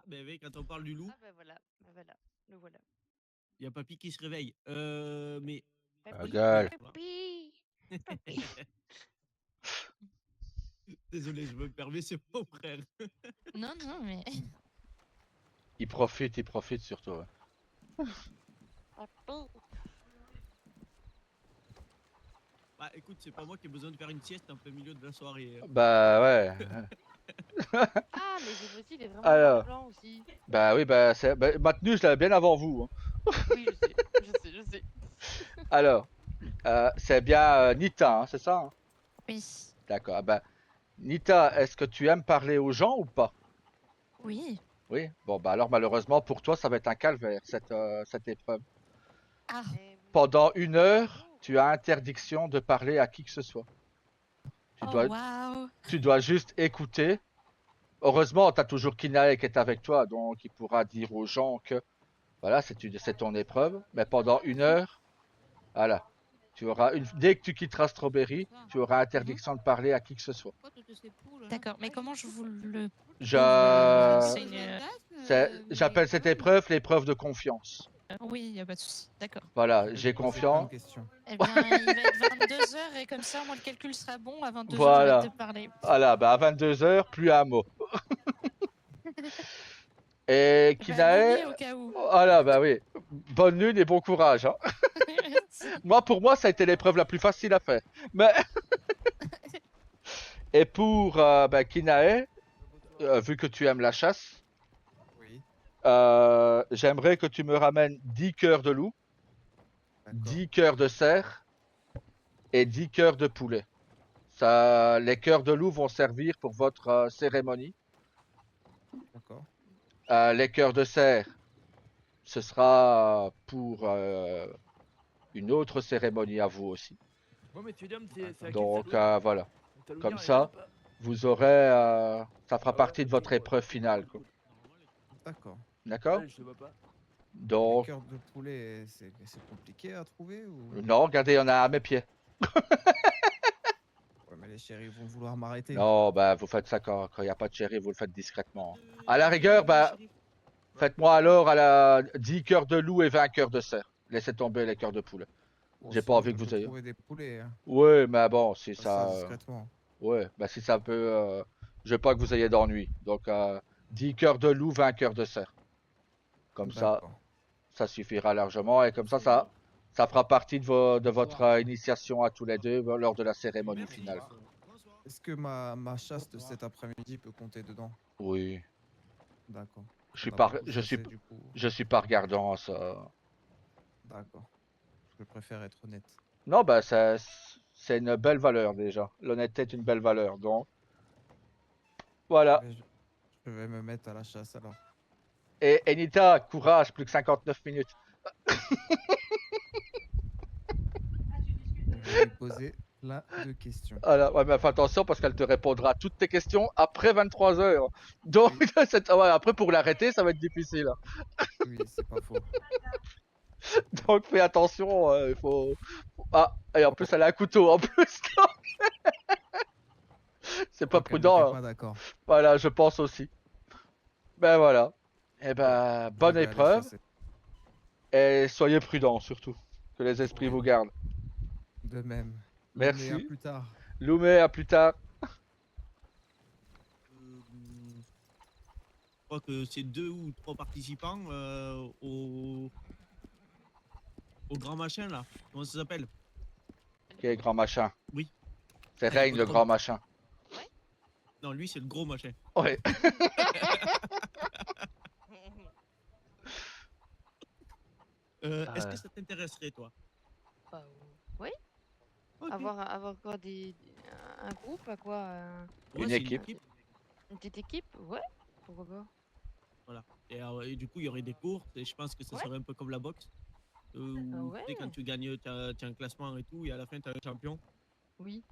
ben oui, quand on parle du loup, Ah bah voilà, le voilà. il y a papy qui se réveille. Mais Papy, gueule. papy, papy. désolé, je me permets, c'est mon frère. Non, non, mais. Il profite surtout. Ouais. Papy. Bah écoute, c'est pas moi qui ai besoin de faire une sieste en plein milieu de la soirée. Bah ouais. Ah, mais c'est possible, il est vraiment Alors, blanc aussi. bah oui, bah, ma tenue, je l'avais bien avant vous. Hein. Oui, je sais, je sais. Alors, c'est bien Nita, hein, c'est ça hein? Oui. D'accord. Ah bah, Nita, est-ce que tu aimes parler aux gens ou pas? Oui. Oui. Bon, bah alors malheureusement pour toi, ça va être un calvaire, cette épreuve. Ah. Pendant 1 heure, tu as interdiction de parler à qui que ce soit. Tu Oh, dois, waouh. tu dois juste écouter. Heureusement, tu as toujours Kinae qui est avec toi, donc il pourra dire aux gens que voilà, c'est ton épreuve. Mais pendant 1 heure, voilà, dès que tu quitteras Strawberry, tu auras interdiction de parler à qui que ce soit. D'accord, mais comment je vous le prouve Je, C'est une. j'appelle cette épreuve l'épreuve de confiance. Oui, il n'y a pas de souci. D'accord. Voilà, Je vais j'ai te poser plein de confiance. questions. Eh bien, il va être 22h et comme ça, moi, le calcul sera bon. À 22h, j'arrête de Voilà, parler. voilà, bah à 22 h, plus un mot. Et Bah, bonne Kinae, nuit au cas où. voilà, bah oui, bonne lune et bon courage. Hein. Merci. Pour moi, ça a été l'épreuve la plus facile à faire. Mais et pour bah, Kinae, vu que tu aimes la chasse, Oui, j'aimerais que tu me ramènes 10 cœurs de loup, d'accord. 10 cœurs de cerf et 10 cœurs de poulet. Ça, les cœurs de loup vont servir pour votre cérémonie. D'accord. Les cœurs de cerf, ce sera pour une autre cérémonie à vous aussi. Bon, mais tu dis, c'est à qui le Donc Salounia voilà, Le Salounia, comme il ça, grimpe. vous aurez, ça fera Ah ouais, partie de ok, votre bon, épreuve c'est finale. cool. D'accord. D'accord? Ouais, je sais pas. Les Donc, cœurs de poulet, c'est compliqué à trouver ou... non, regardez, il y en a à mes pieds. Ouais, mais les chéris vont vouloir m'arrêter. Non, bah vous faites ça quand il n'y a pas de chéri, vous le faites discrètement. À la rigueur, bah faites-moi alors à la 10 cœurs de loup et 20 cœurs de cerf. Laissez tomber les cœurs de poulet. Bon, J'ai pas sinon, envie je que peux vous ayez. trouver des poulets. Hein. Ouais, mais bon, si Ça ça. discrètement. Ouais, bah si ça peut. Je veux pas que vous ayez d'ennui. Donc 10 cœurs de loup, 20 cœurs de cerf. Comme ça, D'accord. ça suffira largement. Et comme ça fera partie de votre initiation à tous les deux lors de la cérémonie finale. Est-ce que ma chasse de cet après-midi peut compter dedans? Oui. D'accord. Je On suis a pas, beaucoup chassé du coup. je suis pas regardant à ça. D'accord. Je préfère être honnête. Non, bah c'est une belle valeur déjà. L'honnêteté est une belle valeur. Donc voilà. Je vais me mettre à la chasse alors. Et Enita, courage, plus que 59 minutes. Je vais lui poser plein de questions. Voilà, ouais, mais fais attention parce qu'elle te répondra à toutes tes questions après 23 heures. Donc, Oui. ouais, après pour l'arrêter, ça va être difficile. Oui, c'est pas faux. Donc, fais attention. Il faut. Ah, et en plus, elle a un couteau en plus. C'est pas Donc elle n'était prudent. Hein. pas d'accord. Voilà, je pense aussi. Ben voilà. Eh Ok. ben, Je bonne vais aller épreuve. chasser. Et soyez prudents surtout. Que les esprits Oui. vous gardent. De même. Merci. Mais à plus tard. Loumé, à plus tard. Je crois que c'est 2 ou 3 participants au grand machin là. Comment ça s'appelle? Quel grand machin. Oui. C'est Ah, Règne le grand machin. Non, lui c'est le gros machin. Ouais. Est-ce que ça t'intéresserait toi? Bah, oui. Ok. Avoir quoi un groupe à quoi Ouais, Une c'est équipe. Une petite équipe? Ouais. Pourquoi pas? Voilà. Et du coup, il y aurait des courses et je pense que ça Ouais. serait un peu comme la boxe. Où Ouais. tu sais, quand tu gagnes, tu as un classement et tout, et à la fin, tu as un champion. Oui.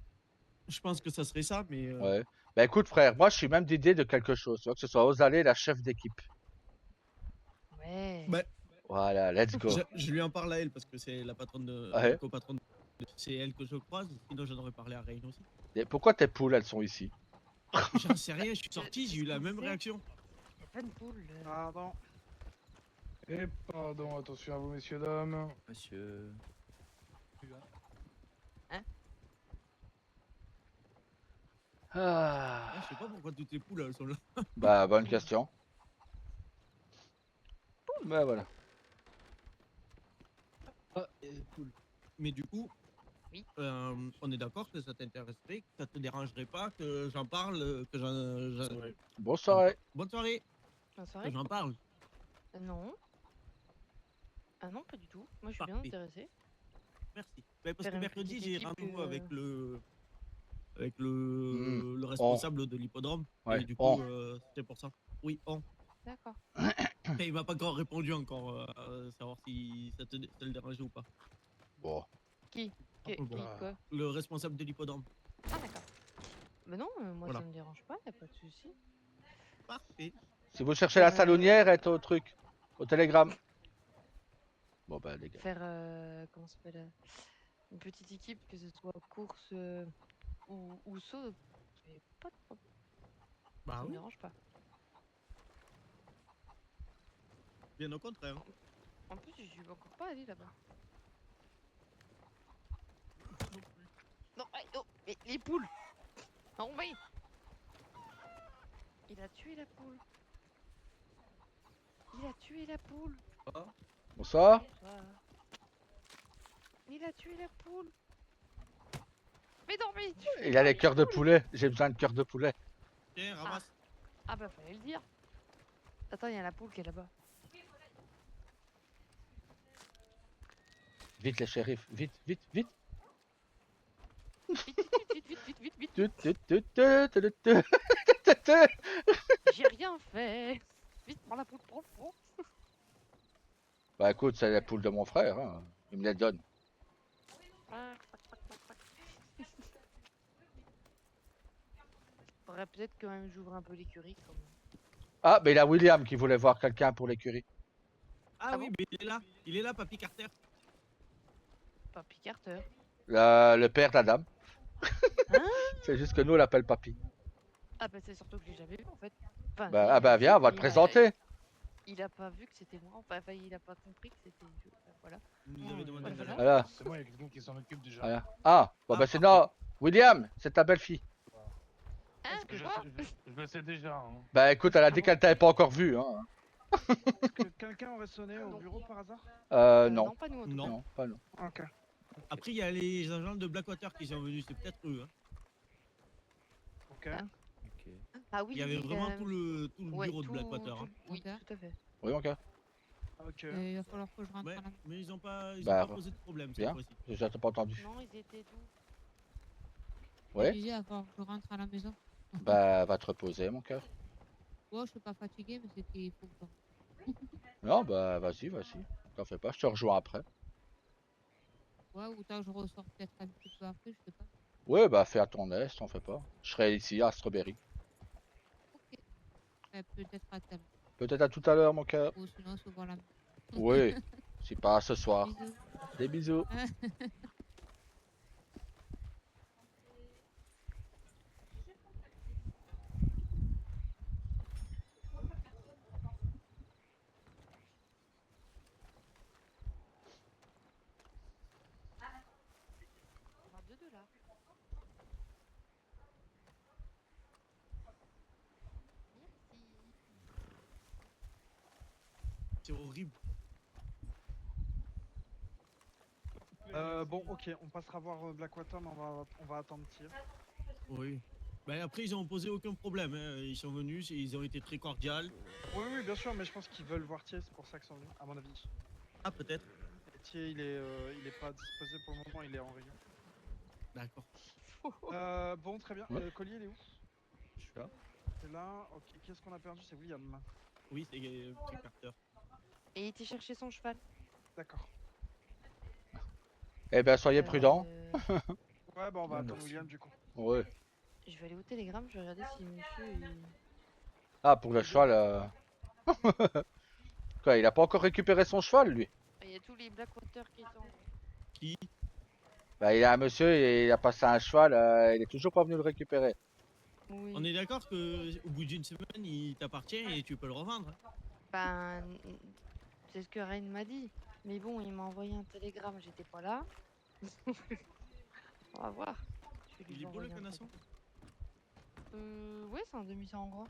Je pense que ça serait ça, mais. Ouais. Bah écoute frère, moi je suis même d'idée de quelque chose. Tu vois, que ce soit Osalé la chef d'équipe. Ouais. Bah, Voilà, let's go. je lui en parle à elle parce que c'est la patronne de. Ouais. La copatronne. C'est elle que je croise. Sinon, j'en aurais parlé à Rain aussi. Et pourquoi tes poules elles sont ici? J'en sais rien, je suis sorti, j'ai eu la même réaction. pleine poule. Pardon. Et pardon, attention à vous, messieurs, dames. Monsieur. Ah, Ah, je sais pas pourquoi toutes les poules elles sont là. bah, bonne question. Bah voilà. Ah, cool. Mais du coup, Oui. on est d'accord que ça t'intéresserait, que ça te dérangerait pas que j'en parle, que Bonne soirée. Bonne soirée, Bonne que soirée. j'en parle. Non. Ah non, pas du tout. Moi, je suis bien Parfait. intéressée. Merci. Mais parce Faire que une mercredi, petite j'ai équipe rendez-vous que- avec le responsable de l'hippodrome. Ouais, Et du on. coup, c'était pour ça. Oui, on. D'accord. Mais il m'a pas encore répondu encore, savoir si ça le dérangeait ou pas. Bon. Qui quoi? Le responsable de l'hippodrome. Ah, d'accord. Bah non, moi, Voilà. ça me dérange pas, y a pas de souci. Parfait. Si vous cherchez la salonnière, elle est au truc. Au télégramme. Bon bah les gars. Faire, comment ça s'appelle une petite équipe, que ce soit course ou saut, c'est pas de problème. Bah Ça me oui, dérange pas. bien au contraire. En plus, je suis encore pas allée là-bas. Non, oh, mais les poules. Non, mais il a tué la poule. Il a tué la poule. Bonsoir. Bonsoir. Il a tué la poule. Mais non, mais tu... Il a les cœurs de poulet. J'ai besoin de cœurs de poulet. Tiens, ramasse. Ah bah fallait le dire. Attends, il y a la poule qui est là-bas. Vite les shérifs. Vite, vite, vite. Vite, vite, vite, vite, vite, vite, vite. Tu, tu, tu, tu, tu, tu, tu, tu. J'ai rien fait. Vite, prends la poule, prends. Bah écoute, c'est la poule de mon frère. Hein. Il me la donne. Faudrait peut-être quand même que j'ouvre un peu l'écurie quand même. Ah, mais il y a William qui voulait voir quelqu'un pour l'écurie. Ah, Ah oui, bon mais il est là, Papy Carter. Papy Carter. Le père de la dame. Hein? C'est juste que nous on l'appelle papy. Ah bah c'est surtout que je l'ai jamais vu en fait. Enfin, Bah, si, ah je bah l'ai viens, vu, on va mais te présenter. il a pas vu que c'était moi. Enfin, il a pas compris que c'était... Voilà. Vous nous avez demandé voilà. de Voilà. C'est moi, il y a quelqu'un qui s'en occupe déjà. Voilà. Ah, bon Ah, bah sinon, William, c'est ta belle-fille. Hein, Je, quoi je le sais déjà. Hein. Bah écoute, elle a dit qu'elle t'avait pas encore vu. Hein. Est-ce que quelqu'un aurait sonné au Non. bureau par hasard? Non. Non, pas nous en tout Non. cas. Non, pas non. Ok. Après, il y a les agents de Blackwater qui sont venus, c'est peut-être eux. Hein. Ok. Ah. Ok. Ah oui, Il y avait vraiment tout le ouais, bureau de Blackwater. Hein. Oui, Ok. tout à fait. Oui, mon gars. Ok. Il va falloir que je rentre Ouais, à la mais ils ont pas Bah, posé de problème cette bien. fois-ci. J'ai pas entendu. Non, ils étaient d'où? Ouais. Je disais, il va falloir que je rentre à la maison. Bah, va te reposer, mon cœur. Ouais, je suis pas fatigué, mais c'est qu'il faut que je rentre. Non, bah, vas-y, vas-y. T'en fais pas, je te rejoins après. Ouais, ou tant que je ressors peut-être un petit peu après, je sais pas. Ouais, bah, fais à ton aise, t'en fais pas. Je serai ici à Strawberry. Ok. Peut-être à thème. Peut-être à tout à l'heure, mon cœur. Ou sinon, on se voit là. Oui, si pas ce soir. Bisous. Des bisous. On va $2. Merci. C'est horrible. Bon, ok, on passera voir Blackwater, mais on va attendre tir. Oui. Bah, après, ils ont posé aucun problème. Hein. Ils sont venus, ils ont été très cordiales. Oui, oui, bien sûr, mais je pense qu'ils veulent voir Thier, c'est pour ça qu'ils sont venus, à mon avis. Ah, peut-être. Et Thier, il est pas disposé pour le moment, il est en réunion. D'accord. Bon, très bien. Ouais. Collier, il est où? Je suis là. C'est là. Ok, qu'est-ce qu'on a perdu? C'est William. Oui, c'est Papy Carter. Et il était chercher son cheval. D'accord. Eh ben, soyez prudents. Ouais, bah on va Ouais, attendre merci. William du coup. Ouais. Je vais aller au télégramme, je vais regarder si monsieur il... Ah, pour le cheval. Quoi, il a pas encore récupéré son cheval, lui? Il y a tous les Blackwater qui sont... Qui Bah, il a un monsieur, il a passé un cheval, il est toujours pas venu le récupérer. Oui. On est d'accord que au bout d'une semaine, il t'appartient et tu peux le revendre. Ben, c'est ce que Rain m'a dit. Mais bon, il m'a envoyé un télégramme, j'étais pas là. On va voir. Je vais Il lui est beau le envoyer un canasson? Ouais, c'est un demi-sang hongrois.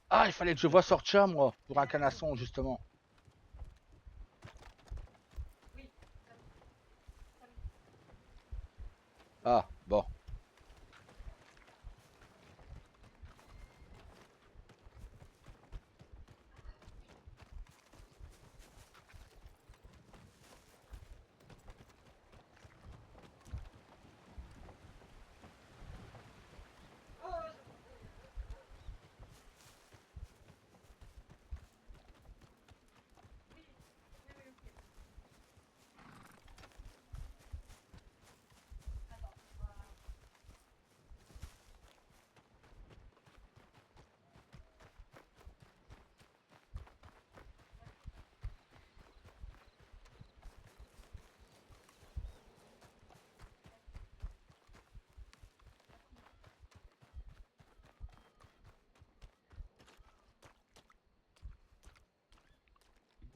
Ah, il fallait que je voie Sorcha, moi, pour un canasson, justement. Ah, bon.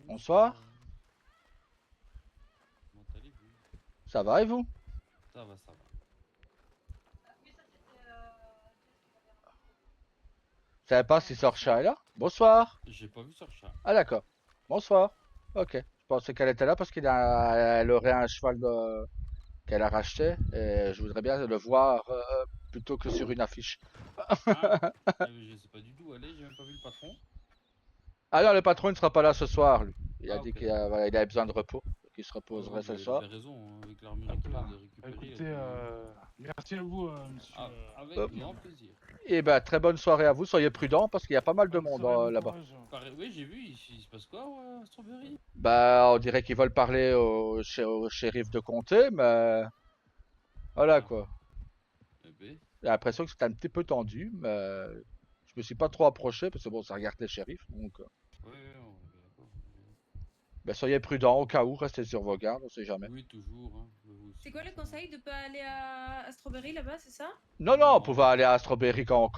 Bonsoir. Comment allez-vous? Ça va et vous? Ça va, ça va. Vous savez pas si Sorcha est là? Bonsoir. J'ai pas vu Sorcha. Ah, d'accord. Bonsoir. Ok. Je pensais qu'elle était là parce qu'elle aurait un cheval qu'elle a racheté et je voudrais bien le voir plutôt que sur une affiche. Ah, je sais pas du tout. Allez, j'ai même pas vu le patron. Ah non, le patron ne sera pas là ce soir, lui. Il a Ah, dit ok, qu'il d'accord. voilà, il avait besoin de repos, qu'il se Ouais, reposerait ce il a soir. bien raison, hein, avec l'armure Hop qu'il là. vient de récupérer. Écoutez, là, merci à vous, monsieur. Ah, avec Hop. grand plaisir. Et ben, très bonne soirée à vous. Soyez prudents parce qu'il y a pas mal de Bonne monde soirée, bon là-bas. courage. Oui, j'ai vu, il se passe quoi, ouais, à Strawberry? Bah, on dirait qu'ils veulent parler au shérif de comté, mais voilà Ah, quoi. eh ben, J'ai l'impression que c'est un petit peu tendu, mais je me suis pas trop approché parce que bon, ça regarde les shérifs, donc. ouais, on est bien d'accord. Ben, soyez prudents au cas où, restez sur vos gardes, on sait jamais. Oui, toujours. Hein, vous aussi, C'est quoi le forcément. conseil de pas aller à Strawberry là-bas, c'est ça? Non, non, Non. on pouvait aller à Strawberry quand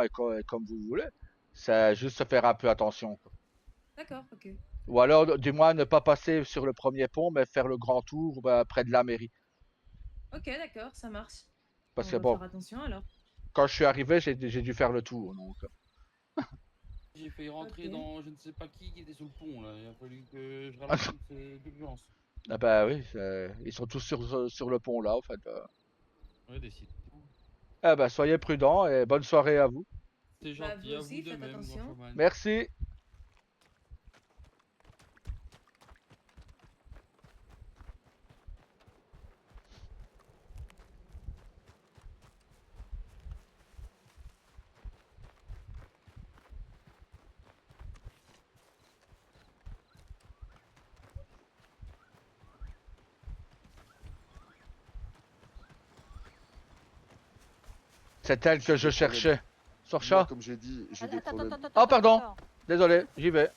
et comme vous voulez. C'est juste se faire un peu attention, quoi. D'accord, ok. Ou alors, du moins, ne pas passer sur le premier pont, mais faire le grand tour près de la mairie. Ok, d'accord, ça marche. Parce On que va bon, faire attention alors. quand je suis arrivé, j'ai dû faire le tour. Donc. J'ai failli rentrer Ok. dans je ne sais pas qui était sur le pont, là. Il a fallu que je ralentisse d'urgence. Ah bah oui, ils sont tous sur le pont là, en fait. Ouais, décidément. Ah bah, soyez prudents et bonne soirée à vous. C'est Bah, gentil, vous à aussi, vous de faites même, attention. Grand Merci. C'est elle que je cherchais. Sorcha? Comme j'ai dit, j'ai des Attends, problèmes. attends, Oh, pardon. attends. Désolé, j'y vais.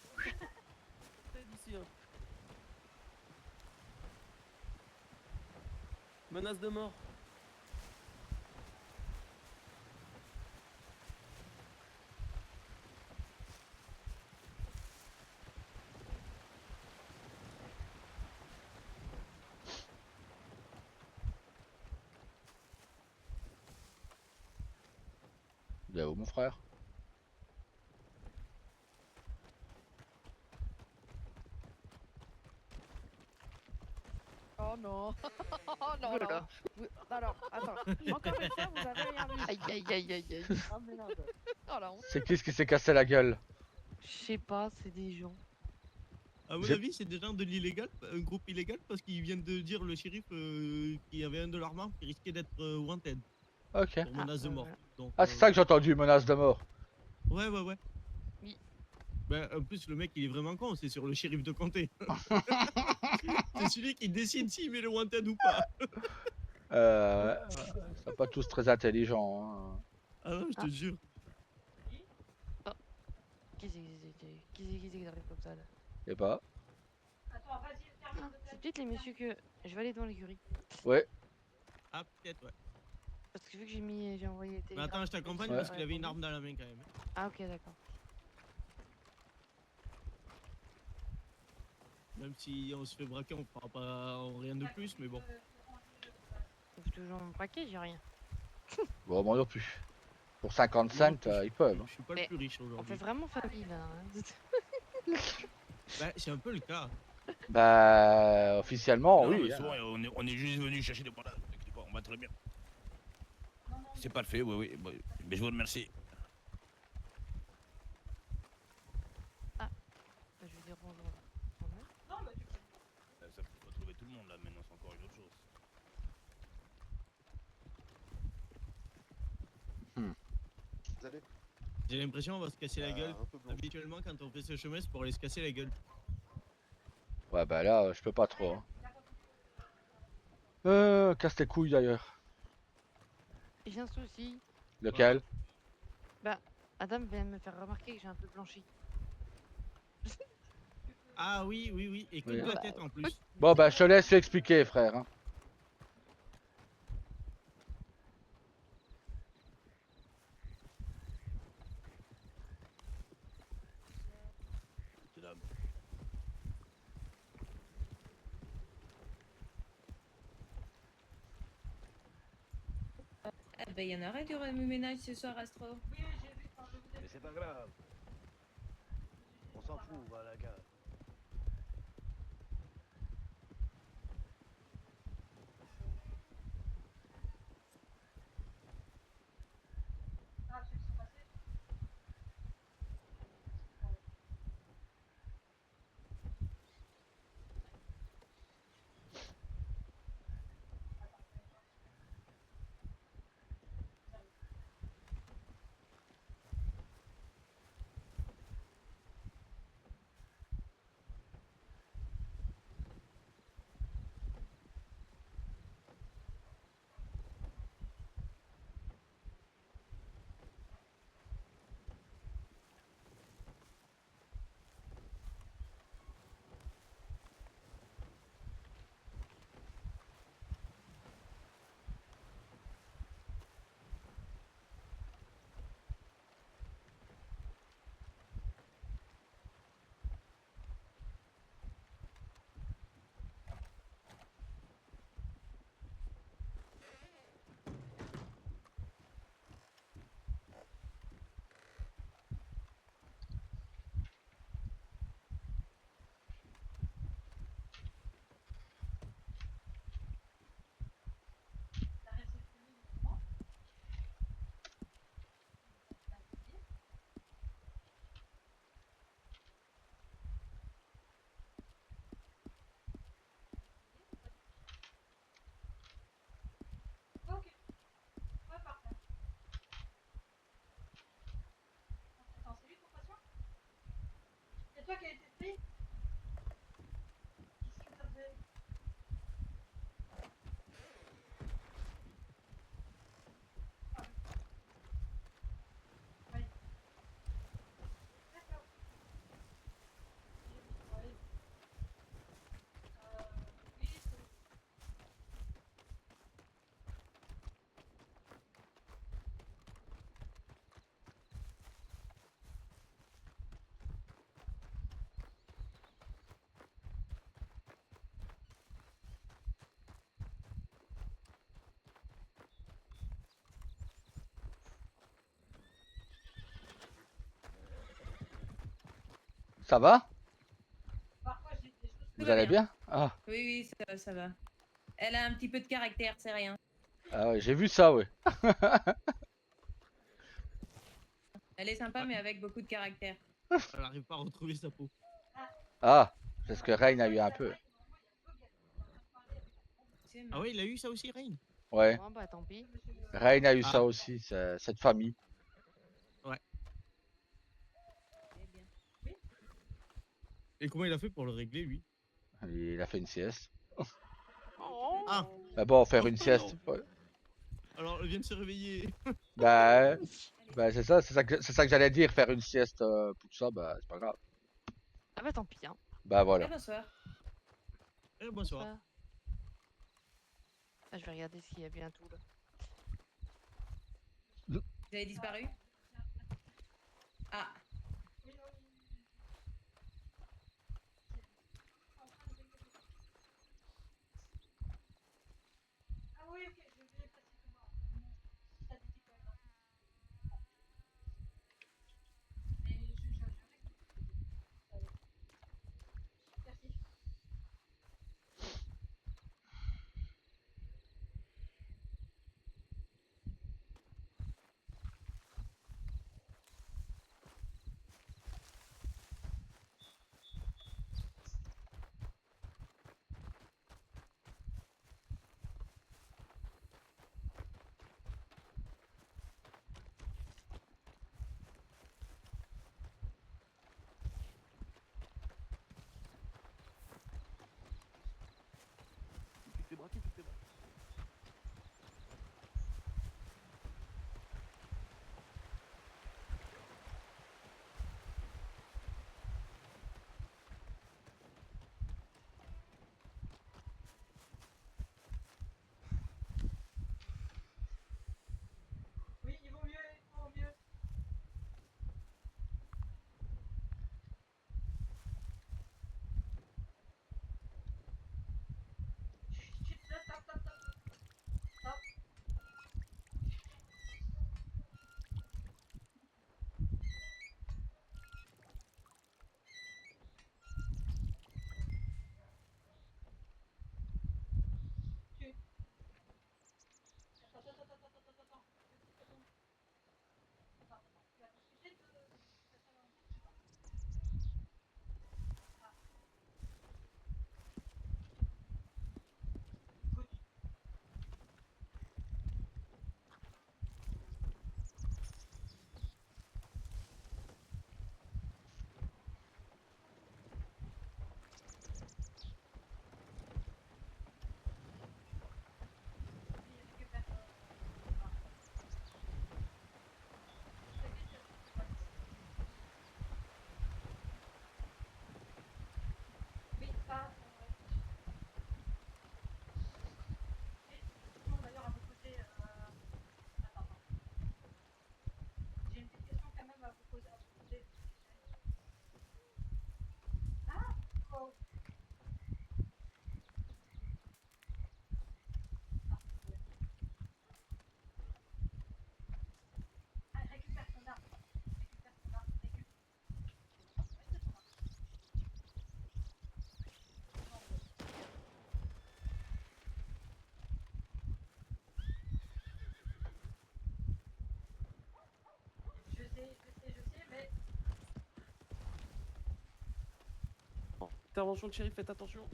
Menace de mort. Il est où, mon frère? Oh non. Oh non, Voilà. là. Alors, attends. Encore une fois, vous avez rien vu. Aïe, aïe, aïe, aïe, aïe. Ah merde. Oh la honte. C'est qui ce qui s'est cassé la gueule? Je sais pas, c'est des gens. À mon J'ai- avis, c'est des gens de l'illégal, un groupe illégal, parce qu'ils viennent de dire le shérif qu'il y avait un de leurs membres qui risquait d'être wanted Ok. pour menace de mort. Donc, Ah, c'est ça que j'ai entendu, menace de mort. ouais, ouais, ouais. Oui. Ben, en plus, le mec, il est vraiment con, c'est sur le shérif de comté. C'est celui qui décide s'il met le wanted ou pas. Ils sont pas tous très intelligents. Hein. Ah non, je te jure. Qui c'est qui arrive comme ça là? Je sais pas. Ah, c'est peut-être les messieurs que... Je vais aller dans l'écurie. Ouais. Ah, peut-être, ouais. Parce que vu que j'ai envoyé Mais attends, je t'accompagne Ouais. parce qu'il avait une arme dans la main quand même. Ah ok, d'accord. Même si on se fait braquer, on fera pas rien de plus, mais bon. Je peux toujours me braquer, j'ai rien. Bon, moi non plus. Pour 55, ils peuvent. Je suis pas Mais le plus riche On fait aujourd'hui. vraiment famille là. Hein. Bah, c'est un peu le cas. Bah, officiellement, Non, oui. mais c'est hein. bon, on est juste venu chercher des balades. T'inquiète pas, on va très bien. C'est pas le fait, oui, oui. Mais je vous remercie. Je vais dire bonjour. Ça faut trouver tout le monde là, maintenant c'est encore une autre chose. J'ai l'impression qu'on va se casser la gueule. Habituellement, quand on fait ce chemin, c'est pour aller se casser la gueule. Ouais, bah là, je peux pas trop. Hein. Casse tes couilles d'ailleurs. J'ai un souci. Lequel? Bah, Adam vient me faire remarquer que j'ai un peu blanchi. Ah oui, oui, oui. Et que Oui. de la tête en plus. Bon, bah, je te laisse expliquer, frère. Hein. C'est là. Eh ben, y en aurait du remue-ménage ce soir, Astro. Mais c'est pas grave. On s'en fout, on va à la gare. Ça va? Tout Vous va allez bien. bien? Ah. Oui, ça va. Elle a un petit peu de caractère, c'est rien. Ah ouais, j'ai vu ça, ouais. Elle est sympa, mais avec beaucoup de caractère. Elle arrive pas à retrouver sa peau. Ah, c'est ce que Rain a eu un peu. Ah ouais, il a eu ça aussi, Rain? Ouais. Bon bah tant pis. Rain a eu Ah. ça aussi, cette famille. Ouais. Et comment il a fait pour le régler, lui? Il a fait une sieste. Ah, Mais bon, faire une sieste. Ouais. alors elle vient de se réveiller. Bah, c'est ça, c'est ça que j'allais dire, faire une sieste pour ça, bah c'est pas grave. Ah bah tant pis hein. Bah voilà. bonsoir. Eh, bonsoir. Ah. Ah, je vais regarder s'il y a bien tout là. Vous avez disparu? Ah. Tu t'es braqué, tu t'es braqué. Intervention de shérif, faites attention.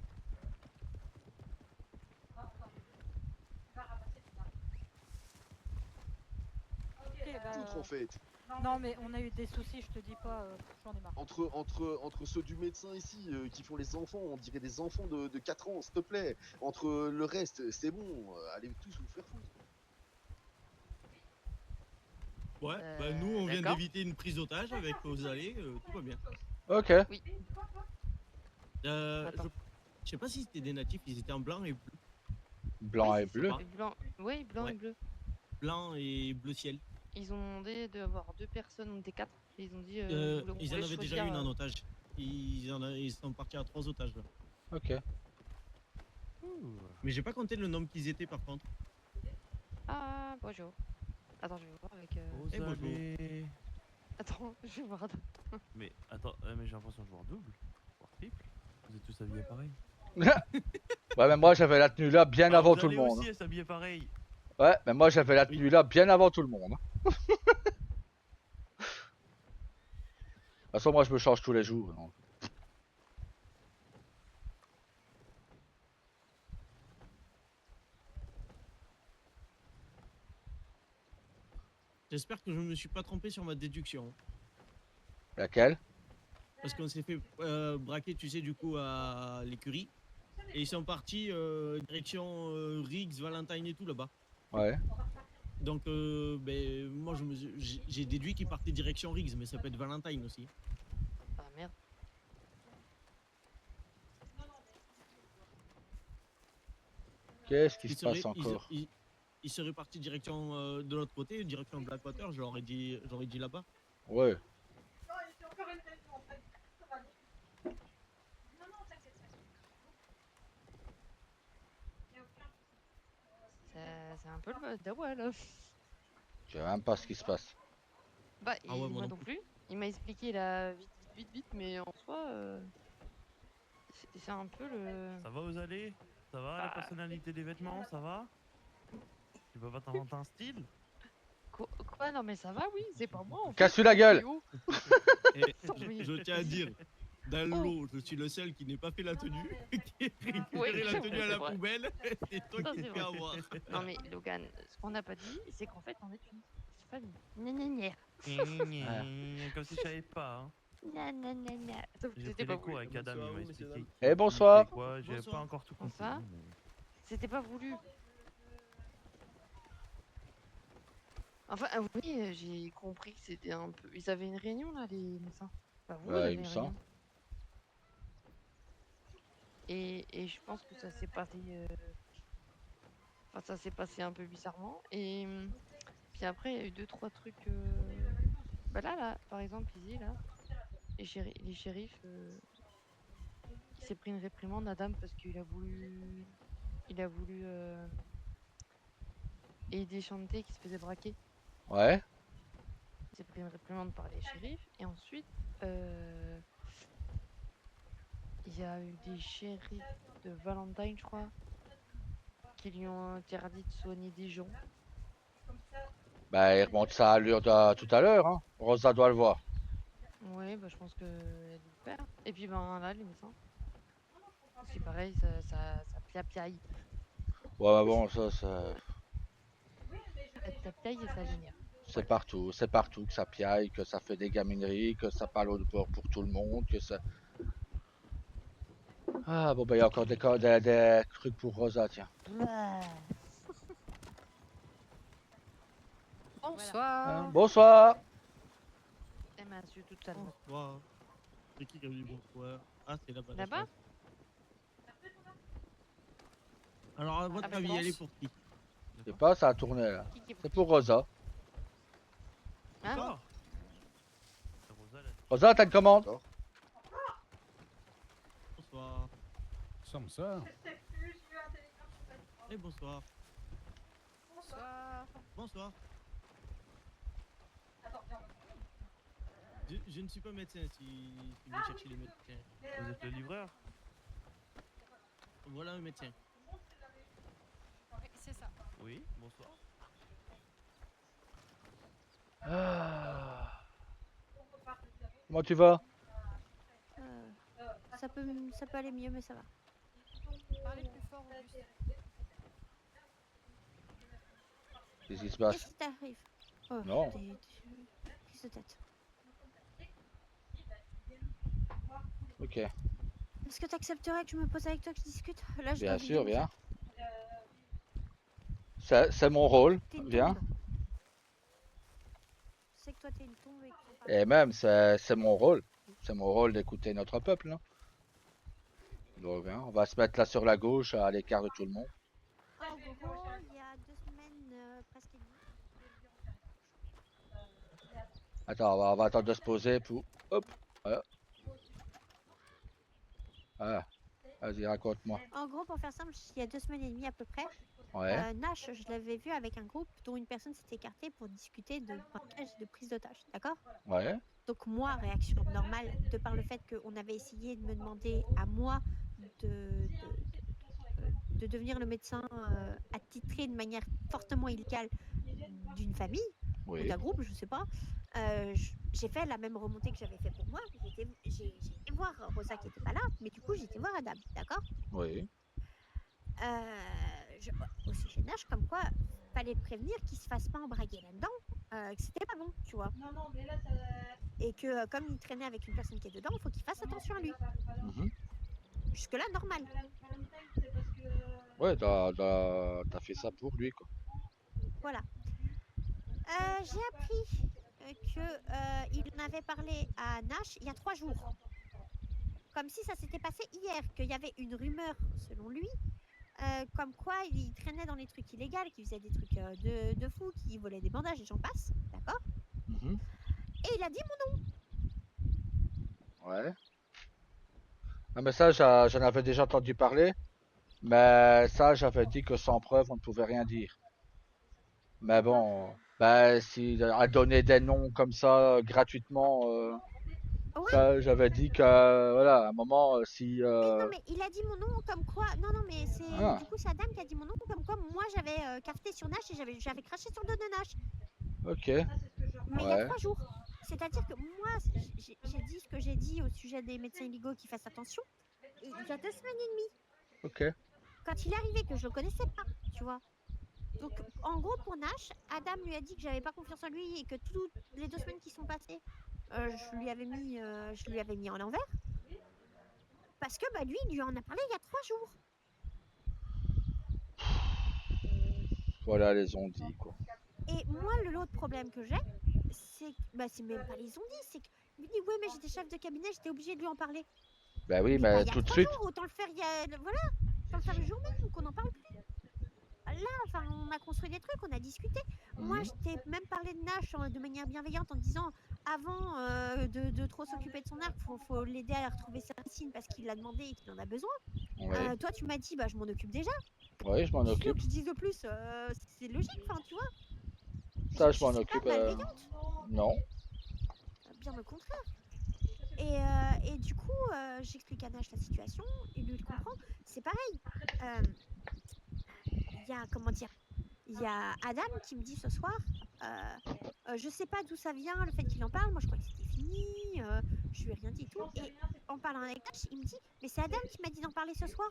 Poutre en fait. Non mais on a eu des soucis, je te dis pas, j'en ai marre. Entre ceux du médecin ici qui font les enfants, on dirait des enfants de 4 ans, s'il te plaît. Entre le reste, c'est bon, allez tous vous faire foutre. Ouais, bah nous on vient d'accord. d'éviter une prise d'otage avec aux allées, tout va bien. Ok. Oui. Je sais pas si c'était des natifs, ils étaient en blanc et bleu. Blanc Oui, et c'est bleu. ça. Et blanc, oui, blanc Ouais. et bleu. Blanc et bleu ciel. Ils ont demandé d'avoir 2 personnes, on était 4. Et ils ont dit. on Ils en voulait avaient déjà choisir, une en otage. Ils sont partis à 3 otages là. Ok. Mais j'ai pas compté le nombre qu'ils étaient par contre. Ah, bonjour. Attends, je vais voir avec. Eh, bonjour. Attends, je vais voir. Mais attends, mais j'ai l'impression de jouer en double, voire triple. Vous êtes tous habillés pareil. Ouais, mais moi j'avais la tenue là bien avant tout le monde. aussi, s'habiller pareil. Ouais, mais moi j'avais la tenue là bien avant tout le monde. De toute façon, moi je me change tous les jours. Donc. J'espère que je me suis pas trompé sur ma déduction. Laquelle? Parce qu'on s'est fait braquer, tu sais, du coup, à l'écurie. Et ils sont partis direction Riggs, Valentine et tout là-bas. Ouais. Donc, moi, j'ai déduit qu'ils partaient direction Riggs, mais ça peut être Valentine aussi. Ah merde. Qu'est-ce qui Ils se passe seraient, encore? ils seraient partis direction de l'autre côté, direction Blackwater, j'aurais dit là-bas. Ouais. C'est un peu le badawa là. Je sais même pas ce qui se passe. Bah, Ah ouais, moi non plus. Il m'a expliqué là vite, mais en soi, c'est un peu le. Ça va aux allées? Ça va la personnalité des vêtements? Ça va? Tu peux pas t'inventer un style? Quoi? Non mais ça va, oui, c'est pas moi en fait. Casse-lui la gueule! Et je tiens à dire, dans le lot, je suis le seul qui n'ait pas fait la tenue, qui a récupéré la tenue à la poubelle, et toi Ça, qui c'est t'es fait vrai. avoir. Non mais Logan, ce qu'on n'a pas dit, c'est qu'en fait on est une famille. Gna. Comme si je savais pas. Hein. Gna. J'ai C'était pris pas les cours voulu. avec Adam, il m'a expliqué. Eh, bonsoir. Quoi, j'ai Bonsoir. pas encore tout compris. Ça C'était pas voulu. Enfin, oui, j'ai compris que c'était un peu. Ils avaient une réunion là, les médecins. Enfin, vous Ouais, avez il me une semble. réunion. Et je pense que ça s'est passé. Enfin, ça s'est passé un peu bizarrement. Et puis après, il y a eu 2-3 trucs. Bah là, par exemple, ici, là, les shérifs, il s'est pris une réprimande, Adam, parce qu'il a voulu. Il a voulu aider Shanté qui se faisait braquer. Ouais. Il s'est pris une réprimande par les shérifs. Et ensuite, il y a eu des shérifs de Valentine, je crois, qui lui ont interdit de soigner des gens. Bah, il remonte ça à l'heure de tout à l'heure, hein. Rosa doit le voir. Ouais, bah je pense que elle le perd. Et puis ben là, les médecins. C'est pareil, ça piaille. Ouais, bah bon, ça, Ça piaille et ça génère. c'est partout que ça piaille, que ça fait des gamineries, que ça parle au bord pour tout le monde, que ça... Ah, bon, bah, il y a encore des trucs pour Rosa, tiens. Bonsoir. Bonsoir. Et monsieur toute seule. Bonsoir. C'est qui a dit bonsoir? Ah, c'est là-bas. Là-bas? Alors, à votre Ah, bah, avis, France. elle est pour qui? Je sais pas, ça a tourné là. Qui est C'est pour Rosa. Hein? Encore? C'est Rosa, là. Rosa, t'as une commande? Bonsoir. Bonsoir. Et bonsoir. Bonsoir. Bonsoir. Je ne suis pas médecin si vous cherchez les médecins. Vous êtes le livreur? Voilà un médecin. Oui, c'est ça. Oui, bonsoir. Ah. Comment tu vas? Ça peut aller mieux, mais ça va. Parlez plus fort, Auguste. Qu'est-ce qui se passe? Qu'est-ce qui t'arrive? Oh, Non. Prise de tête. Ok. Est-ce que tu accepterais que je me pose avec toi, que je discute? Là, je Bien dois vider sûr, mon viens. sac. C'est mon rôle. T'es une Viens. tombe. Je sais que toi, t'es une tombe et que t'en parles. Et même, c'est mon rôle. C'est mon rôle d'écouter notre peuple, non? Donc, viens, on va se mettre là sur la gauche, à l'écart de tout le monde. En gros, il y a 2 semaines, presque et demie. Attends, on va attendre de se poser pour... Hop. Voilà. Voilà. Vas-y, raconte-moi. En gros, pour faire simple, il y a 2 semaines et demie à peu près, Ouais. Nash, je l'avais vu avec un groupe dont une personne s'était écartée pour discuter de braquage et de prise d'otage, d'accord? Ouais. Donc moi, réaction normale, de par le fait qu'on avait essayé de me demander à moi de devenir le médecin attitré de manière fortement illégale d'une famille ou Oui. d'un groupe, je sais pas. J'ai fait la même remontée que j'avais fait pour moi. J'ai été voir Rosa qui était pas là, mais du coup j'ai été voir Adam, d'accord? Oui. Aussi chez Nash, comme quoi fallait le prévenir qu'il se fasse pas embraguer là-dedans, que c'était pas bon, tu vois. Et que comme il traînait avec une personne qui est dedans, il faut qu'il fasse attention à lui. Jusque-là, normal. Ouais, t'as fait ça pour lui, quoi. Voilà. J'ai appris qu'il en avait parlé à Nash il y a 3 jours. Comme si ça s'était passé hier, qu'il y avait une rumeur, selon lui, comme quoi il traînait dans les trucs illégaux, qu'il faisait des trucs de fou, qu'il volait des bandages et j'en passe, d'accord? Mhm. Et il a dit mon nom. Ouais. Ah, mais ça, j'en avais déjà entendu parler. Mais ça, j'avais dit que sans preuve, on ne pouvait rien dire. Mais bon, bah, si à donner des noms comme ça gratuitement, Ouais. ça, j'avais dit que, voilà, à un moment, si. Mais non, mais il a dit mon nom comme quoi. Non, non, mais c'est Ah. du coup sa dame qui a dit mon nom comme quoi moi j'avais cafeté sur Nash et j'avais craché sur le dos de Nash. Ok. Mais il y a Ouais. 3 jours. C'est-à-dire que moi, j'ai dit ce que j'ai dit au sujet des médecins illégaux qui fassent attention. Il y a 2 semaines et demie. Ok. Quand il est arrivé, que je le connaissais pas, tu vois. Donc, en gros, pour Nash, Adam lui a dit que j'avais pas confiance en lui et que toutes les 2 semaines qui sont passées, je lui avais mis en l'envers. Parce que bah, lui, il lui en a parlé il y a 3 jours. Voilà les ondits, quoi. Et moi, l'autre problème que j'ai, c'est bah, c'est même pas les ondits, c'est qu'il me dit ouais, mais j'étais chef de cabinet, j'étais obligée de lui en parler. Bah oui, Mais pas mais il y a tout de 3 suite. jours, autant le faire il y a. Voilà, autant le faire le jour même, qu'on n'en parle plus. Là, enfin, on a construit des trucs, on a discuté. Moi, Mhm. je t'ai même parlé de Nash de manière bienveillante en disant avant de trop s'occuper de son arc, faut l'aider à retrouver sa racine parce qu'il l'a demandé et qu'il en a besoin. Oui. Toi, tu m'as dit bah je m'en occupe déjà. Oui, je m'en Qu'est-ce occupe. que je dise de plus c'est logique, enfin, tu vois. Ça, je Je m'en suis pas occupe. malveillante, Non. bien au contraire. Et du coup, j'explique à Nash la situation, et lui il comprend. C'est pareil. Il y a, comment dire, il y a Adam qui me dit ce soir, je sais pas d'où ça vient, le fait qu'il en parle, moi je crois que c'était fini, je lui ai rien dit et tout. Et en parlant avec Nash, il me dit, mais c'est Adam qui m'a dit d'en parler ce soir.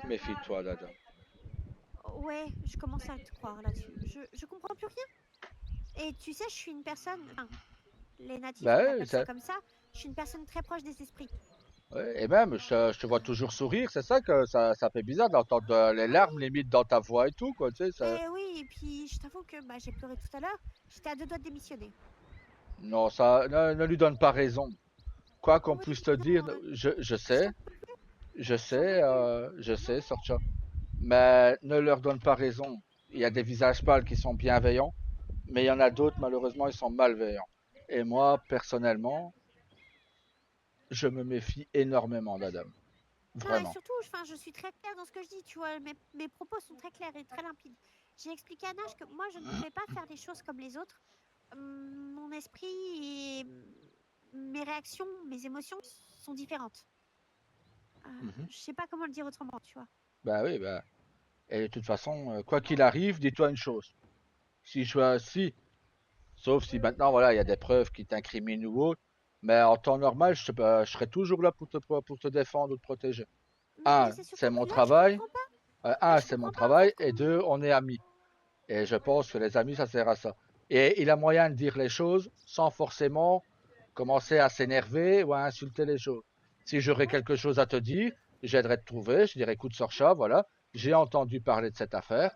Méfie-toi, Dada. Ouais, je commence à te croire là-dessus. Je comprends plus rien. Et tu sais, je suis une personne, enfin, les natifs Bah on ouais, appelle ça comme ça, je suis une personne très proche des esprits. ouais, et même, je te vois toujours sourire, c'est ça que ça fait bizarre d'entendre les larmes limite dans ta voix et tout, quoi, tu sais. Et oui, et puis je t'avoue que bah, j'ai pleuré tout à l'heure, j'étais à 2 doigts de démissionner. Non, ça, ne lui donne pas raison. Quoi qu'on puisse te dire, je sais, je sais, Sorcha. Mais ne leur donne pas raison. Il y a des visages pâles qui sont bienveillants, mais il y en a d'autres, malheureusement, ils sont malveillants. Et moi, personnellement, je me méfie énormément d'Adam. Non, et Vraiment. surtout, enfin, je suis très claire dans ce que je dis, tu vois, mes propos sont très clairs et très limpides. J'ai expliqué à Nash que moi, je ne pouvais pas faire les choses comme les autres. Mon esprit et mes réactions, mes émotions sont différentes. Mhm. Je sais pas comment le dire autrement, tu vois. Bah oui, bah. Et de toute façon, quoi qu'il arrive, dis-toi une chose. Si, sauf si maintenant, voilà, il y a des preuves qui t'incriminent ou autre, mais en temps normal, je serai toujours là pour te défendre ou te protéger. Mais Un, c'est surtout c'est que mon là, je travail. comprends pas. Un, Je c'est mon comprends pas, en fait, travail. Et deux, on est amis. Et je pense que les amis, ça sert à ça. Et il a moyen de dire les choses sans forcément commencer à s'énerver ou à insulter les choses. Si j'aurais quelque chose à te dire, j'aiderais te trouver. Je dirais, écoute, Sorcha, voilà, j'ai entendu parler de cette affaire.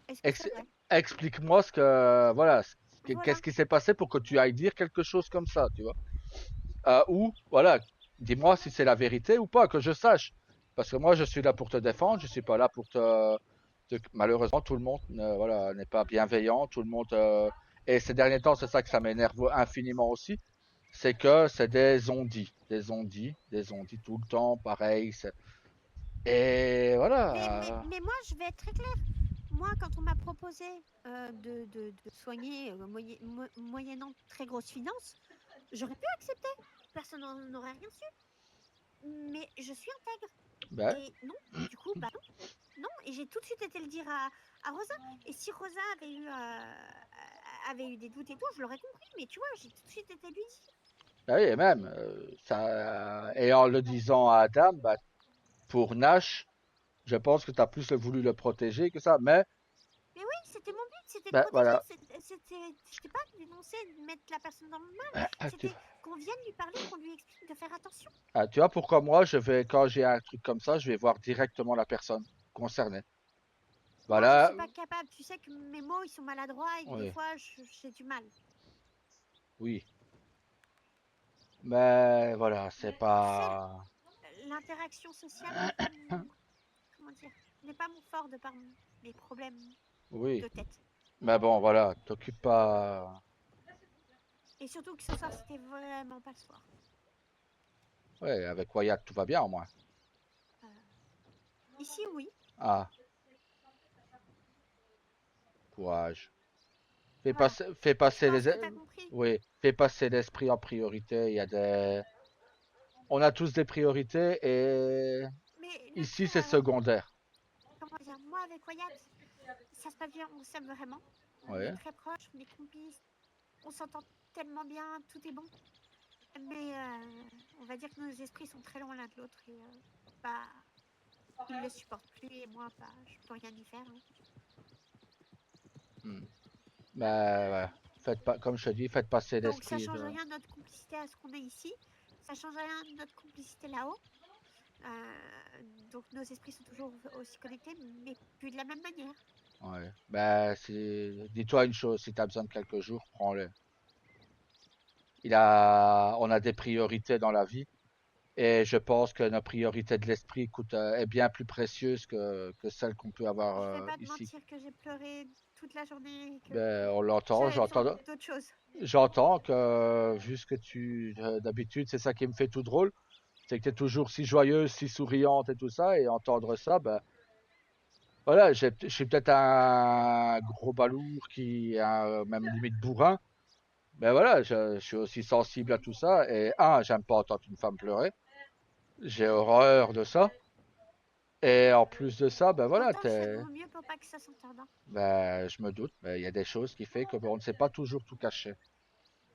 Est-ce que c'est vrai? Explique-moi ce que, voilà, Voilà. qu'est-ce qui s'est passé pour que tu ailles dire quelque chose comme ça, tu vois. Ou, voilà, dis-moi si c'est la vérité ou pas, que je sache. Parce que moi, je suis là pour te défendre, je suis pas là pour Malheureusement, tout le monde voilà, n'est pas bienveillant, tout le monde... Et ces derniers temps, c'est ça que ça m'énerve infiniment aussi, c'est que c'est des ondits, tout le temps, pareil. Et voilà. Mais moi, je vais être très claire. Moi, quand on m'a proposé de soigner moyennant très grosses finances, j'aurais pu accepter. Personne n'aurait rien su. Mais je suis intègre. Bah. Et non, du coup, bah non. Non, et j'ai tout de suite été le dire à Rosa. Et si Rosa avait eu des doutes et tout, je l'aurais compris. Mais tu vois, j'ai tout de suite été lui dire. Bah oui, et même, et en le disant à Adam, bah, pour Nash, je pense que tu as plus voulu le protéger que ça. Mais oui, c'était mon but, c'était de bah, protéger. voilà. C'était pas de dénoncer, de mettre la personne dans le mal. C'était qu'on vienne lui parler, qu'on lui explique de faire attention. Tu vois pourquoi moi, quand j'ai un truc comme ça, je vais voir directement la personne concernée. Voilà. Moi, je suis pas capable. Tu sais que mes mots, ils sont maladroits et que des fois, j'ai du mal. Oui. Mais voilà, c'est pas... l'interaction sociale n'est pas mon... Comment dire, n'est pas mon fort de par mes problèmes Oui. de tête. Mais bon, voilà, t'occupes pas. Et surtout que ce soir, c'était vraiment pas le soir. Ouais, avec Wyatt, tout va bien au moins. Ici, oui. Ah. Courage. Fais Voilà. passer Je pense les. que t'as compris. Oui, fais passer l'esprit en priorité. Il y a des. On a tous des priorités et Mais ici c'est secondaire. comment dire, moi avec Wyatt, ça se passe bien, on s'aime vraiment. On Ouais. est très proches, on est complices, on s'entend tellement bien, tout est bon. Mais on va dire que nos esprits sont très loin l'un de l'autre et bah, il le supporte plus et moi, bah, je peux rien y faire. Hein. Bah, ouais. Faites pas, comme je te dis, faites passer Donc ça l'esprit. change rien de notre complicité à ce qu'on est ici, ça change rien de notre complicité là-haut. Donc nos esprits sont toujours aussi connectés, mais plus de la même manière. Ouais. Bah, dis-toi une chose, si t'as besoin de quelques jours, prends-le. On a des priorités dans la vie. Et je pense que notre priorité de l'esprit est bien plus précieuse que celle qu'on peut avoir Je vais pas te ici. mentir que j'ai pleuré toute la journée et que Ben, on l'entend, j'avais besoin d'autre chose. j'entends que vu ce que d'habitude, c'est ça qui me fait tout drôle, c'est que tu es toujours si joyeuse, si souriante et tout ça, et entendre ça, ben voilà, je suis peut-être un gros balourd qui est même limite bourrin, mais voilà, je suis aussi sensible à tout ça, et j'aime pas entendre une femme pleurer, j'ai horreur de ça. Et en plus de ça, ben voilà, Pourtant, je fais de mon mieux pour pas que ça s'entende. Hein. ben, je me doute, mais il y a des choses qui fait que on ne sait pas toujours tout cacher.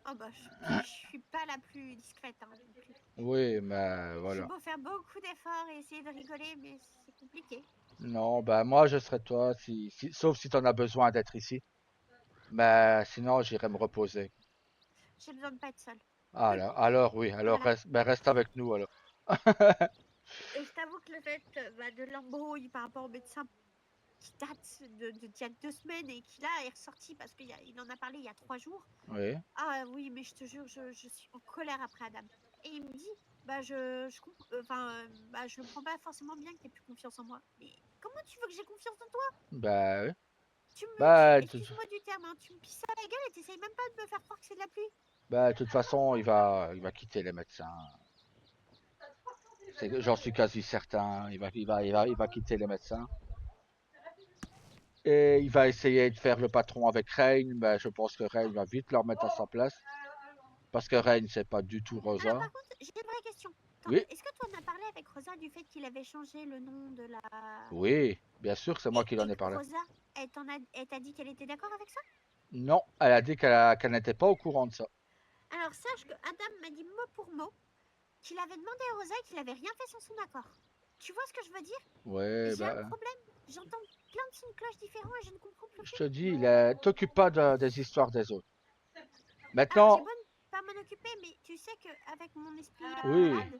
Oh bah, je suis pas la plus discrète. Hein, non plus. Oui, mais J'ai voilà. beau faire beaucoup d'efforts et essayer de rigoler, mais c'est compliqué. Non, ben moi je serais toi, sauf si tu en as besoin d'être ici. Mais sinon, j'irai me reposer. J'ai besoin de pas être seule. Alors oui, alors Voilà. reste avec nous alors. Et je t'avoue que le fait de l'embrouille par rapport au médecin qui date d'il y a 2 semaines et qui là est ressorti parce qu'il en a parlé il y a 3 jours. Oui. Ah oui, mais je te jure, je suis en colère après Adam. Et il me dit, bah je le prends pas forcément bien que t'aies plus confiance en moi. Mais comment tu veux que j'ai confiance en toi? Ben oui. Excuse-moi du terme, hein, tu me pisses à la gueule et t'essayes même pas de me faire croire que c'est de la pluie. Ben, de toute façon, il va quitter les médecins. J'en suis quasi certain. Il va quitter les médecins. Et il va essayer de faire le patron avec Rain. Ben, je pense que Rain va vite le remettre à sa place. Parce que Rain, c'est pas du tout Rosa. Alors, par contre, j'ai une vraie question. Oui. Est-ce que tu en as parlé avec Rosa du fait qu'il avait changé le nom de la... Oui, bien sûr, c'est moi qui en ai parlé. Rosa, elle t'a dit qu'elle était d'accord avec ça? Non, elle a dit qu'elle n'était pas au courant de ça. Alors, sache que Adam m'a dit mot pour mot qu'il avait demandé à Rosa et qu'il avait rien fait sans son accord. Tu vois ce que je veux dire? Ouais, J'ai un problème. J'entends plein de sons de cloche différents et je ne comprends plus. Je te dis, t'occupe pas des histoires des autres. Maintenant. Alors, j'ai beau ne pas m'en occuper, mais tu sais qu'avec mon esprit malade,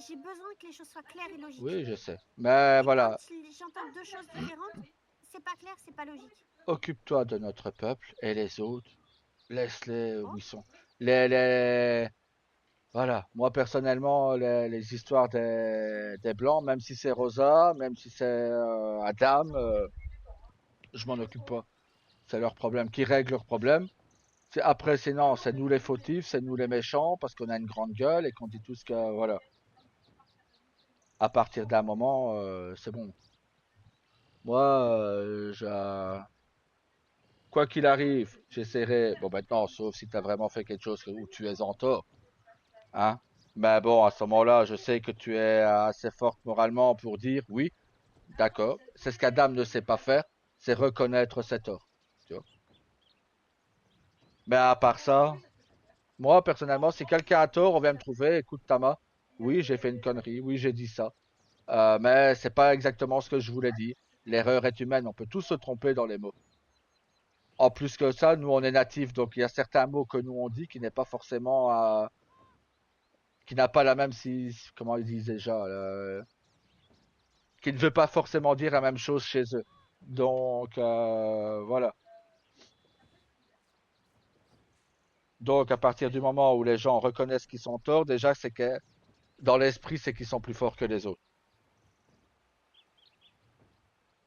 j'ai besoin que les choses soient claires et logiques. Oui, je sais. Mais voilà. Quand j'entends 2 choses différentes, c'est pas clair, c'est pas logique. Occupe-toi de notre peuple et les autres, laisse-les où ils sont. Voilà, moi personnellement, les histoires des Blancs, même si c'est Rosa, même si c'est Adam, je m'en occupe pas. C'est leur problème, qui règle leurs problèmes. Après, c'est nous les fautifs, c'est nous les méchants, parce qu'on a une grande gueule et qu'on dit tout ce que... Voilà. À partir d'un moment, c'est bon. Moi, quoi qu'il arrive, j'essaierai... Bon, maintenant, sauf si tu as vraiment fait quelque chose où tu es en tort. Hein? Mais bon, à ce moment-là, je sais que tu es assez forte moralement pour dire oui, d'accord. C'est ce qu'Adam ne sait pas faire, c'est reconnaître ses torts. Tu vois? Mais à part ça, moi, personnellement, si quelqu'un a tort, on vient me trouver, écoute, Tama, oui, j'ai fait une connerie, oui, j'ai dit ça. Mais c'est pas exactement ce que je voulais dire. L'erreur est humaine, on peut tous se tromper dans les mots. En plus que ça, nous, on est natifs, donc il y a certains mots que nous on dit qui n'est pas forcément... qui n'a pas la même... comment ils disent déjà qui ne veut pas forcément dire la même chose chez eux. Donc, voilà. Donc, à partir du moment où les gens reconnaissent qu'ils sont torts, déjà, c'est que dans l'esprit, c'est qu'ils sont plus forts que les autres.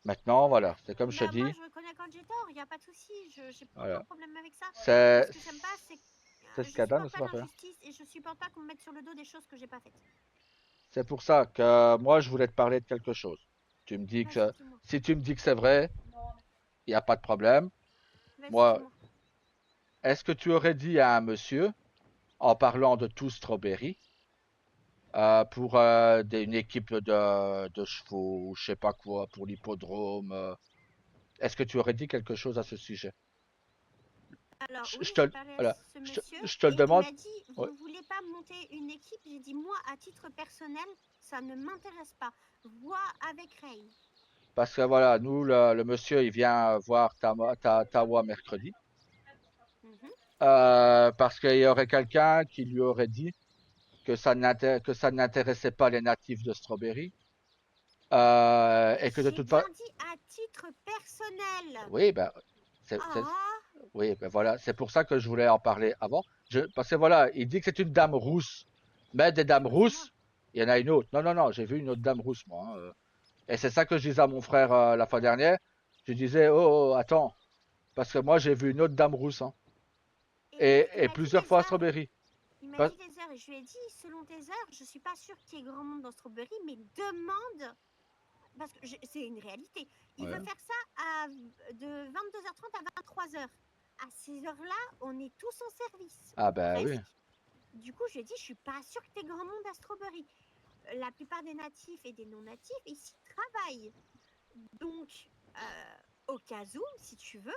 Maintenant, voilà, c'est comme je te Bah, moi, dis. je reconnais quand j'ai tort, il n'y a pas de souci, j'ai Voilà. aucun problème avec ça. C'est Ce que j'aime pas, c'est que c'est je ce qu'Adam ne supporte sait pas pas faire. l'injustice et je supporte pas qu'on me mette sur le dos des choses que j'ai pas faites. C'est pour ça que moi, je voulais te parler de quelque chose. Tu me dis Vas-y, que dis-moi. si tu me dis que c'est vrai, il n'y a pas de problème. Vas-y, Moi, dis-moi. est-ce que tu aurais dit à un monsieur, en parlant de tout Strawberry, pour une équipe de chevaux, ou je sais pas quoi, pour l'hippodrome, est-ce que tu aurais dit quelque chose à ce sujet? Alors, oui, Je te, j'ai parlé à voilà, ce monsieur je te le et il demande. m'a dit, vous Ouais. voulez pas monter une équipe? J'ai dit, moi, à titre personnel, ça ne m'intéresse pas. Vois avec Rain. Parce que voilà, nous, le monsieur, il vient voir Tawa mercredi. Mhm. Parce qu'il y aurait quelqu'un qui lui aurait dit que ça n'intéressait pas les natifs de Strawberry. Et que de J'ai toute bien façon. dit à titre personnel. Oui, ben, oui, ben voilà, c'est pour ça que je voulais en parler avant. Parce que voilà, il dit que c'est une dame rousse. Mais des dames rousses, il y en a une autre. Non, non, non, j'ai vu une autre dame rousse, moi. Hein. Et c'est ça que je disais à mon frère la fois dernière. Je disais, oh, attends. Parce que moi, j'ai vu une autre dame rousse. Hein. Et plusieurs fois à Strawberry. Il m'a dit des heures et je lui ai dit, selon tes heures, je suis pas sûre qu'il y ait grand monde dans Strawberry, mais demande, parce que c'est une réalité. Il Ouais. veut faire ça de 22h30 à 23h. À ces heures-là, on est tous en service. Ah ben presque. oui. Du coup, je lui ai dit, je suis pas sûre que tu aies grand monde à Strawberry. La plupart des natifs et des non-natifs ici travaillent. Donc, au cas où, si tu veux,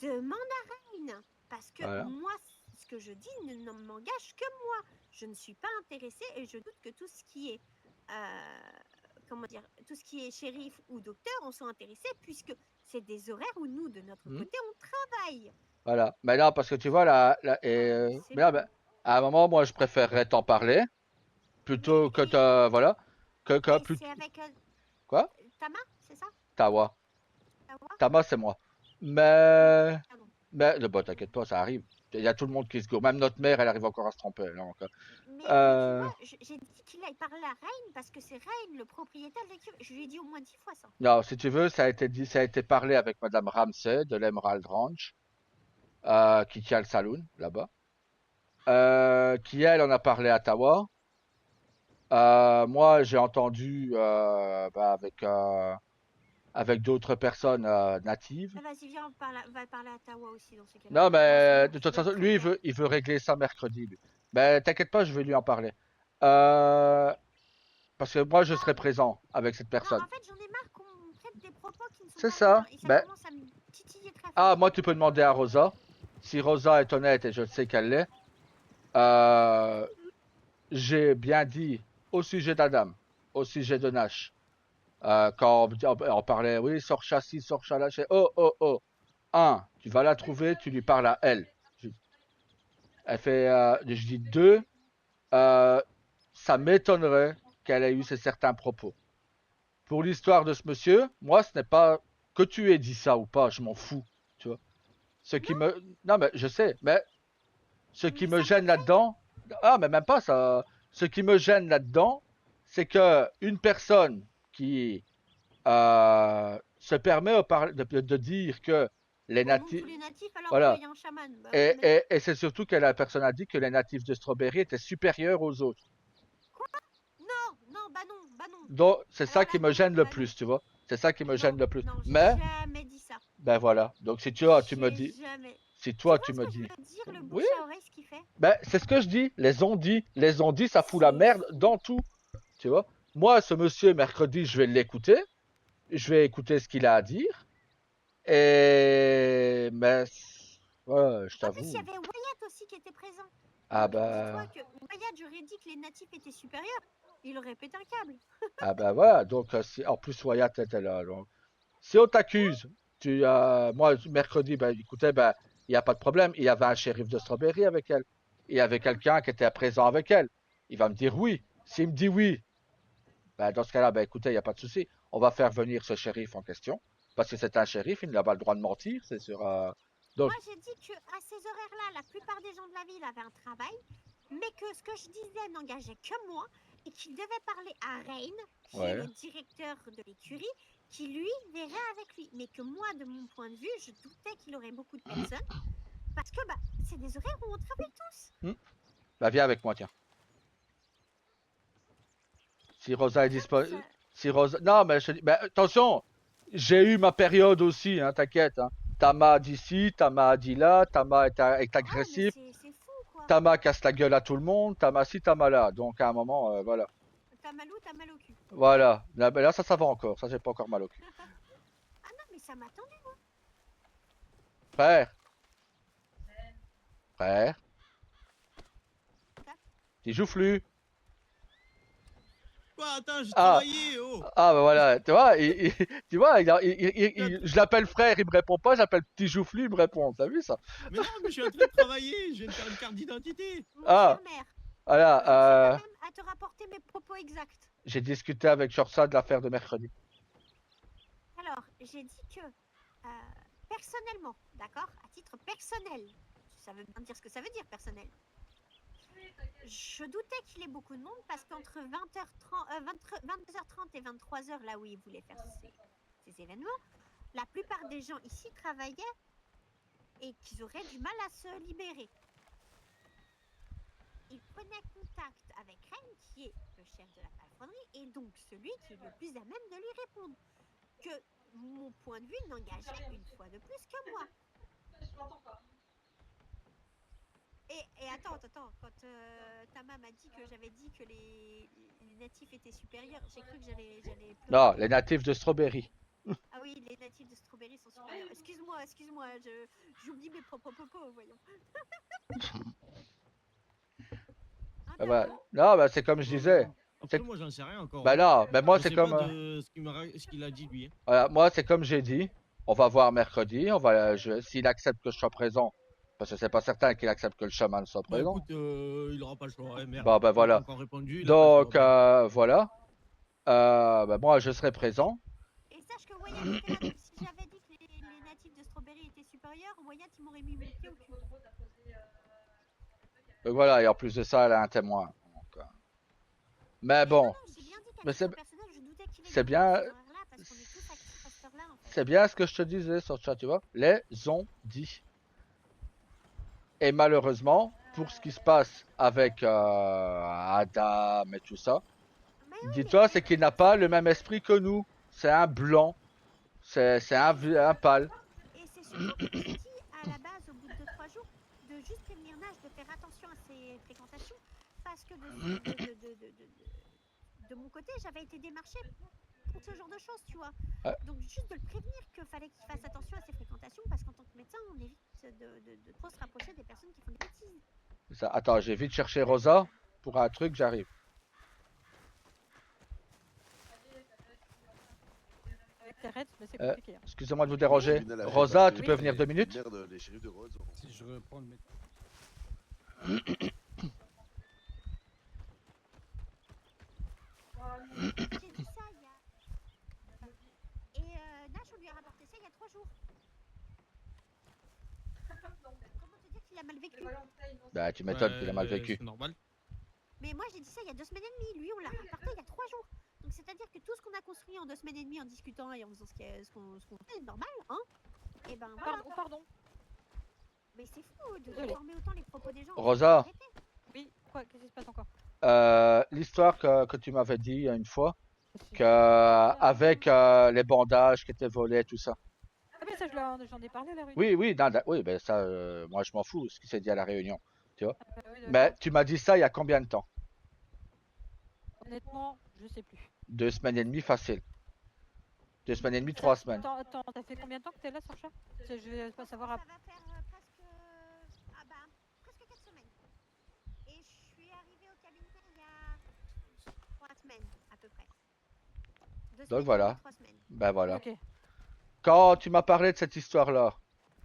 demande à Rain. Parce que Voilà. moi, ce que je dis ne m'engage que moi. Je ne suis pas intéressée et je doute que tout ce qui est, comment dire, tout ce qui est shérif ou docteur en soit intéressé puisque c'est des horaires où nous, de notre côté, on travaille. Voilà. Mais non, parce que tu vois, mais là, ben, à un moment, moi, je préférerais t'en parler plutôt que voilà. Et plutôt. c'est avec Quoi? Tama, c'est ça? Tawa. Tawa? Tama, c'est moi. Mais bon, t'inquiète pas, ça arrive. Il y a tout le monde qui se gourre. Même notre mère, elle arrive encore à se tromper. Donc, mais tu vois, j'ai dit qu'il aille parler à Rain parce que c'est Rain le propriétaire de l'équipe. Je lui ai dit au moins 10 fois ça. non, si tu veux, ça a été parlé avec Madame Ramsey de l'Emerald Ranch, qui tient le saloon là-bas. Qui elle en a parlé à Tawa. Moi, j'ai entendu avec d'autres personnes natives. Vas-y, viens, on va parler à Tawa aussi dans ces cas-là. Non, mais de toute façon, lui, il veut régler ça mercredi. Lui. Mais t'inquiète pas, je vais lui en parler. Parce que moi, je serai présent avec cette personne. Non, en fait, j'en ai marre qu'on prête des propos qui ne sont C'est pas ça. venants, et ça Ben, commence à me titiller très fort. ah, moi, tu peux demander à Rosa. Si Rosa est honnête, et je sais qu'elle l'est, j'ai bien dit au sujet d'Adam, au sujet de Nash, quand on parlait, oui, sors châssis, sors châssis. Oh. Tu vas la trouver, tu lui parles à elle. Elle fait, je dis 2, ça m'étonnerait qu'elle ait eu ces certains propos. Pour l'histoire de ce monsieur, moi, ce n'est pas que tu aies dit ça ou pas, je m'en fous, tu vois. Non, mais je sais, mais ce qui me gêne là-dedans, mais même pas ça. Ce qui me gêne là-dedans, c'est que une personne qui se permet de dire que les natifs, voilà, qu'il y a un chaman. Bah, et c'est surtout que la personne a dit que les natifs de Strawberry étaient supérieurs aux autres. Quoi? Non, bah non. Donc c'est ça qui me gêne le plus, tu vois. C'est ça qui me gêne le plus. Mais jamais dit ça. Ben voilà. Donc si tu me dis, si toi tu me dis, oui. Ben c'est ce que je dis. Les ondits, ça fout la merde dans tout, tu vois. Moi, ce monsieur mercredi, je vais l'écouter. Je vais écouter ce qu'il a à dire. Et mais ouais, je t'avoue. En plus, il y avait Wyatt aussi qui était présent. Ah donc, bah. dis-toi que Wyatt, j'aurais dit que les natifs étaient supérieurs. Il aurait pété un câble. Ah bah voilà. Donc en plus Wyatt était là. Donc, si on t'accuse, moi mercredi, ben écoutez, ben il y a pas de problème. Il y avait un shérif de Strawberry avec elle. Il y avait quelqu'un qui était présent avec elle. Il va me dire oui. S'il me dit oui, ben dans ce cas-là, ben écoutez, il n'y a pas de souci. On va faire venir ce shérif en question. Parce que c'est un shérif, il n'a pas le droit de mentir, c'est sur. Donc... Moi, j'ai dit qu'à ces horaires-là, la plupart des gens de la ville avaient un travail, mais que ce que je disais n'engageait que moi, et qu'il devait parler à Rain, qui est Ouais. le directeur de l'écurie, qui lui verrait avec lui. Mais que moi, de mon point de vue, je doutais qu'il aurait beaucoup de personnes, parce que bah, c'est des horaires où on travaille tous. Bah viens avec moi, tiens. Si Rosa est disponible. Ça- Si Rosa. Non, mais je te dis. Mais attention, j'ai eu ma période aussi, hein, t'inquiète. Hein. Tama a dit ci, Tama a dit là, Tama est Ah, mais agressif, c'est fou, quoi. Tama casse la gueule à tout le monde, Tama ci, Tama là. Donc à un moment, voilà. T'as mal où, t'as mal au cul. Voilà. Là, ben là, ça va encore. Ça, j'ai pas encore mal au cul. Ah non, mais ça m'a tendu, moi. Frère. Frère. Petit joufflu. Quoi, attends, j'ai Ah. travaillé, oh. Ah bah voilà, tu vois, tu vois, je l'appelle frère, il me répond pas, j'appelle petit joufflu, il me répond, t'as vu ça? Mais non, mais je suis en train de travailler, je viens de faire une carte d'identité. Mon Ah. cher maire, Voilà, je tiens quand même à te rapporter mes propos exacts. j'ai discuté avec Chorsa de l'affaire de mercredi. Alors, j'ai dit que, personnellement, d'accord, à titre personnel, ça veut bien dire ce que ça veut dire, personnel. Je doutais qu'il y ait beaucoup de monde parce qu'entre 22h30 et 23h, là où il voulait faire ces événements, la plupart des gens ici travaillaient et qu'ils auraient du mal à se libérer. Il prenait contact avec Ren, qui est le chef de la palefrenière, et donc celui qui est le plus à même de lui répondre. Que mon point de vue n'engageait une fois de plus que moi. Et attends, quand Tama m'a dit que j'avais dit que les natifs étaient supérieurs, j'ai cru que j'allais pleurer. Non, les natifs de Strawberry. Ah oui, les natifs de Strawberry sont supérieurs. Excuse-moi, j'oublie mes propres propos, voyons. Ah bah, non, bah c'est comme je disais. Après, moi, j'en sais rien encore. Bah hein. non, mais moi Je c'est sais comme. pas de ce qu'il a dit, lui. Hein. Voilà, moi c'est comme j'ai dit. On va voir mercredi. S'il accepte que je sois présent, parce que c'est pas certain qu'il accepte que le chaman soit Bah présent. écoute, il aura pas le choix. Ouais, merde. Bon, bah Il a voilà. pas encore répondu, il a pas le Donc choix. voilà. Bah, moi je serai présent. Et sache que Wyatt était là, donc si j'avais dit que les natifs de Strawberry étaient supérieurs, Wyatt il m'aurait mis mon pied au cul. Donc voilà, et en plus de ça, elle a un témoin. Donc, mais bon, mais c'est bien. C'est bien ce que je te disais sur le chat, tu vois. Les ont dit. Et malheureusement, pour ce qui se passe avec Adam et tout ça, dis-toi, c'est qu'il n'a pas le même esprit que nous. C'est un blanc. C'est un pâle. Et c'est surtout que je dit à la base, au bout de 2-3 jours, de juste prévenir Nash de faire attention à ses fréquentations, parce que de mon côté, j'avais été démarchée pour ce genre de choses, tu vois. Ouais. Donc juste de le prévenir qu'il fallait qu'il fasse attention à ses fréquentations, parce qu'en tant que médecin, on évite de trop se rapprocher des personnes qui font des bêtises. Ça, attends, j'ai vite cherché Rosa pour un truc, j'arrive. Avec tes raids, mais c'est compliqué. Hein. Excusez-moi de vous déranger. Luna l'a fait Rosa, passer tu peux venir 2 minutes? Merde, les shérifs de Rhodes. Si je reprends le métier. J'ai dit ça il y a... Et Nash, on lui a rapporté ça il y a 3 jours. Comment te dire qu'il a mal vécu? Bah, tu m'étonnes qu'il a mal vécu. C'est normal. Mais moi j'ai dit ça il y a 2 semaines et demie, lui on l'a rapporté il y a 3 jours. Donc c'est-à-dire que tout ce qu'on a construit en 2 semaines et demie en discutant et en faisant ce qu'on fait, normal, hein. Et ben voilà. Pardon. Mais c'est fou de déformer autant les propos des gens. Rosa. Oui, quoi, qu'est-ce qui se passe encore? L'histoire que tu m'avais dit il y a une fois, avec les bandages qui étaient volés, tout ça. Ah mais ça j'en ai parlé à la réunion. Oui, oui, ben ça, moi je m'en fous ce qui s'est dit à la réunion, tu vois. Oui, d'accord. Mais tu m'as dit ça il y a combien de temps? Honnêtement, je sais plus. 2 semaines et demie facile. 2 semaines et demie, 3 semaines. Attends, ça fait combien de temps que t'es là, Sorcha? Je vais pas savoir. Ça va faire presque 4 semaines. Et je suis arrivée au cabinet il y a 3 semaines à peu près. 2 Donc semaines, voilà. 3 semaines. Ben voilà. Ok. Quand tu m'as parlé de cette histoire-là,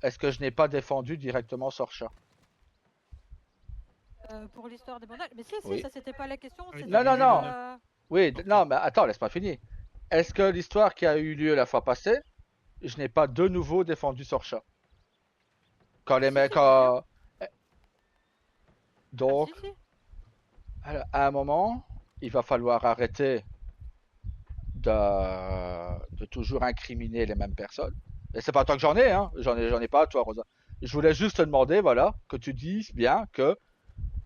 est-ce que je n'ai pas défendu directement Sorcha? Pour l'histoire des bandages. Mais si, Oui. ça c'était pas la question. c'était Non, non, juste, non. Oui, non, mais attends, laisse-moi finir. Est-ce que l'histoire qui a eu lieu la fois passée, je n'ai pas de nouveau défendu Sorcha? Quand les mecs... Donc, si. à un moment, il va falloir arrêter de toujours incriminer les mêmes personnes. Et c'est pas toi que j'en ai, hein. J'en ai pas à toi, Rosa. Je voulais juste te demander, voilà, que tu dises bien que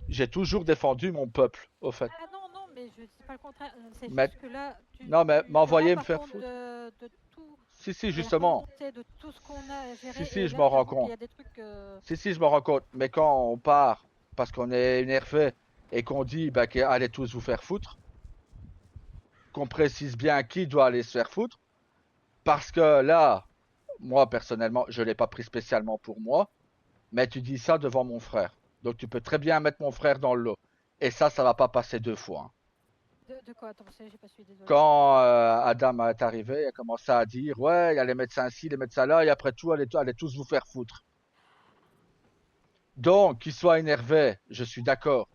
j'ai toujours défendu mon peuple, au fait. Ah non, non, mais je dis pas le contraire. C'est Mais- juste que là, tu, Non, mais tu te m'envoyer rends me pas faire compte foutre. de tout, Si, des justement. remontées, de tout ce qu'on a géré. Si, et je là, m'en rends t'avoue qu'il compte. y a des trucs, Si, je m'en rends compte. Mais quand on part parce qu'on est énervé et qu'on dit bah, allez tous vous faire foutre, qu'on précise bien qui doit aller se faire foutre, parce que là, moi personnellement, je l'ai pas pris spécialement pour moi, mais tu dis ça devant mon frère. Donc tu peux très bien mettre mon frère dans le lot. Et ça va pas passer 2 fois. Hein. de quoi? Attends, j'ai pas suivi, désolé. Quand Adam est arrivé, il a commencé à dire ouais, il y a les médecins ci, les médecins là, et après tout, allez tous vous faire foutre. Donc, qu'il soit énervé, je suis d'accord.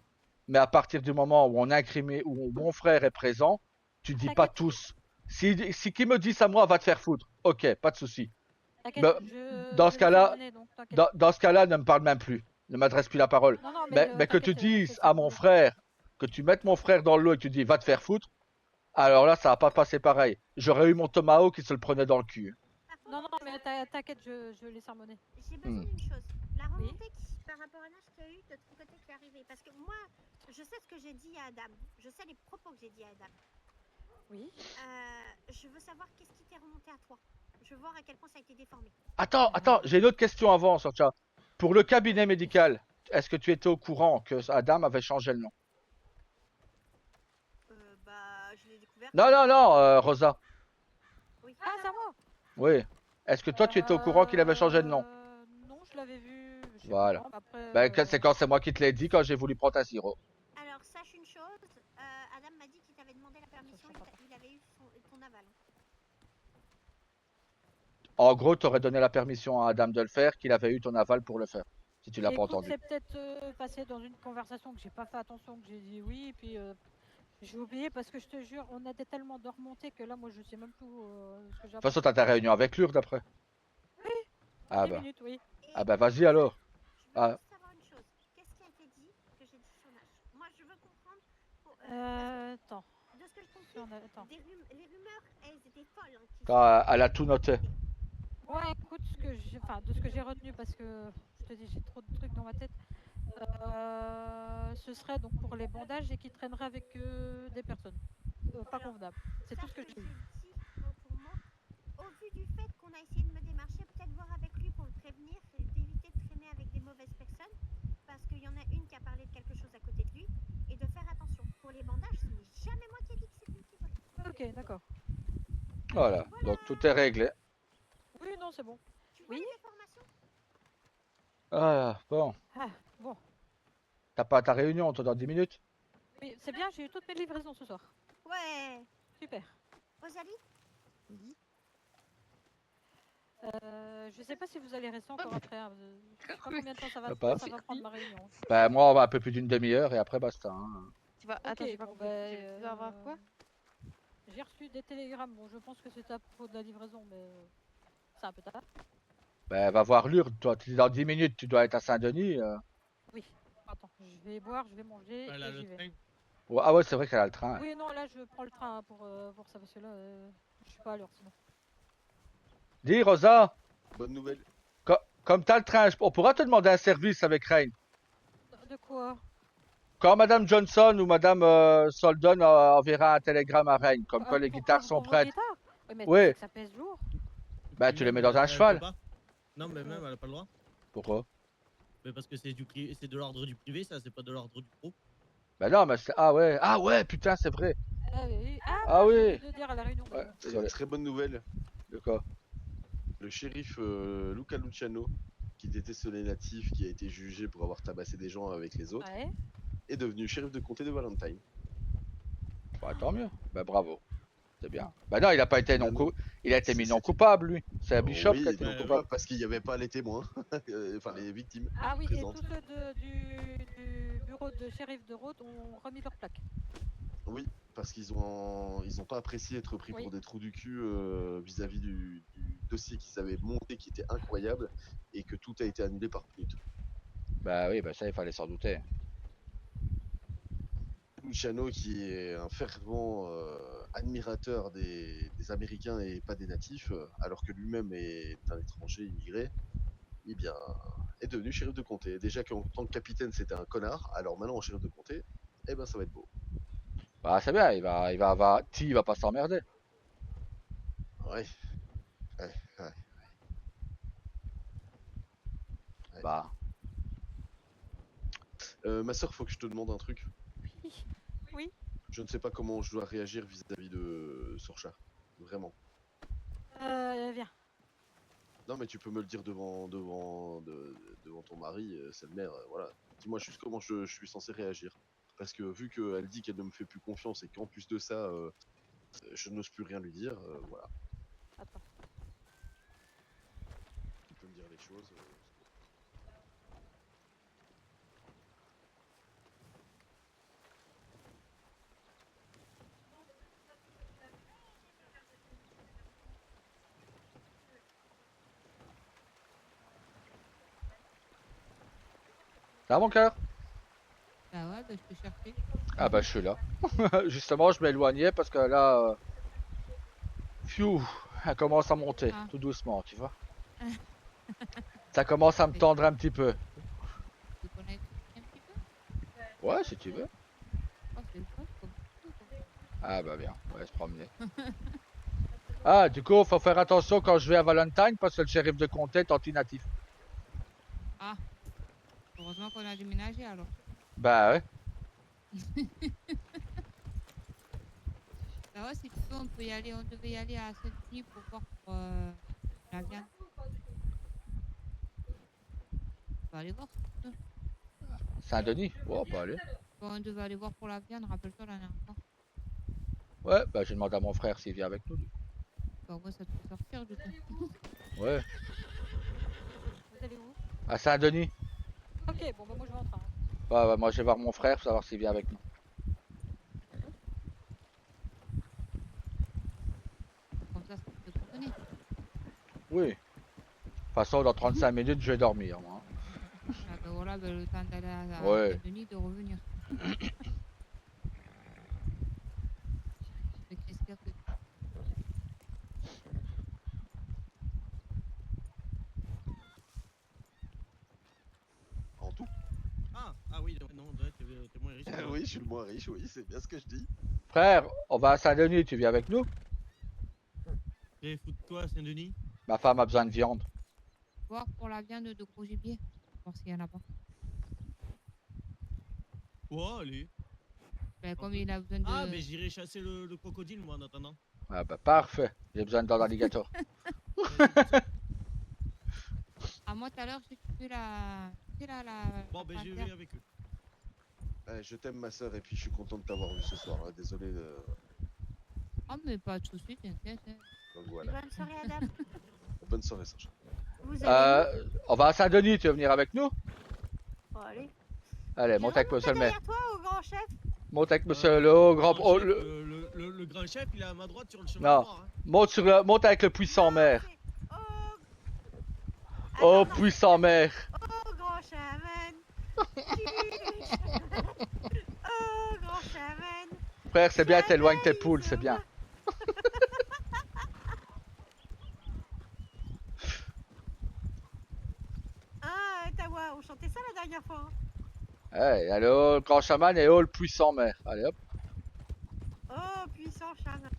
Mais à partir du moment où on incrimine, où mon frère est présent, tu dis pas tous. Si qui me dit ça moi, va te faire foutre. Ok, pas de souci. T'inquiète, Dans je ce vais cas-là, terminer, donc t'inquiète. dans ce cas-là, ne me parle même plus. Ne m'adresse plus la parole. Non, non, Mais que tu t'inquiète, dises à mon frère, que tu mettes mon frère dans le lot et que tu dis va te faire foutre, alors là, ça va pas passer pareil. J'aurais eu mon Tomahawk qui se le prenait dans le cul. Non, non, mais t'inquiète, je l'ai sermonné. J'ai besoin d'une chose. La remontée par rapport à l'âge qu'il y a eu de ton côté qui est arrivé. Parce que moi, je sais ce que j'ai dit à Adam. Je sais les propos que j'ai dit à Adam. Oui. Je veux savoir qu'est-ce qui t'est remonté à toi. Je veux voir à quel point ça a été déformé. Attends, j'ai une autre question avant, Sorcha. Pour le cabinet médical, est-ce que tu étais au courant que Adam avait changé le nom? Bah, je l'ai découvert. Non, Rosa. Oui. Ah, c'est à moi. Oui. Est-ce que toi, tu étais au courant qu'il avait changé de nom? Non, je l'avais vu. je sais pas Voilà. quand, mais après, Ben, c'est quand c'est moi qui te l'ai dit quand j'ai voulu prendre ta sirop. Alors, sache une chose. Adam m'a dit qu'il t'avait demandé la permission. Il avait eu ton aval. En gros, tu aurais donné la permission à Adam de le faire, qu'il avait eu ton aval pour le faire. Si tu l'as pas Écoute, entendu. c'est peut-être passé dans une conversation que j'ai pas fait attention, que j'ai dit oui, et puis j'ai oublié parce que je te jure, on a tellement de remontées que là, moi, je sais même plus ce que j'ai. De toute façon, t'as ta réunion avec Lurde après. Oui. Ah 10 bah. minutes, oui. Ah bah vas-y alors. Je veux juste savoir une chose. Qu'est-ce qui a été dit que j'ai dit son âge? Moi, je veux comprendre. Attends. De ce que je comprends, les rumeurs, elles étaient folles. Hein, Attends, elle a tout noté. Ouais, écoute, de ce que j'ai retenu, parce que je te dis, j'ai trop de trucs dans ma tête. Ce serait donc pour les bandages et qui traînerait avec des personnes. Pas convenables. C'est tout ce que j'ai dit. Pour moi, au vu du fait qu'on a essayé de me démarcher, peut-être voir avec lui pour le prévenir et d'éviter de traîner avec des mauvaises personnes, parce qu'il y en a une qui a parlé de quelque chose à côté de lui, et de faire attention. Pour les bandages, ce n'est jamais moi qui ai dit que c'est lui qui volait. Ok, d'accord. Voilà, donc tout est réglé. Oui, non, c'est bon. Oui. Ah, bon. Ah, bon. T'as pas ta réunion, toi, dans 10 minutes? Oui, c'est bien, j'ai eu toutes mes livraisons ce soir. Ouais. Super. Rosalie? Oui. Je sais pas si vous allez rester encore après. Hein. Je sais pas combien de temps ça va prendre ma réunion. Bah moi, on va un peu plus d'une demi-heure et après basta. Hein. Tu vas... Attends, j'ai pas compris. Tu vas avoir quoi? J'ai reçu des télégrammes. Bon, je pense que c'était à propos de la livraison, mais c'est un peu tard. Bah va voir Lourdes, toi. Dans 10 minutes, tu dois être à Saint-Denis. Oui. Attends, je vais boire, je vais manger Elle a et le j'y vais. train. Ouais, ah ouais, c'est vrai qu'elle a le train. Oui, non, là, je prends le train hein, pour ça, parce que là, je suis pas à l'heure sinon. Dis, Rosa. Bonne nouvelle. Comme t'as le train, on pourra te demander un service avec Rain. De quoi? Quand Madame Johnson ou Madame Soldon enverra un télégramme à Rain, comme quoi les guitares sont prêtes. Oui, mais Oui. que ça pèse lourd. Bah tu les mets dans un cheval. Non, mais même, elle a pas le droit. Pourquoi? Mais parce que c'est de l'ordre du privé, ça, c'est pas de l'ordre du pro. Bah non, mais c'est... Ah ouais, putain, c'est vrai. Ah oui. De dire à la réunion. Ouais, C'est une très bonne nouvelle. De quoi? Le shérif Luca Luciano, qui déteste les natifs, qui a été jugé pour avoir tabassé des gens avec les autres, est devenu shérif de comté de Valentine. Bah tant mieux. Bah bravo. C'est bien. Bah non, il a pas été il a été mis non coupable, lui. C'est un Bishop Oui, qui a été non coupable. parce qu'il n'y avait pas les témoins, enfin les victimes Ah oui, présentes. et tous ceux du bureau de shérif de Rhodes ont remis leur plaque. Oui, parce qu'ils ont pas apprécié être pris pour des trous du cul vis-à-vis du dossier qu'ils avaient monté, qui était incroyable, et que tout a été annulé par minute. Bah oui, bah ça, il fallait s'en douter. Luciano qui est un fervent admirateur des Américains et pas des natifs, alors que lui-même est un étranger immigré, eh bien, est devenu shérif de comté. Déjà qu'en tant que capitaine, c'était un connard, alors maintenant en shérif de comté, eh ben ça va être beau. Bah, c'est bien, il va pas s'emmerder. Ouais. Ouais, ouais. Bah. Ma soeur, faut que je te demande un truc. Oui. Je ne sais pas comment je dois réagir vis-à-vis de Sorcha. Vraiment. Viens. Non, mais tu peux me le dire devant ton mari, c'est le maire, voilà. Dis-moi juste comment je suis censé réagir. Parce que vu qu'elle dit qu'elle ne me fait plus confiance et qu'en plus de ça, je n'ose plus rien lui dire, voilà. Attends. Tu peux me dire les choses. Ça va mon cœur? Bah ouais, bah je te cherchais. Ah bah je suis là. Justement, je m'éloignais parce que là... Pfiou, elle commence à monter, Ah. tout doucement, tu vois. Ça commence à me tendre un petit peu. Tu connais un petit peu? Ouais, si tu veux. Oh, c'est le fun, comme tout, quoi. Ah bah bien, on va se promener. Ah, du coup, faut faire attention quand je vais à Valentine parce que le shérif de comté est anti-natif. Ah, heureusement qu'on a déménagé alors. Bah ouais. Bah ouais, si tu veux, on peut y aller, on devait y aller à Saint-Denis pour voir pour la viande. On va aller voir si tu veux. Saint-Denis? Ouais, on peut aller. Bon, on devait aller voir pour la viande, rappelle-toi la dernière fois. Ouais, bah je demande à mon frère s'il vient avec nous. Bah moi ça te fait sortir du coup. Ouais. Vous allez où? À Saint-Denis. Ok, bon bah moi je rentre. Hein. Ouais, ouais, moi je vais voir mon frère pour savoir s'il vient avec nous. Comme ça peut te contenir. Oui. De toute façon, dans 35 minutes, je vais dormir, moi. Ah bah voilà, bah, le temps d'aller à Ouais. Saint-Denis, de revenir. Mais qu'est-ce qu'il y a que... En tout. Ah oui, non, t'es moins riche. Oui, je suis le moins riche, oui, c'est bien ce que je dis. Frère, on va à Saint-Denis, tu viens avec nous? Et fous-toi, Saint-Denis. Ma femme a besoin de viande. Voir pour la viande de gros gibier. Voir s'il y en a pas. Oh, allez. Ben, comme il a besoin de... Ah, mais j'irai chasser le crocodile, moi, en attendant. Ah bah parfait, j'ai besoin d'un alligator. À moi tout à l'heure, j'ai tué la... Tu sais là, la... Bon, ben je vais avec eux. Je t'aime ma soeur et puis je suis content de t'avoir vu ce soir, hein. Désolé de... Oh mais pas de soucis, t'inquiète. Hein. Donc voilà. Bonne soirée, Adam. Bonne soirée, Sacha. Vous allez On va à Saint-Denis, tu veux venir avec nous? où? Allez. Allez, monte avec monsieur le maire. Derrière toi, au grand chef. Monte avec monsieur le haut grand... Grand oh, chef, le- le grand chef, il est à ma droite sur le chemin Non, droit. Hein. monte avec le puissant maire. Oh puissant maire. Oh, grand chaman. Oh, grand chaman. Frère, c'est bien, t'éloignes tes poules, c'est bien. Ah, Tawa, on chantait ça la dernière fois. Hein. Hey, allez, oh le grand chaman et oh le puissant maire. Allez hop. Oh, puissant chaman.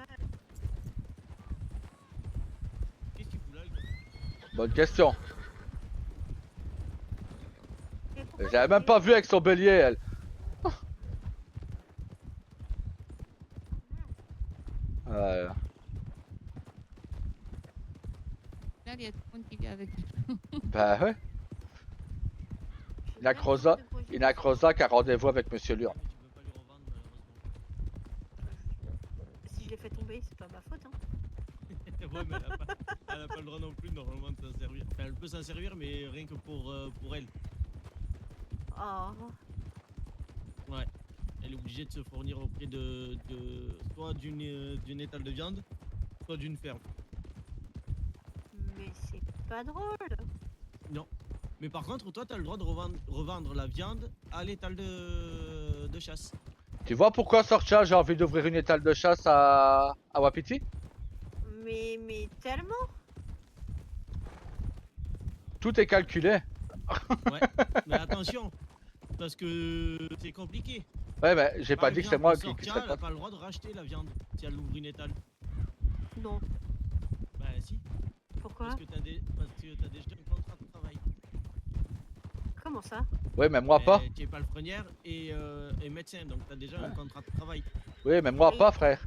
Qu'est-ce qu'il fout là, le gars? Bonne question. J'avais même pas vu avec son bélier, elle. Ouais. Là, il y a tout le monde qui vient avec nous. Bah ouais. Il a Croza qui a rendez-vous avec monsieur Lure. Si je l'ai fait tomber, c'est pas ma faute. Hein. Ouais, mais elle a pas le droit non plus, normalement, de s'en servir. Enfin, elle peut s'en servir, mais rien que pour elle. Oh. Ouais. Elle est obligée de se fournir auprès de soit d'une étale de viande, soit d'une ferme. Mais c'est pas drôle. Non. Mais par contre, toi, tu as le droit de revendre la viande à l'étale de chasse. Tu vois pourquoi Sorcha j'ai envie d'ouvrir une étale de chasse à Wapiti? Mais tellement. Tout est calculé. Ouais, mais attention, parce que c'est compliqué. Ouais, mais j'ai pas dit que c'est moi qui Sorcha, serais elle a pas le droit de racheter la viande si elle ouvre une étale. Non. Bah si. Pourquoi? Parce que t'as déjà un contrat de travail. Comment ça? Oui, mais moi pas. Tu es palefrenière et médecin, donc t'as déjà un contrat de travail. Oui, mais moi pas, frère.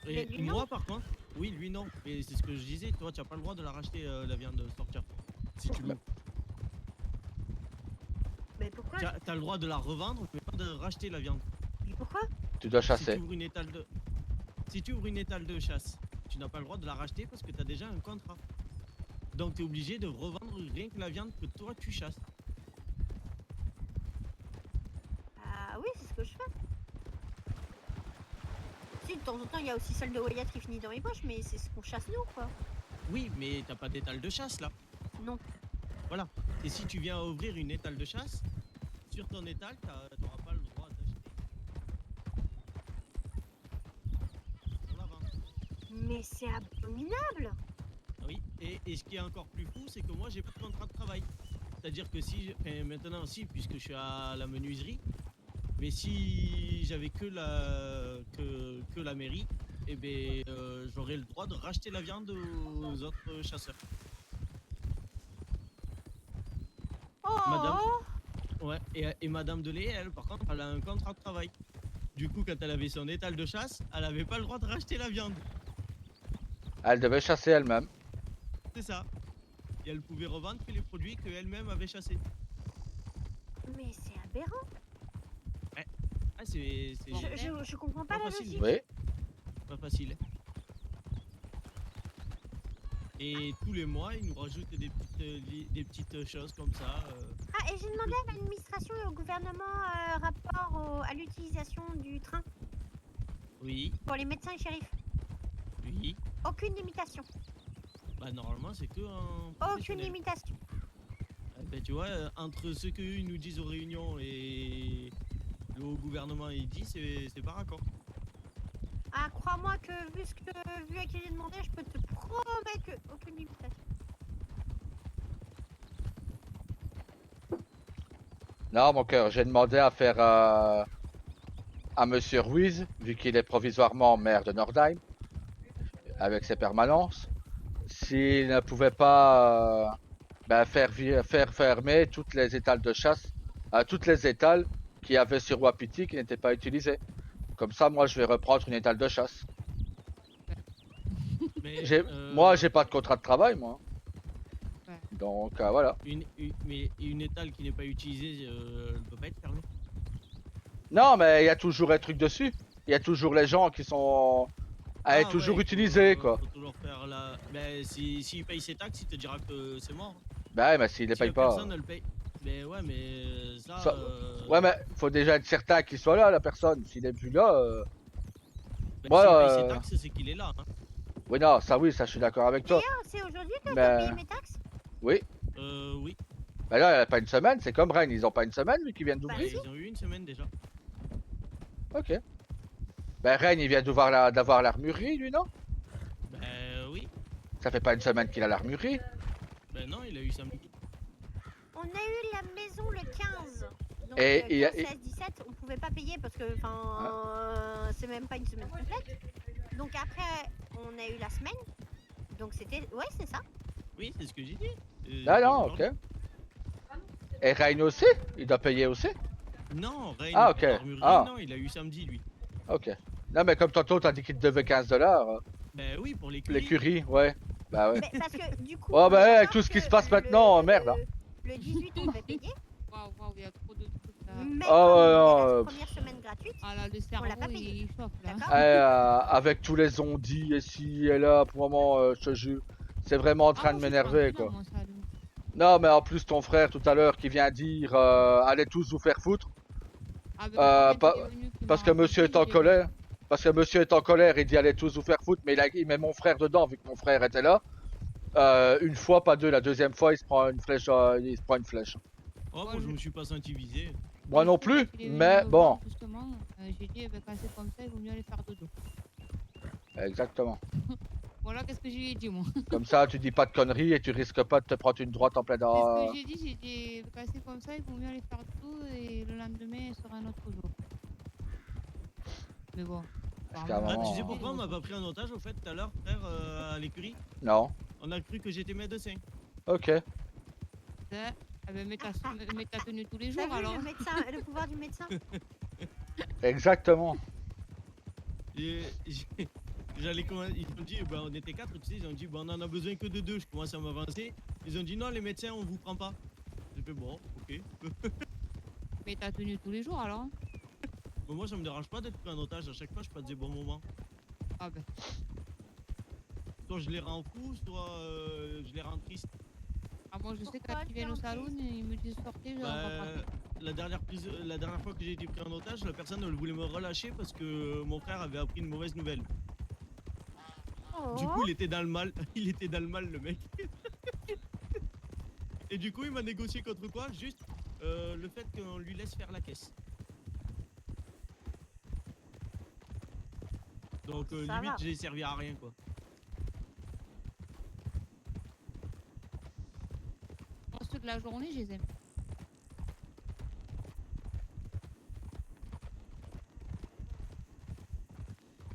Et moi par contre, oui, lui non. Et c'est ce que je disais, toi tu as pas le droit de la racheter la viande de Sorcha. Si tu l'ouvres. Mais pourquoi? T'as le droit de la revendre, mais pas de racheter la viande. Mais pourquoi? Tu dois chasser. Si tu ouvres une étale de chasse, tu n'as pas le droit de la racheter parce que tu as déjà un contrat. Donc tu es obligé de revendre rien que la viande que toi tu chasses. Ah oui, c'est ce que je fais. Si, de temps en temps, il y a aussi celle de Wyatt qui finit dans les poches, mais c'est ce qu'on chasse nous, quoi. Oui, mais t'as pas d'étale de chasse là. Non. Voilà. Et si tu viens ouvrir une étale de chasse, sur ton étale, t'auras pas le droit d'acheter. Pour la vendre. Mais c'est abominable. Oui, et ce qui est encore plus fou, c'est que moi j'ai pas de contrat de travail. C'est-à-dire que si, enfin, maintenant si, puisque je suis à la menuiserie, mais si j'avais que la mairie, eh ben j'aurais le droit de racheter la viande aux autres chasseurs. Oh. Madame, ouais, et Madame Delay, elle, par contre, elle a un contrat de travail. Du coup, quand elle avait son étal de chasse, elle avait pas le droit de racheter la viande. Elle devait chasser elle-même. C'est ça. Et elle pouvait revendre que les produits qu'elle-même avait chassés. Mais c'est aberrant. Ouais. Ah, c'est... Je comprends pas la facile. logique. Oui. Pas facile. Et tous les mois, ils nous rajoutent des petites choses comme ça. Ah, et j'ai demandé à l'administration et au gouvernement rapport à l'utilisation du train Oui, pour les médecins et shérifs. oui. Aucune limitation. Bah normalement, c'est que un Aucune professionnel. limitation. Ben, tu vois, entre ce qu'ils nous disent aux réunions et le gouvernement il dit, c'est pas raccord. Ah, crois-moi que vu à qui j'ai demandé, je peux te promettre que aucune limitation. Non, mon cœur, j'ai demandé à faire à Monsieur Ruiz, vu qu'il est provisoirement maire de Nordheim, avec ses permanences, s'il ne pouvait pas faire fermer toutes les étales de chasse, toutes les étales qu'il y avait sur Wapiti qui n'étaient pas utilisées. Comme ça, moi, je vais reprendre une étale de chasse. Mais, Moi, j'ai pas de contrat de travail, moi. Donc, voilà. Mais une étale qui n'est pas utilisée, elle peut pas être fermée. Non, mais il y a toujours un truc dessus. Il y a toujours les gens qui sont... Elle est toujours utilisée, quoi. Faut toujours faire la... Ben, s'il paye ses taxes, il te dira que c'est mort. Bah ouais, mais s'il les Si paye la pas... personne, elle paye. Mais ouais, mais ça... Ouais, mais faut déjà être certain qu'il soit là, la personne. S'il est plus là... Ben, Moi, s'il paye ses taxes, c'est qu'il est là. Hein. Oui, non, ça oui, ça je suis d'accord avec toi. D'ailleurs, c'est aujourd'hui que je Mais- dois payer mes taxes? Oui. Oui. Bah là, il a pas une semaine, c'est comme Rennes, ils ont pas une semaine vu qu'ils viennent Ben, d'ouvrir. ils ont eu une semaine déjà. Ok. Bah Rennes, il vient d'avoir l'armurerie, lui, non? Ben oui. Ça fait pas une semaine qu'il a l'armurerie. Ben non, il a eu samedi. On a eu la maison le 15. Donc Et il y a- 15, 16, 17, on pouvait pas payer parce que c'est même pas une semaine complète. Donc après, on a eu la semaine. Donc c'était... Ouais, c'est ça. Oui, c'est ce que j'ai dit. Ah non, ok. Et Rennes aussi? Il doit payer aussi? Non, Rain, Ah, ok. l'armurerie, Ah. non, il a eu samedi, lui. Ok. Non, mais comme tantôt, t'as dit qu'il te devait 15 $. Ben oui, pour l'écurie. L'écurie, ouais. Bah ouais. Mais parce que du coup... Ouais, on est bah avec d'accord tout ce qui que se passe maintenant, merde. Hein. Le 18, on devait payer. Waouh, il y a trop de trucs là. Mais Ah comme ouais, on non, avait la première semaine gratuite, Ah là, le cerveau, l'a pas payé. il chauffe là. D'accord. Avec tous les ondits ici et là, pour le moment, je te jure, c'est vraiment en train de m'énerver, quoi. Non, mais en plus, ton frère tout à l'heure qui vient dire allez tous vous faire foutre. Parce que monsieur est en colère. Parce que monsieur est en colère, il dit allez tous vous faire foutre, mais il met mon frère dedans vu que mon frère était là. Une fois, pas deux, la deuxième fois, il se prend une flèche. Oh, moi, je me suis pas senti visé. Moi non plus, mais bon. Justement, j'ai j'ai dit, quand c'est comme ça, il vaut mieux aller faire dodo. Exactement. Voilà, qu'est-ce que je lui ai dit, moi. Comme ça, tu dis pas de conneries et tu risques pas de te prendre une droite en plein C'est ce dans. que j'ai dit, quand c'est comme ça, il vaut mieux aller faire dodo et le lendemain sera un autre jour. Mais bon. Parce qu'à un Ah, tu moment. sais pourquoi on m'a pas pris en otage au fait tout à l'heure, frère, à l'écurie? Non. On a cru que j'étais médecin. Ok. Ah ben, mets ta tenue tous les T'as jours vu alors. le médecin, le pouvoir du médecin? Exactement. Et j'allais ils ont dit, bah, on était 4, tu sais, ils ont dit, bah, on en a besoin que de 2. Je commence à m'avancer. Ils ont dit, non, les médecins, on vous prend pas. J'ai fait, bon, ok. Mets ta tenue tous les jours alors. Mais moi, ça me dérange pas d'être pris en otage. À chaque fois, je passe des bons moments. Ah ben. Soit je les rends fous, soit je les rends tristes. Ah, moi je sais Pourquoi quand ils tu viennent au en salon, ils me disent sortez, je Bah, rentre après. la dernière fois que j'ai été pris en otage, la personne elle voulait me relâcher parce que mon frère avait appris une mauvaise nouvelle. Du coup, il était dans le mal. Il était dans le mal, le mec. Et du coup, il m'a négocié contre quoi? Juste le fait qu'on lui laisse faire la caisse. Donc Ça limite, va. j'ai servi à rien quoi. Moi, ceux de la journée, je les aime.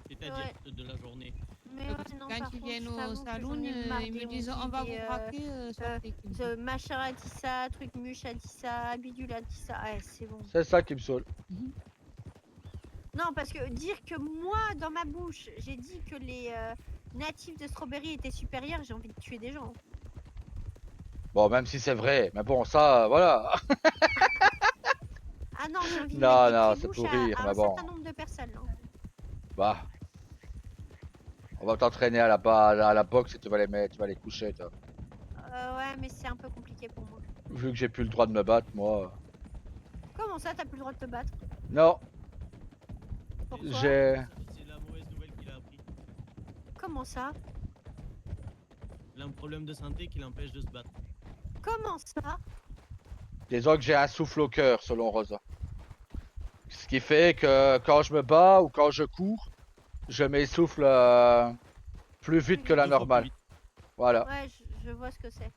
C'est-à-dire Ouais. de la journée. Mais ouais, non, Quand par ils contre, viennent je au t'avoue que salon, j'en ai marre ils me des disent on on va dit vous des, braquer, sortez. machin a dit ça, truc muche a dit ça, bidule a dit ça. Ouais, c'est bon. C'est ça qui me saoule. Non, parce que dire que moi, dans ma bouche, j'ai dit que les natifs de Strawberry étaient supérieurs, j'ai envie de tuer des gens. Bon, même si c'est vrai, mais bon, ça, voilà. Ah non, j'ai envie de Non, mettre non, des c'est bouches pour à, rire, à mais un bon. certain nombre de personnes. Hein. Bah. On va t'entraîner à la boxe et tu vas les coucher, toi. Ouais, mais c'est un peu compliqué pour moi. Vu que j'ai plus le droit de me battre, moi. Comment ça, t'as plus le droit de te battre? Non. Pourquoi? J'ai. C'est la mauvaise nouvelle qu'il a appris. Comment ça? Il a un problème de santé qui l'empêche de se battre. Comment ça? Disons que j'ai un souffle au cœur, selon Rosa. Ce qui fait que quand je me bats ou quand je cours, je m'essouffle plus vite que la normale. Voilà. Ouais, je vois ce que c'est.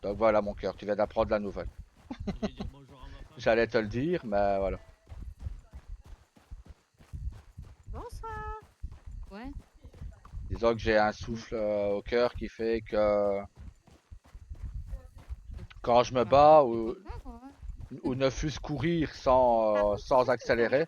Donc voilà mon cœur, tu viens d'apprendre la nouvelle. J'allais te le dire, mais voilà. Bonsoir. Ouais. Disons que j'ai un souffle au cœur qui fait que quand je me bats ou ne fût-ce courir sans accélérer,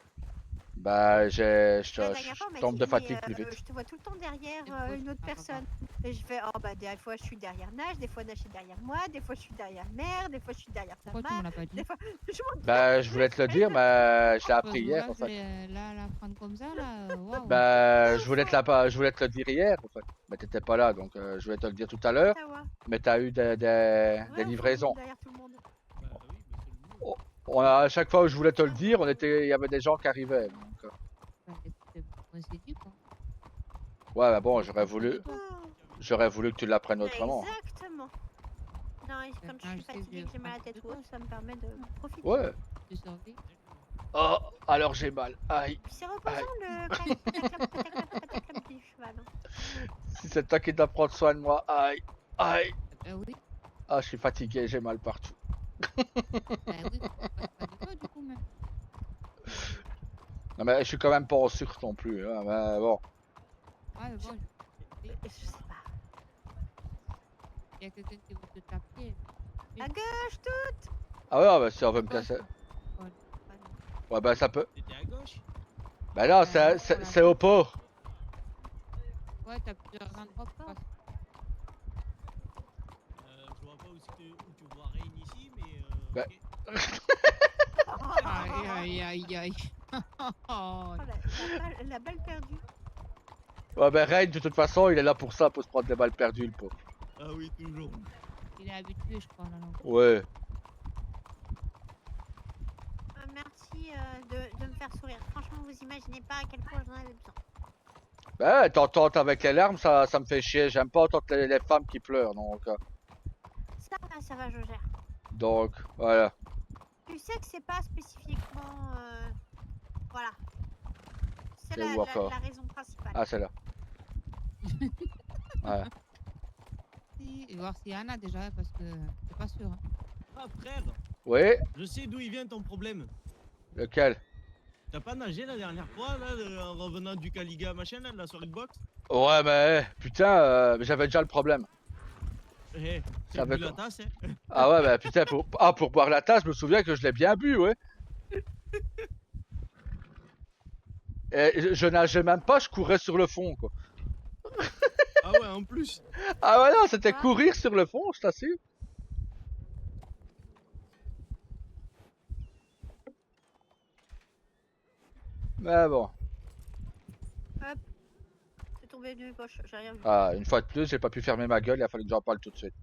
bah La dernière fois, on je m'a tombe dit, de mais, fatigue plus vite. je te vois tout le temps derrière une autre personne. Et je fais, oh bah des fois je suis derrière Nage, des fois Nage est derrière moi, des fois je suis derrière Mère, des fois je suis derrière sa Pourquoi tu me l'as pas dit? des fois je m'en Bah je voulais te le dire, mais je l'ai appris hier en Là, fait. là, la prendre comme ça, là, waouh. Bah je voulais te le dire hier en fait. Mais t'étais pas là, donc je voulais te le dire tout à l'heure. Mais t'as eu des livraisons. derrière tout le monde. À chaque fois où je voulais te le dire, il y avait des gens qui arrivaient. Donc, On s'est dit quoi. ouais, bah bon, j'aurais voulu que tu l'apprennes autrement. Exactement. Non, et comme je suis fatiguée, que j'ai mal à la tête ou autre, ça me permet de profiter. Ouais. Oh, alors j'ai mal. Aïe. Puis c'est reposant le pataclap du cheval. Hein. Si c'est toi qui dois prendre soin de moi, aïe. Aïe. Oui. Ah, je suis fatigué, j'ai mal partout. Oui, pas de toi du coup même. Non mais je suis quand même pas en sûr non plus, hein, mais bon. Ouais, mais bon. Je sais pas. Il y a quelqu'un qui veut te taper. À gauche toute. Ah ouais, bah si on veut me casser. Ouais, bah ça peut. T'étais à gauche? Bah non, c'est au port. Ouais, t'as plusieurs endroits pour passer. Je vois pas où tu vois Rain ici, mais Bah. Aïe, aïe, aïe, aïe. Oh, la balle perdue. Ouais, bah Rain, de toute façon, il est là pour ça, pour se prendre des balles perdues, le pauvre. Ah oui, toujours. Il est habitué, je crois, là. Ouais. Merci de me faire sourire. Franchement, vous imaginez pas à quel point j'en avais besoin. Bah, t'entends avec les larmes, ça me fait chier. J'aime pas entendre les femmes qui pleurent, donc. Ça va, je gère. Donc, voilà. Tu sais que c'est pas spécifiquement... Voilà. C'est C'est où encore la raison principale. Ah, c'est là. Ouais. Et voir s'il y en a déjà, parce que c'est pas sûr. Hein. Ah frère, Oui, je sais d'où il vient ton problème. lequel? T'as pas nagé la dernière fois là, en revenant du Caliga machin là, de la soirée de boxe? Ouais, mais putain, j'avais déjà le problème. Eh, Ça t'as avait bu la quoi tasse hein? Ah ouais, bah putain, pour boire la tasse, je me souviens que je l'ai bien bu, ouais. Et je nageais même pas, je courais sur le fond, quoi. Ah ouais, en plus. Ah ouais, non, c'était courir sur le fond, je t'assure. Mais bon. Hop. C'est tombé de mes poches, j'ai rien vu. Ah, une fois de plus, j'ai pas pu fermer ma gueule, il a fallu que j'en parle tout de suite.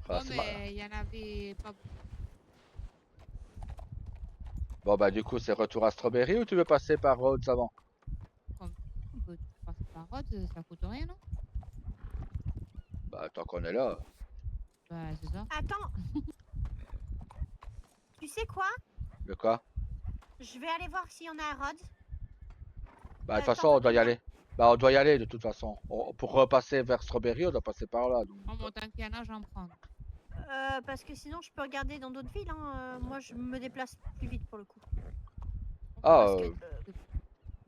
Ah, Non, c'est mal. mais il y en avait pas beaucoup. Bon bah du coup, c'est retour à Strawberry ou tu veux passer par Rhodes avant? Comme on peut passer par Rhodes, ça coûte rien, non? Bah tant qu'on est là. Bah, c'est ça. Attends. Tu sais quoi? De quoi? Je vais aller voir s'il y en a à Rhodes. Bah de toute façon, on doit y aller. Bah on doit y aller de toute façon. Pour repasser vers Strawberry, on doit passer par là. Donc. En montant qu'il y en a, j'en prends. Parce que sinon, je peux regarder dans d'autres villes. Hein. Moi, je me déplace plus vite pour le coup. Ah, Parce que,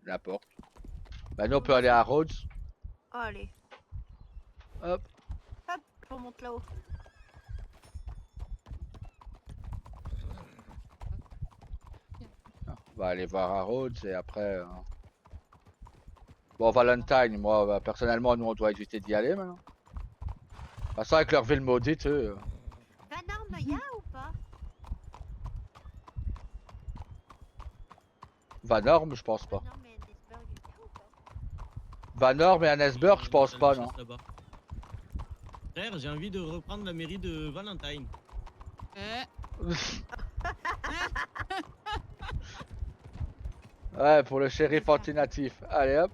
n'importe. Bah nous on peut aller à Rhodes. oh, allez. Hop. Hop, on monte là-haut. On va aller voir à Rhodes et après... Bon, Valentine, moi, bah, personnellement, nous, on doit éviter d'y aller maintenant. De toute façon, avec leur ville maudite, eux... Vanorme, y'a ou pas? Vanorme, je pense pas. Vanorme et Annesburg, je pense pas, non. Frère, j'ai envie de reprendre la mairie de Valentine. Ouais, pour le shérif antinatif. Allez, hop.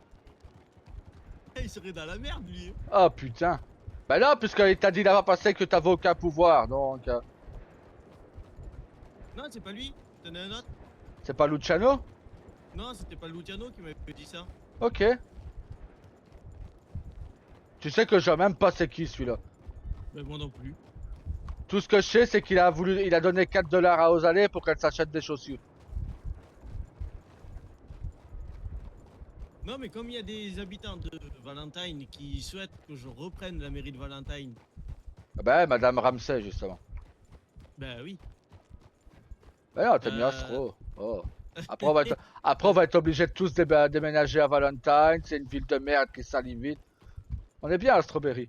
Il serait dans la merde, lui. Oh, putain. Bah non, puisqu'il t'a dit là-bas passer que t'avais aucun pouvoir, donc... Non, c'est pas lui. T'en as un autre. C'est pas Luciano? Non, c'était pas Luciano qui m'avait dit ça. Ok. Tu sais que je sais même pas c'est qui celui-là. Mais moi non plus. Tout ce que je sais, c'est qu'il a voulu, il a donné 4 $ à Rosalie pour qu'elle s'achète des chaussures. Non, mais comme il y a des habitants de Valentine qui souhaitent que je reprenne la mairie de Valentine. Ah bah, Madame Ramsey, justement. Bah oui. Bah non, t'es mis Astro. Oh. Après, on va être obligé de tous déménager à Valentine. C'est une ville de merde qui salit vite. On est bien à Strawberry.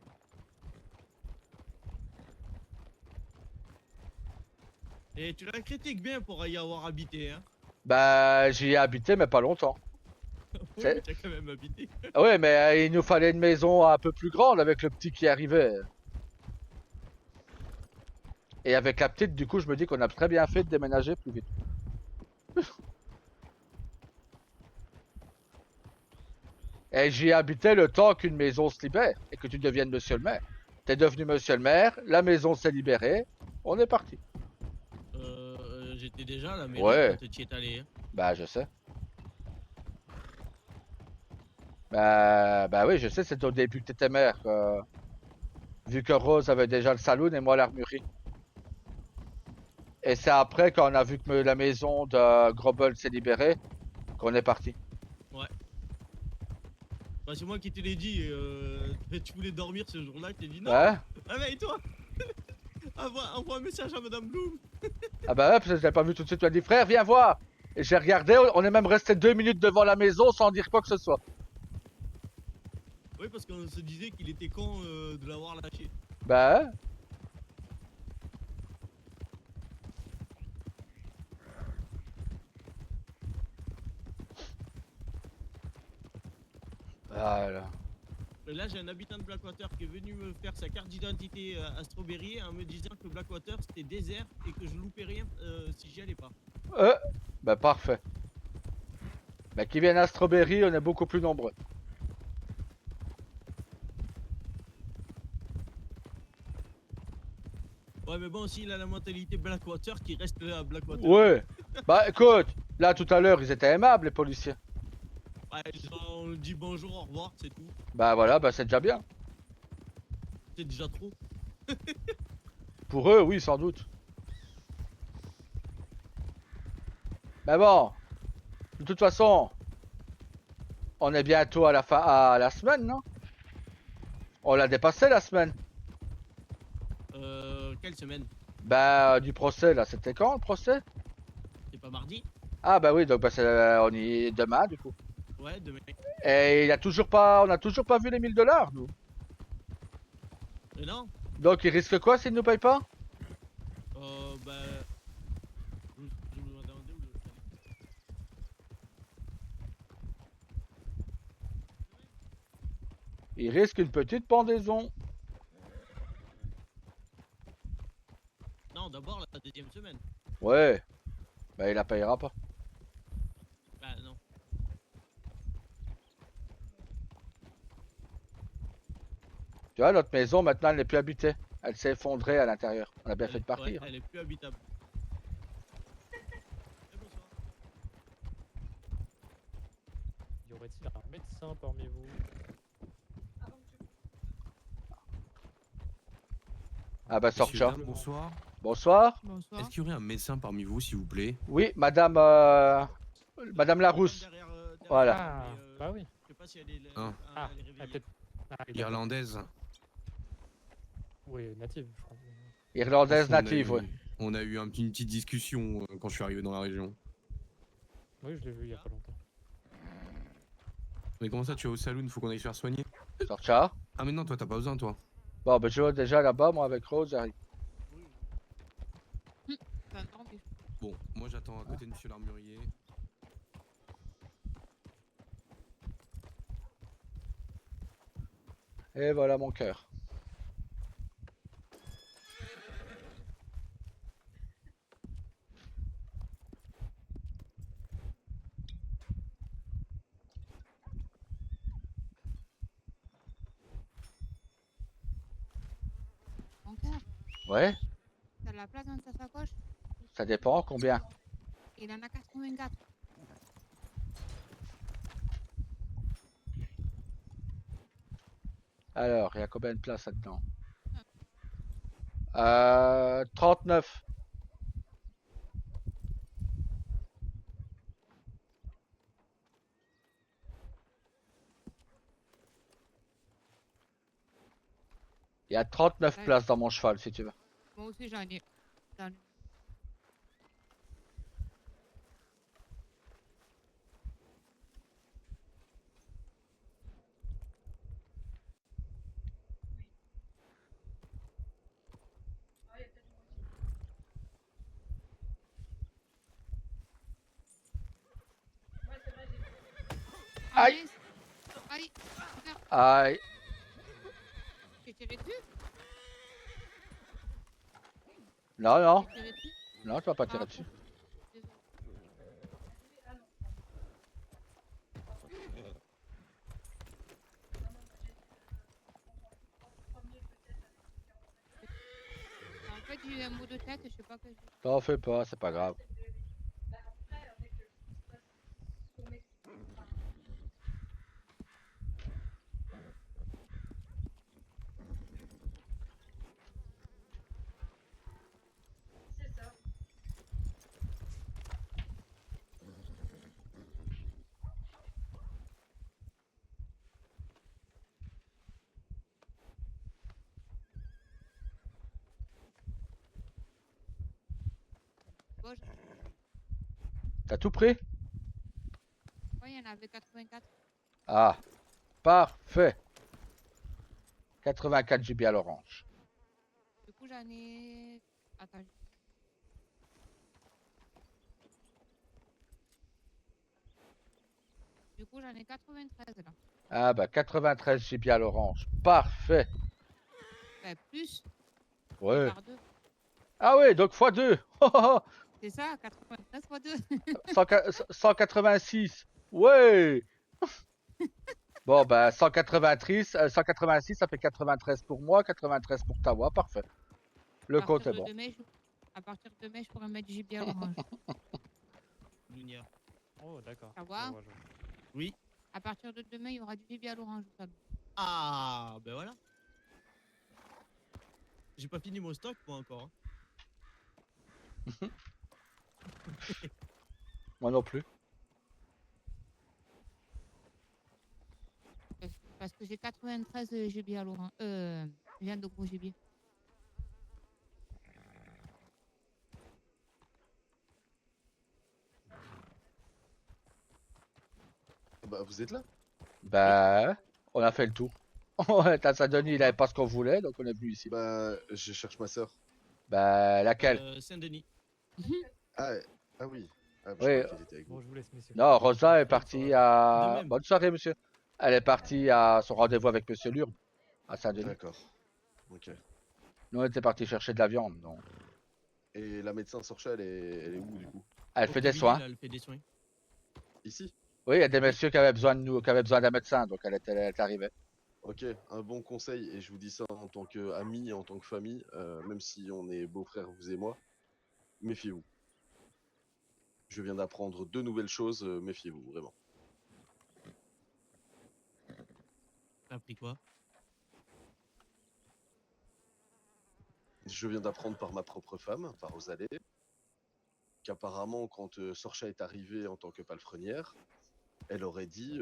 Et tu la critiques bien pour y avoir habité, hein. Bah, j'y ai habité, mais pas longtemps. Oui, mais t'as quand même habité. Ah ouais, mais il nous fallait une maison un peu plus grande avec le petit qui arrivait. Et avec la petite, du coup, je me dis qu'on a très bien fait de déménager plus vite. Et j'y habitais le temps qu'une maison se libère et que tu deviennes monsieur le maire. T'es devenu monsieur le maire, la maison s'est libérée, on est parti. J'étais déjà à la mairie Ouais. quand tu y es allé. Hein. Bah, je sais. Bah oui, je sais, c'est au début que t'étais maire. Vu que Rose avait déjà le saloon et moi l'armurerie. Et c'est après, quand on a vu que la maison de Grobel s'est libérée, qu'on est parti. Ouais. Bah, c'est moi qui te l'ai dit. Tu voulais dormir ce jour-là, je t'ai dit non. Ouais. Réveille-toi. Envoie un message à Madame Bloom. Ah bah ouais, parce que je l'ai pas vu tout de suite, tu as dit frère, viens voir. Et j'ai regardé, on est même resté 2 minutes devant la maison sans dire quoi que ce soit. Oui, parce qu'on se disait qu'il était con de l'avoir lâché. Bah ouais. Voilà. Là, j'ai un habitant de Blackwater qui est venu me faire sa carte d'identité à Strawberry en me disant que Blackwater c'était désert et que je loupais rien si j'y allais pas. Bah parfait. Bah qui viennent à Strawberry, on est beaucoup plus nombreux. Ouais, mais bon, s'il a la mentalité Blackwater, qui reste à Blackwater. Ouais. Bah écoute, là tout à l'heure ils étaient aimables les policiers. Ouais, genre, on dit bonjour, au revoir, c'est tout. Bah voilà, bah c'est déjà bien. C'est déjà trop. Pour eux, oui, sans doute. Mais bon, de toute façon, on est bientôt à la fin, à la semaine, non? On l'a dépassé la semaine. Quelle semaine? Bah du procès là, c'était quand le procès? C'est pas mardi? Ah bah oui, donc bah, on y est demain du coup. Ouais, demain. Et il y a toujours pas, on a toujours pas vu les 1000 $, nous. Mais non. Donc il risque quoi s'il nous paye pas? Bah... Je me demandais où le... Il risque une petite pendaison. Non, d'abord la deuxième semaine. Ouais. Bah il la payera pas. Bah non. Tu vois, notre maison maintenant elle n'est plus habitée. Elle s'est effondrée à l'intérieur. On a bien fait de partir. Ouais, elle est plus habitable. Y aurait-il un médecin parmi vous? Ah bah Messieurs, Sorcha. dames, bonsoir. Bonsoir. Est-ce qu'il y aurait un médecin parmi vous, s'il vous plaît? Oui, madame Madame Larousse. Voilà. Ah, bah oui. Je sais pas si elle est... Hein. Ah, peut-être. Irlandaise. Oui, native, je crois. Irlandaise On a native, eu- ouais. On a eu une petite discussion quand je suis arrivé dans la région. Oui, je l'ai vu il y a pas longtemps. Mais comment ça, tu vas au saloon? Faut qu'on aille se faire soigner? Sorcha. Ah mais non, toi t'as pas besoin, toi. Bon, bah je vais déjà là-bas, moi avec Rose, j'arrive. Bon, moi j'attends à côté de monsieur l'armurier. Et voilà mon cœur. Mon cœur, Ouais, t'as la place dans sa sacoche? ça dépend combien. Il en a 84. Alors, il y a combien de places là-dedans? 39. Il y a 39 Ouais. places dans mon cheval si tu veux. Moi aussi j'en ai. J'en ai. Aïe. Aïe. Regarde, Aïe. j'ai tiré dessus. Non, non. J'ai tiré dessus. Non, tu vas pas tirer dessus. En fait, j'ai eu un mot de tête, je sais pas que j'ai. T'en fais pas, c'est pas grave. Bon, T'as tout pris? ouais, il y en avait 84. Ah, parfait. 84 gibier à l'orange. Du coup, j'en ai. Attends. Du coup, j'en ai 93 là. Ah bah 93 gibier à l'orange. Parfait. Ben, plus. Ouais. Par 2. Ah ouais, donc x2. C'est ça, 93 fois 2. 186. Ouais. Bon bah 186, ça fait 93 pour moi, 93 pour Tawa, parfait. Le À compte est partir bon. de mai, à partir de mai, je pourrais mettre du gibier à l'orange. Lunia. Oh, d'accord. Ça va? Oui. À partir de demain, il y aura du gibier à l'orange au salon. Ah, ben voilà. J'ai pas fini mon stock, moi, encore. Hein. Moi non plus. Parce que j'ai 93 gibier à l'orange. Viande de gros gibier. Bah, vous êtes là? Bah, on a fait le tour. À Saint-Denis, il avait pas ce qu'on voulait, donc on est venu ici. Bah, je cherche ma soeur. Bah, laquelle? Saint-Denis. Ah, ah oui. Ah, bah, je Oui. croyais qu'elle était avec vous. Bon, je vous laisse, messieurs. Non, Rosa est partie De à... même. Bonne soirée, monsieur. Elle est partie à son rendez-vous avec monsieur Lurbe, à Saint-Denis. D'accord. Ok. Nous, on était partis chercher de la viande, donc... Et la médecin Sorcha, elle est où du coup? Elle Au fait des cabinet, soins. là, elle fait des soins. Ici? Oui, il y a des messieurs qui avaient besoin de nous, qui avaient besoin d'un médecin, donc elle est arrivée. Ok, un bon conseil, et je vous dis ça en tant qu'ami, en tant que famille, même si on est beaux-frères, vous et moi, méfiez-vous. Je viens d'apprendre 2 nouvelles choses, méfiez-vous, vraiment. T'as appris quoi? Je viens d'apprendre par ma propre femme, par Rosalée, qu'apparemment, quand Sorcha est arrivée en tant que palefrenière, elle aurait dit,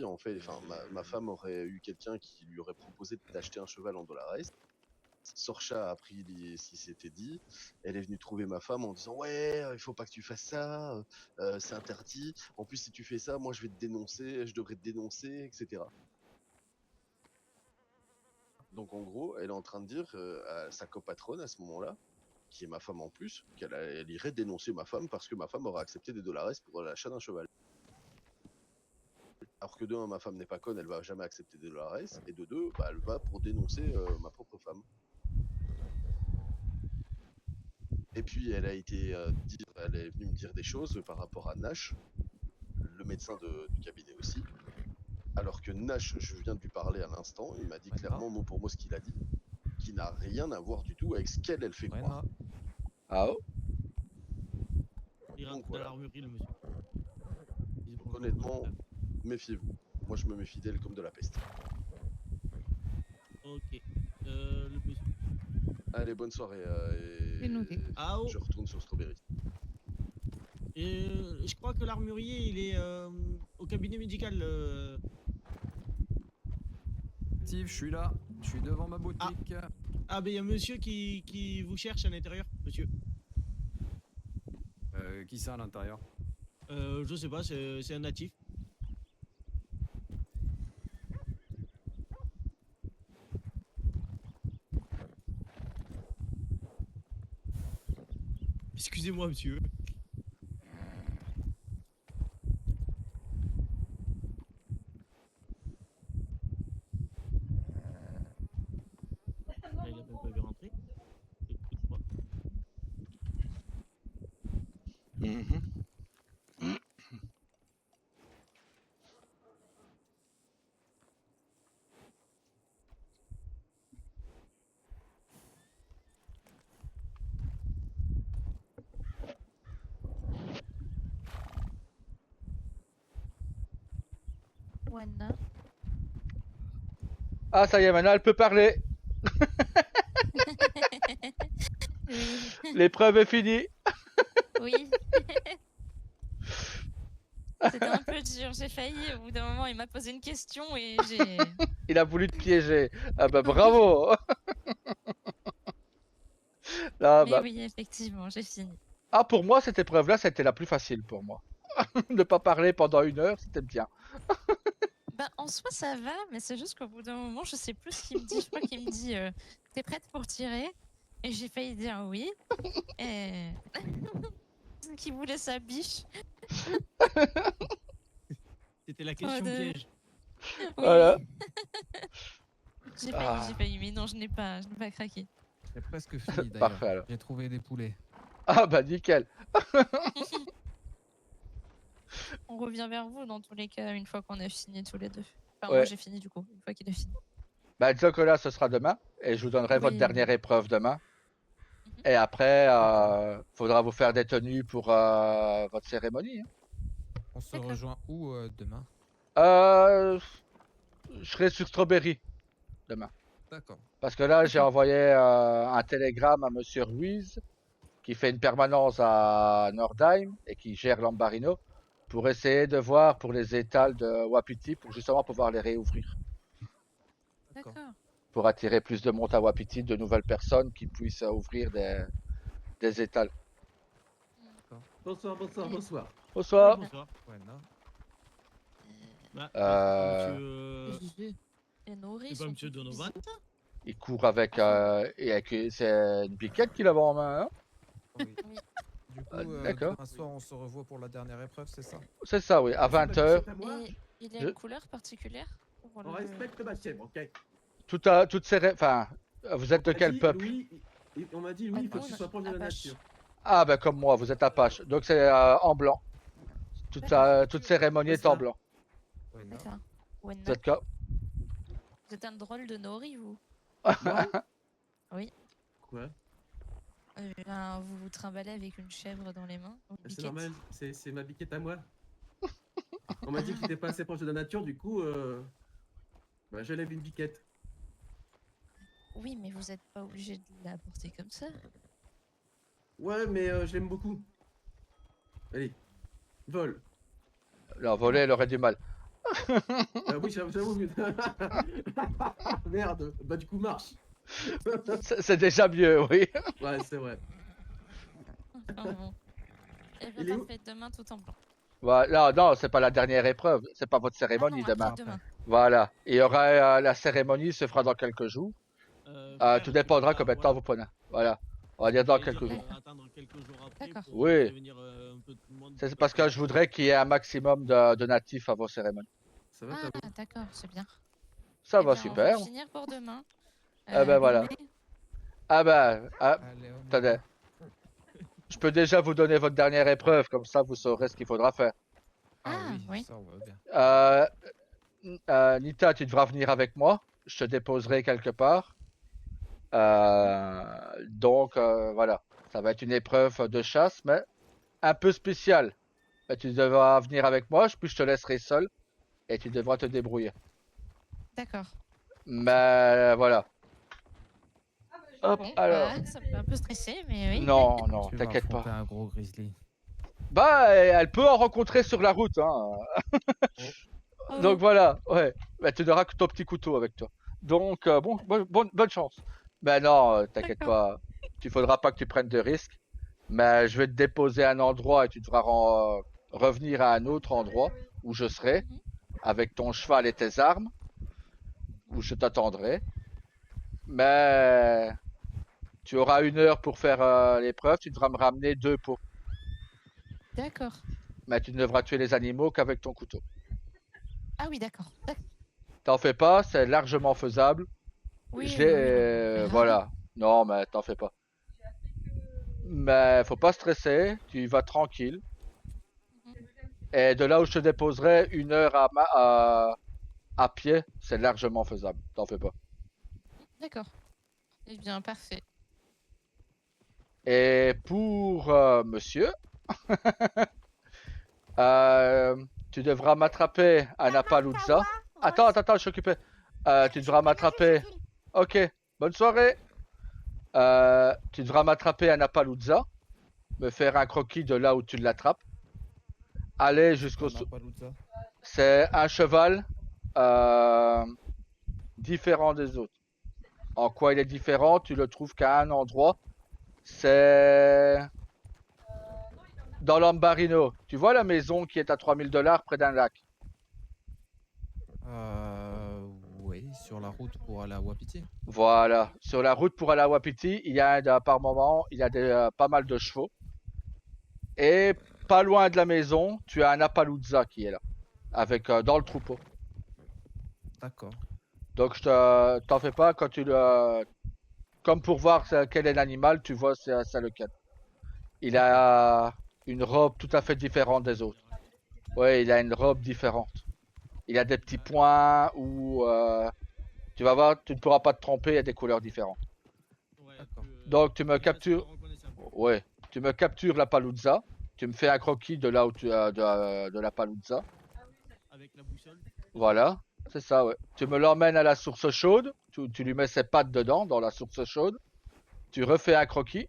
en fait, enfin, ma femme aurait eu quelqu'un qui lui aurait proposé d'acheter un cheval en dollars. Sorcha a appris ce qui s'était dit. Elle est venue trouver ma femme en disant ouais, il faut pas que tu fasses ça, c'est interdit. En plus, si tu fais ça, moi je vais te dénoncer, je devrais te dénoncer, etc. Donc en gros, elle est en train de dire à sa copatronne à ce moment-là, qui est ma femme en plus, qu'elle irait dénoncer ma femme parce que ma femme aurait accepté des dollars pour l'achat d'un cheval. Alors que de un, ma femme n'est pas conne, elle va jamais accepter des dollars, et de deux, bah, elle va pour dénoncer ma propre femme. Et puis elle a été elle est venue me dire des choses par rapport à Nash, le médecin du cabinet aussi. Alors que Nash, je viens de lui parler à l'instant, il m'a dit clairement mot pour mot ce qu'il a dit, qui n'a rien à voir du tout avec ce qu'elle fait croire. Ah oh? Il rentre dans l'armurerie, le monsieur. Donc honnêtement, méfiez-vous. Moi je me méfie d'elle comme de la peste. Ok. Le monsieur. Allez, bonne soirée. C'est noté. Ah oh. Je retourne sur Strawberry. Je crois que l'armurier, il est au cabinet médical. Steve, je suis là. Je suis devant ma boutique. Ah, ben il y a monsieur qui vous cherche à l'intérieur, monsieur. Qui ça à l'intérieur? Je sais pas, c'est un natif. Excusez-moi, monsieur. Là, il a même pas vu rentrer. Écoute-moi. Wanna. Ah, ça y est, maintenant elle peut parler. Oui. L'épreuve est finie. Oui. C'était un peu dur, j'ai failli, au bout d'un moment il m'a posé une question et j'ai... Il a voulu te piéger. Ah bah bravo. Là, Mais bah... oui, effectivement, j'ai fini. Ah, pour moi, cette épreuve-là, c'était la plus facile pour moi. Ne pas parler pendant 1 heure, c'était bien. Ben, en soi ça va, mais c'est juste qu'au bout d'un moment je sais plus ce qu'il me dit. Je crois qu'il me dit t'es prête pour tirer? Et j'ai failli dire oui. Et... qui voulait sa biche. C'était la question piège. Oui. Voilà. J'ai Ah. failli, mais non, je n'ai pas craqué. C'est presque fini d'ailleurs. Parfait, alors. J'ai trouvé des poulets. Ah bah nickel. On revient vers vous dans tous les cas une fois qu'on a fini tous les deux. Enfin, Ouais. moi j'ai fini du coup, une fois qu'il a fini. Bah, disons que là, ce sera demain. Et je vous donnerai votre Oui. dernière épreuve demain. Et après, faudra vous faire des tenues pour votre cérémonie. Hein. On se rejoint où demain? Je serai sur Strawberry demain. D'accord. Parce que là, j'ai envoyé un télégramme à Monsieur Ruiz, qui fait une permanence à Nordheim et qui gère Lambarino, pour essayer de voir pour les étals de Wapiti, pour justement pouvoir les réouvrir. D'accord. Pour attirer plus de monde à Wapiti, de nouvelles personnes qui puissent ouvrir des étals. Bonsoir, bonsoir, bonsoir. Bonsoir. Bonsoir. Ouais, non. Bah, Euh, monsieur... Et Nori, C'est pas monsieur Donovan? Il court avec, c'est une piquette qu'il avait en main. Hein. Oui. Du coup, D'accord. demain soir, on se revoit pour la dernière épreuve, c'est ça? C'est ça, oui, à 20h. Et il y a une couleur particulière pour On respecte ma chèvre, ok? Toutes ces... Enfin, vous êtes de quel peuple? On m'a dit, Louis, il faut que tu sois proche de la nature. Ah, ben comme moi, vous êtes Apache. Donc c'est en blanc. Toute cérémonie est en blanc. D'accord. Vous êtes quoi? Vous êtes un drôle de Nori, vous. Oui. Quoi? Vous vous trimballez avec une chèvre dans les mains. une C'est biquette. normal, c'est ma biquette à moi. On m'a dit que j'étais pas assez proche de la nature, du coup, bah, je lève une biquette. Oui, mais vous n'êtes pas obligé de la porter comme ça. Ouais, mais je l'aime beaucoup. Allez, vol. Non, voler, elle aurait du mal. Ah oui, j'avoue. Merde, bah du coup, marche. C'est déjà mieux, oui. Ouais, c'est vrai. Et Il est où? parfait, demain tout en blanc. Voilà, non, c'est pas la dernière épreuve. C'est pas votre cérémonie Ah non, demain. après demain. Voilà. Il y aura la cérémonie se fera dans quelques jours. Tout dépendra combien de temps vous prenez. Voilà. On va dire dans quelques jours. Attendre quelques jours après pour Oui. prévenir un peu tout le monde. C'est parce que je voudrais qu'il y ait un maximum de natifs à vos cérémonies. Ça va, Ah, d'accord, c'est bien. Ça Eh va bien, super. On va finir pour demain. Ah ben voilà. Louis, Ah ben, attendez. Je peux déjà vous donner votre dernière épreuve, comme ça vous saurez ce qu'il faudra faire. oui. Ça, on va bien. Nita, tu devras venir avec moi. Je te déposerai quelque part. Donc voilà, ça va être une épreuve de chasse, mais un peu spéciale. Mais tu devras venir avec moi, puis je te laisserai seul et tu devras te débrouiller. D'accord. Mais voilà. Hop, Bon, alors. ça me fait un peu stressé, mais oui. Non, non, Tu vas t'inquiète pas. affronter un gros grizzly. Bah, elle peut en rencontrer sur la route, hein. Donc voilà, ouais. Bah, tu n'auras que ton petit couteau avec toi. Donc, bonne chance. Mais non, t'inquiète pas. Tu faudra pas que tu prennes de risques. Mais je vais te déposer à un endroit et tu devras revenir à un autre endroit où je serai, avec ton cheval et tes armes, où je t'attendrai. Mais tu auras 1 heure pour faire l'épreuve, tu devras me ramener 2 pots. D'accord. Mais tu ne devras tuer les animaux qu'avec ton couteau. Ah oui, d'accord. T'en fais pas, c'est largement faisable. Oui, Je oui, l'ai, oui, voilà. Non, mais t'en fais pas. Mais faut pas stresser, tu y vas tranquille. Et de là où je te déposerai, 1 heure à pied, c'est largement faisable. T'en fais pas. D'accord. Eh bien, parfait. Et pour monsieur, tu devras m'attraper à Napalooza. Attends, je suis occupé. Tu devras m'attraper. Ok, bonne soirée. Tu devras m'attraper à Napalooza, me faire un croquis de là où tu l'attrapes. Aller jusqu'au. C'est un cheval différent des autres. En quoi il est différent? Tu le trouves qu'à un endroit. C'est dans Lambarino. Tu vois la maison qui est à 3000 $ près d'un lac? Oui, sur la route pour aller à Wapiti. Voilà, sur la route pour aller à Wapiti, il y a par moment, il y a pas mal de chevaux. Et pas loin de la maison, tu as un Appaloosa qui est là, avec dans le troupeau. D'accord. Donc t'en fais pas quand tu le, comme pour voir quel est l'animal, tu vois c'est lequel. Il a une robe tout à fait différente des autres. Ouais, il a une robe différente. Il a des petits points où Tu vas voir, tu ne pourras pas te tromper, il y a des couleurs différentes. Donc tu me captures. Ouais, tu me captures la Palooza. Tu me fais un croquis de là où de la Palooza. Avec la boussole. Voilà, c'est ça, ouais. Tu me l'emmènes à la source chaude. Tu lui mets ses pattes dedans, dans la source chaude. Tu refais un croquis.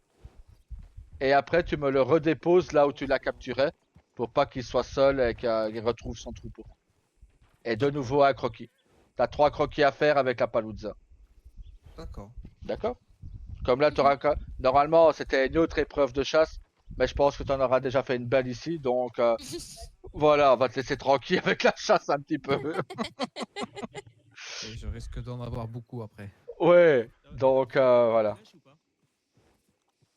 Et après, tu me le redéposes là où tu l'as capturé. Pour pas qu'il soit seul et qu'il retrouve son troupeau. Et de nouveau un croquis. T'as 3 croquis à faire avec la Palooza. D'accord. D'accord? Comme là, normalement, c'était une autre épreuve de chasse. Mais je pense que tu en auras déjà fait une belle ici. Donc, voilà, on va te laisser tranquille avec la chasse un petit peu. Et je risque d'en avoir beaucoup après. Ouais, donc voilà. Eh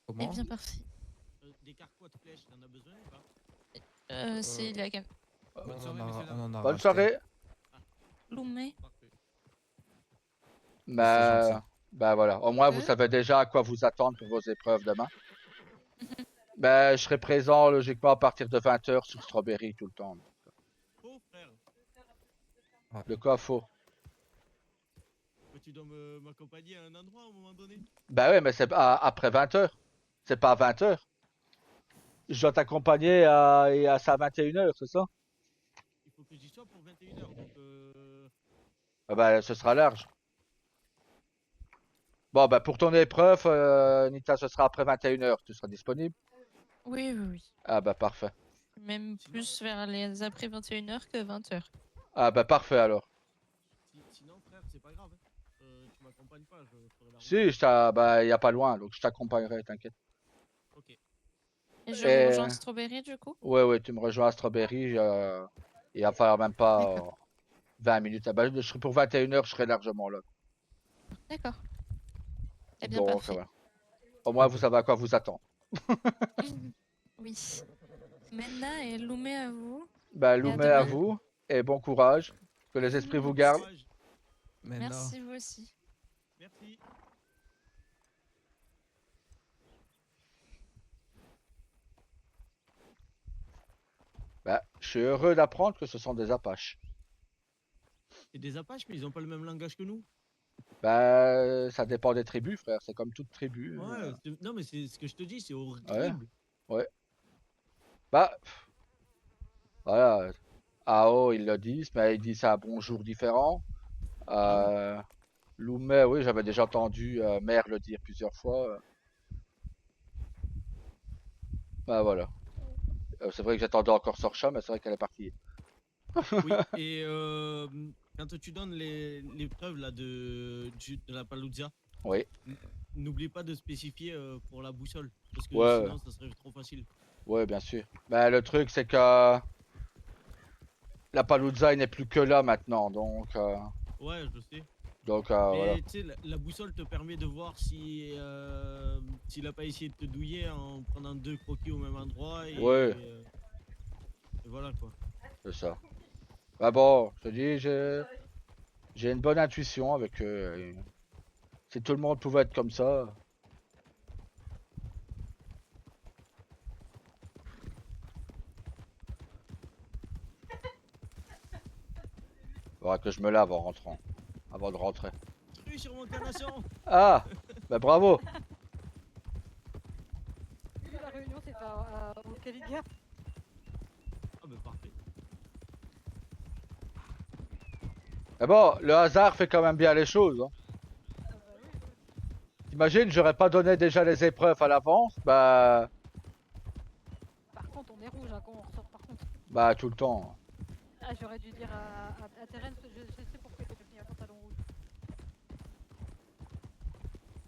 Comment? bien, parfait. Des carquois de flèches, t'en as besoin ou pas? C'est la gamme. Bonne soirée. Bonne soirée. Loumé. Bah voilà, au moins vous savez déjà à quoi vous attendre pour vos épreuves demain. Ben, je serai présent logiquement à partir de 20h sur Strawberry tout le temps. Faux, frère. De quoi faux? Mais tu dois m'accompagner à un endroit à un moment donné. Bah ouais, mais c'est après 20h. C'est pas à 20h. Je dois t'accompagner à ça 21h, c'est ça? Il faut que j'y sois pour 21h. Donc Ah bah ce sera large. Bon bah pour ton épreuve, Nita, ce sera après 21h. Tu seras disponible? Oui, oui, oui. Ah bah parfait. Même plus vers les après 21h que 20h. Ah bah parfait alors. sinon, frère, c'est pas grave. Tu m'accompagnes pas, je ferai la route. Si, bah y a pas loin, donc je t'accompagnerai, t'inquiète. Ok. Et je vous rejoins à Strawberry du coup? Ouais, tu me rejoins à Strawberry. Il va falloir même pas 20 minutes. Ah bah, je serai pour 21h, je serai largement là. D'accord. Eh bien, Donc, parfait. voilà. Au moins, vous savez à quoi vous attendre. Oui. Mena et Loumé à vous. Bah, Et à Loumé à demain. vous, et bon courage. Que les esprits vous gardent. Merci vous aussi. Merci. Bah, je suis heureux d'apprendre que ce sont des Apaches. Et des Apaches, mais ils ont pas le même langage que nous. Bah, ça dépend des tribus, frère. C'est comme toute tribu. Ouais, non, mais c'est ce que je te dis, c'est horrible. Ouais. Bah, voilà. Ao, ils le disent, mais ils disent ça à bonjour différent. Loumé, oui, j'avais déjà entendu Mère le dire plusieurs fois. Bah voilà. C'est vrai que j'attendais encore Sorcha, mais c'est vrai qu'elle est partie. Oui, et quand tu donnes l'épreuve là de la Palooza, Oui. n'oublie pas de spécifier pour la boussole, parce que Ouais. sinon ça serait trop facile. Ouais, bien sûr. Bah, le truc, c'est que la Palooza, il n'est plus que là maintenant, donc. Ouais, je sais. Donc, Mais voilà. tu sais, la boussole te permet de voir si s'il a pas essayé de te douiller en prenant 2 croquis au même endroit. Et, Ouais. Et voilà quoi. C'est ça. Bah bon, je te dis, j'ai une bonne intuition avec eux. Et si tout le monde pouvait être comme ça. Faudra que je me lave en rentrant. Avant de rentrer. Tru sur mon canasson. Ah! Bah bravo! La réunion s'est faite au Caliga. Ah bah parfait. Mais bon, le hasard fait quand même bien les choses. Hein. T'imagines, j'aurais pas donné déjà les épreuves à l'avance, bah. Par contre, on est rouge hein, quand on ressort. Par contre. Bah tout le temps. Ah, j'aurais dû dire à Terence, je sais pourquoi il a mis un pantalon rouge.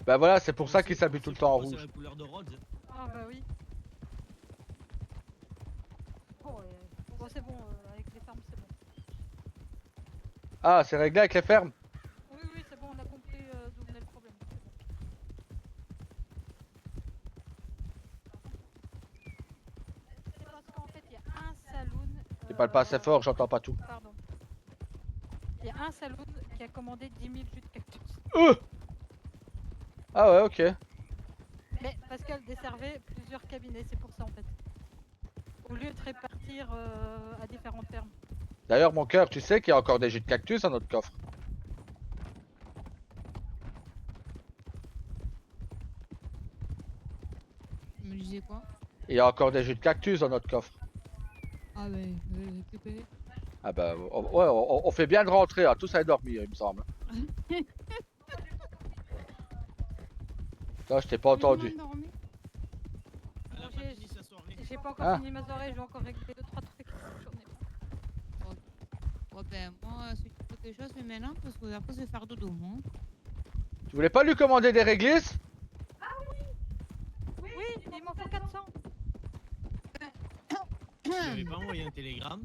Bah voilà, c'est pour ça qu'il s'habille tout le temps en C'est rouge. la couleur de Rhodes. Ah bah oui. Bon, bon c'est bon, avec les fermes c'est bon. Ah, c'est réglé avec les fermes? Oui, oui, c'est bon, on a compris d'où venait le problème. C'est parce qu'en fait, il y a un saloon. Tu parles pas assez fort, j'entends pas tout. Pardon. Il y a un saloon qui a commandé 10 000 jus de cactus. Ah ouais, ok. Mais parce qu'elle desservait plusieurs cabinets, c'est pour ça en fait. Au lieu de répartir à différentes fermes. D'ailleurs, mon cœur, tu sais qu'il y a encore des jus de cactus dans notre coffre. quoi? Il y a encore des jus de cactus dans notre coffre. Ah ouais, je vais récupérer. Ah bah ouais, on fait bien de rentrer, hein. Tous à dormir, il me semble. Toi, je t'ai pas entendu. Elle a pas fini sa soirée. J'ai pas encore Ah. fini ma soirée, j'ai encore réglé 2-3 trucs. J'en ai marre. Bon ben moi si tu veux quelque chose, fais maintenant parce que après je vais faire dodo moi. Tu voulais pas lui commander des réglisses? Oui, il m'en faut 400. Tu m'avais pas envoyé un télégramme?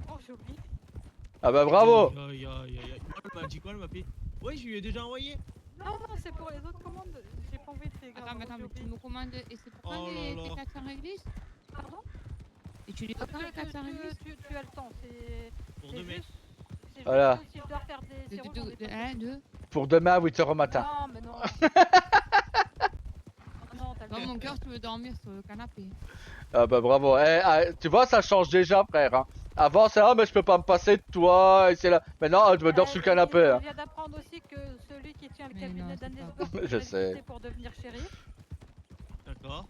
Oh, j'ai oublié. Ah bah bravo. Aïe, aïe, aïe, aïe. Elle m'a dit quoi? Elle m'a fait. Oui, je lui ai déjà envoyé. Non, non, c'est pour les autres commandes. J'ai pas envoyé de télégramme. Attends, mais attends, mais tu me commandes et c'est pour quand Oh les là là. 400 réglisses? Pardon? Et tu les fais quand les 400 réglisses? Tu as le temps, c'est. Pour c'est demain. juste- c'est Voilà. juste si je dois faire des séros, j'en ai pas Un, deux. Pour demain à 8h au matin. Non, mais non. Non, t'as le Dans temps. mon cœur, je veux dormir sur le canapé. Ah bah bravo. Tu vois, ça change déjà, frère. Hein. Avant, c'est mais je peux pas me passer de toi. Et c'est là. Maintenant, je me dors sur le canapé. Hein. Je viens d'apprendre aussi que celui qui tient le Mais cabinet non, c'est d'Agnès pas Borg Je sais. pour devenir shérif. D'accord.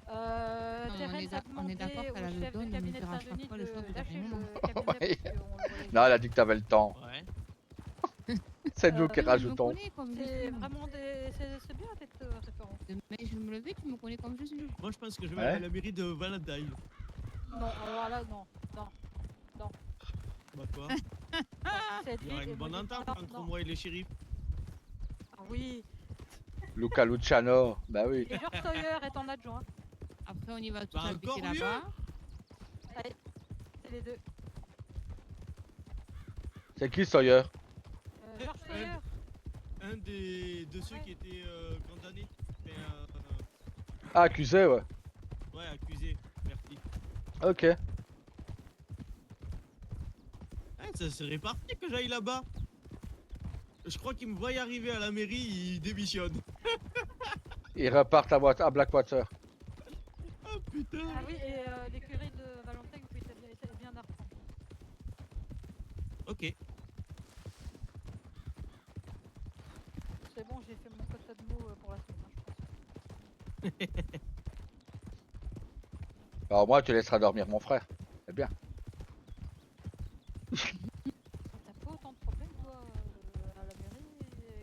Non, on Thérèse est a d'accord demandé qu'elle a au le chef don, de il cabinet nous de dira Saint-Denis chaque fois le de choix au lâcher dernier le moment. cabinet Ouais. parce qu'on le voyait. Non, elle a dit que t'avais le temps. Ouais. C'est nous qui Tu me rajoutons. connais comme je C'est suis. vraiment des. C'est bien d'être référent. Mais je me levais, tu me connais comme je suis. Moi, je pense que je vais Ouais. aller à la mairie de Valentine. Non, alors là, non. Non. Non. Bah quoi? Cette Il y aura ville une est bonne maudite. entente Non, entre non. moi et les shérifs. Ah oui. Luca Luciano. Bah oui. Et George Sawyer est en adjoint. Après, on y va tous Bah, habiter encore mieux. là-bas. Allez, c'est les deux. C'est qui Sawyer? George Sawyer. Un de ceux qui étaient condamnés. Mais, Ah, accusé, ouais. ouais, accusés. Merci. Ok. Ça serait parti que j'aille là-bas. Je crois qu'il me voit y arriver à la mairie, il démissionne. Ils repartent à Blackwater. Oh putain. Ah oui, et l'écurie de Valentin, puis c'est bien à reprendre. Ok. C'est bon, j'ai fait mon quota de mots pour la semaine, hein, je pense. Alors moi, tu laisseras dormir mon frère. C'est bien. T'as pas autant de problèmes, toi, à la mairie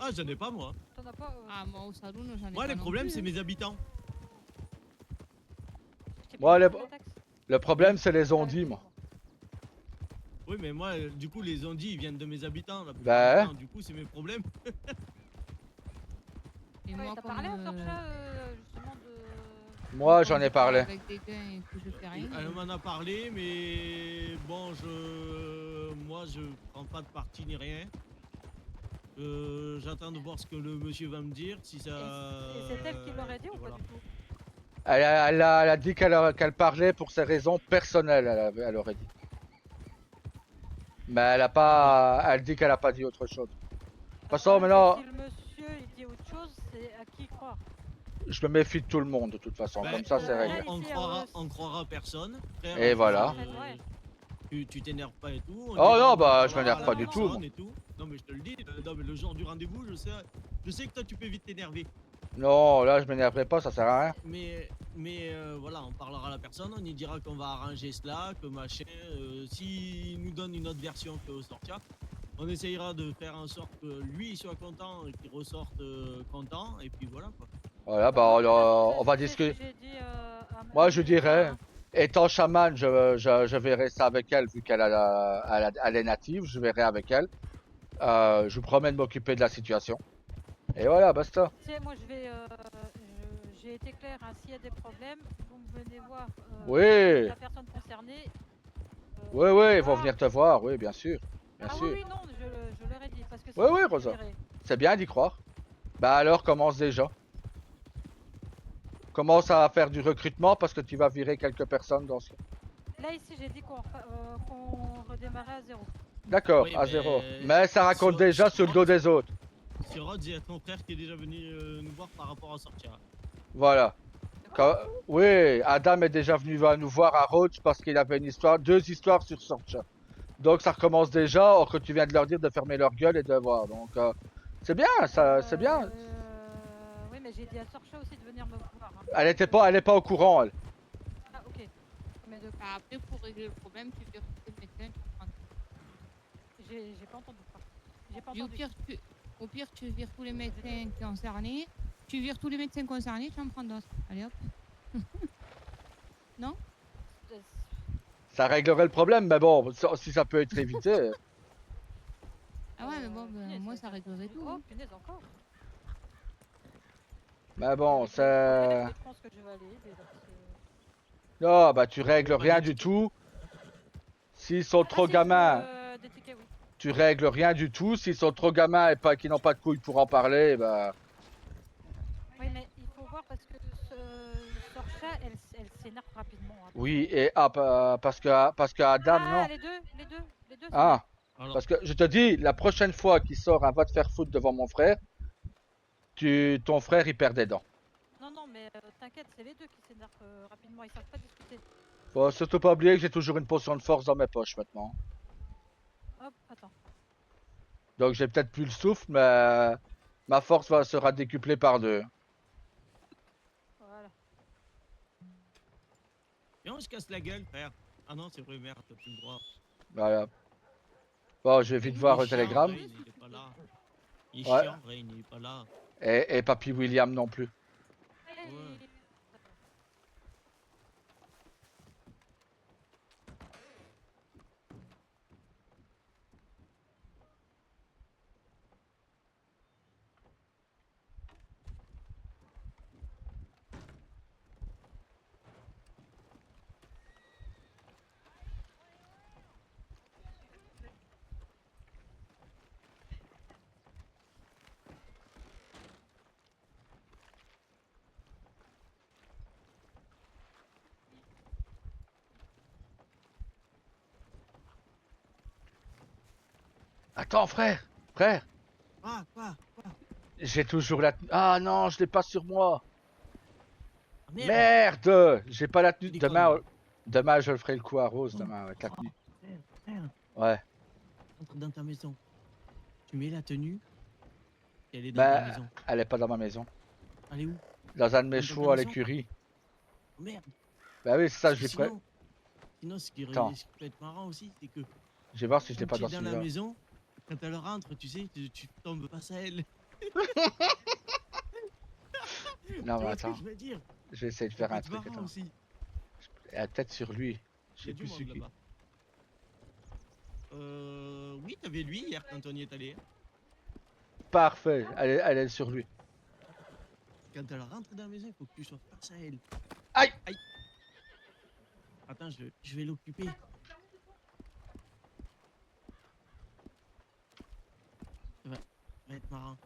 Ah, j'en ai pas moi. T'en as pas Ah, moi au salon, j'en ai Moi, pas les non problèmes, plus, c'est hein. mes habitants. Moi, le problème, c'est les ondits, moi. Oui, mais moi, du coup, les ondits, ils viennent de mes habitants. La plupart Bah. du temps. Du coup, c'est mes problèmes. Et moi, T'as comme, parlé à Sorcha, justement, de. Moi, j'en ai parlé. avec des gains et que je fais rien. Elle m'en a parlé, mais bon, moi, je prends pas de parti ni rien. J'attends de voir ce que le monsieur va me dire, si ça. Et c'est elle qui l'aurait dit ou pas voilà. du tout? Elle a dit qu'elle parlait pour ses raisons personnelles, elle aurait dit. Mais elle a pas. Elle dit qu'elle a pas dit autre chose. De toute façon, maintenant, Si le monsieur il dit autre chose, c'est à qui croire? je me méfie de tout le monde, de toute façon. Ben, Comme ça, c'est réglé. On croira personne. Frère, Et voilà. Tu t'énerves pas et tout. on Oh ira- non, bah, on je va m'énerve à la pas du tout, personne moi. et tout. Non, mais je te le dis, non, mais le jour du rendez-vous, je sais que toi, tu peux vite t'énerver. Non, là, je m'énerverai pas, ça sert à rien. Mais voilà, on parlera à la personne, on y dira qu'on va arranger cela, que machin. S'il nous donne une autre version que Sortia, on essayera de faire en sorte que lui il soit content et qu'il ressorte content, et puis voilà quoi. Voilà, bah, on va discuter. Moi, je dirais, étant chaman, je verrai ça avec elle, vu qu'elle elle est native, je verrai avec elle. Je vous promets de m'occuper de la situation. Et voilà, basta. Tu sais, moi je vais. J'ai été clair, hein, s'il y a des problèmes, vous me venez voir Oui. la personne concernée. Oui, oui, ils vont venir te voir, oui, bien sûr. Bien Ah sûr. oui, oui, non, je leur ai dit. Parce que Oui, sinon, oui, je Rosa. dirais. C'est bien d'y croire. Bah alors, commence déjà. Commence à faire du recrutement parce que tu vas virer quelques personnes dans ce... Là, ici, j'ai dit qu'on redémarrait à zéro. D'accord, Oui, à mais- zéro. Mais ça raconte sur- déjà sur le dos des autres. Sur Rhodes, il y a ton frère qui est déjà venu nous voir par rapport à Sortia. Voilà. Oui, Adam est déjà venu nous voir à Rhodes parce qu'il avait une histoire, 2 histoires sur Sorcha. Donc ça recommence déjà, or que tu viens de leur dire de fermer leur gueule et de voir. Donc c'est bien, ça, c'est bien. Oui, mais j'ai dit à Sorcha aussi de venir me voir. Hein. Elle est pas au courant, elle. Ah, ok. Mais de... Bah, après, pour régler le problème, tu vires tous les médecins. J'ai pas entendu. J'ai pas Et entendu. au pire, tu vires tous les médecins concernés. Tu vires tous les médecins concernés, tu en prends d'autres. Allez hop. Non? Ça réglerait le problème, mais bon, si ça peut être évité. Ah ouais, mais bon, ben, moi, ça réglerait tout. Oh, hein. punaise, encore. Mais bon, c'est... Je pense que je vais aller aider, là, parce que... Non, bah tu règles rien du tout. S'ils sont trop gamins, des tickets, oui. tu règles rien du tout. S'ils sont trop gamins et pas qu'ils n'ont pas de couilles pour en parler, bah... Oui, mais il faut voir parce que Sorcha, elle s'énerve rapidement. Hein. Oui, et parce que Adam, non. Les deux. Ah, parce que je te dis, la prochaine fois qu'il sort un va te faire foutre devant mon frère, ton frère il perd des dents. Non, mais t'inquiète, c'est les deux qui s'énervent rapidement, ils savent pas discuter. Faut surtout pas oublier que j'ai toujours une potion de force dans mes poches maintenant. Hop, attends. Donc j'ai peut-être plus le souffle, mais ma force sera décuplée par 2. Voilà. Et on se casse la gueule, frère. Ah non, c'est vrai, merde, t'as plus le droit. Voilà. Bon, je vais vite voir le télégramme. Rain, il est pas là. Il est Ouais. chiant, Rain, il est pas là. Et Papy William non plus. Ouais. Attends, frère. Ah, quoi J'ai toujours la tenue. Ah non, je l'ai pas sur moi. Ah, merde. Merde. J'ai pas la tenue. Tu Demain, je le ferai le coup à Rose, demain, avec la tenue. Frère, Ouais. entre dans ta maison. Tu mets la tenue. Et elle est dans Bah, ta maison. elle est pas dans ma maison. Elle est où? Dans un de mes Dans ta chevaux à maison l'écurie. Oh, merde. Bah oui, c'est ça, Parce je que l'ai prêt. Sinon, ce qui Attends. peut être marrant aussi, c'est que Je vais voir si je l'ai quand pas tu es dans dans la celui-là. maison, quand elle rentre, tu sais, tu tombes face à elle. Non, Tu mais vois ce que attends. je veux dire? Je vais essayer de Ça faire peut un être truc. marrant Attends. aussi. Elle a peut-être sur lui. Il y Je a sais du plus sur monde qui. là-bas. Oui, t'avais lui hier quand on y est allé. Parfait. Elle est sur lui. Quand elle rentre dans la maison, il faut que tu sois face à elle. Aïe. Attends, je vais l'occuper. Ça va être marrant.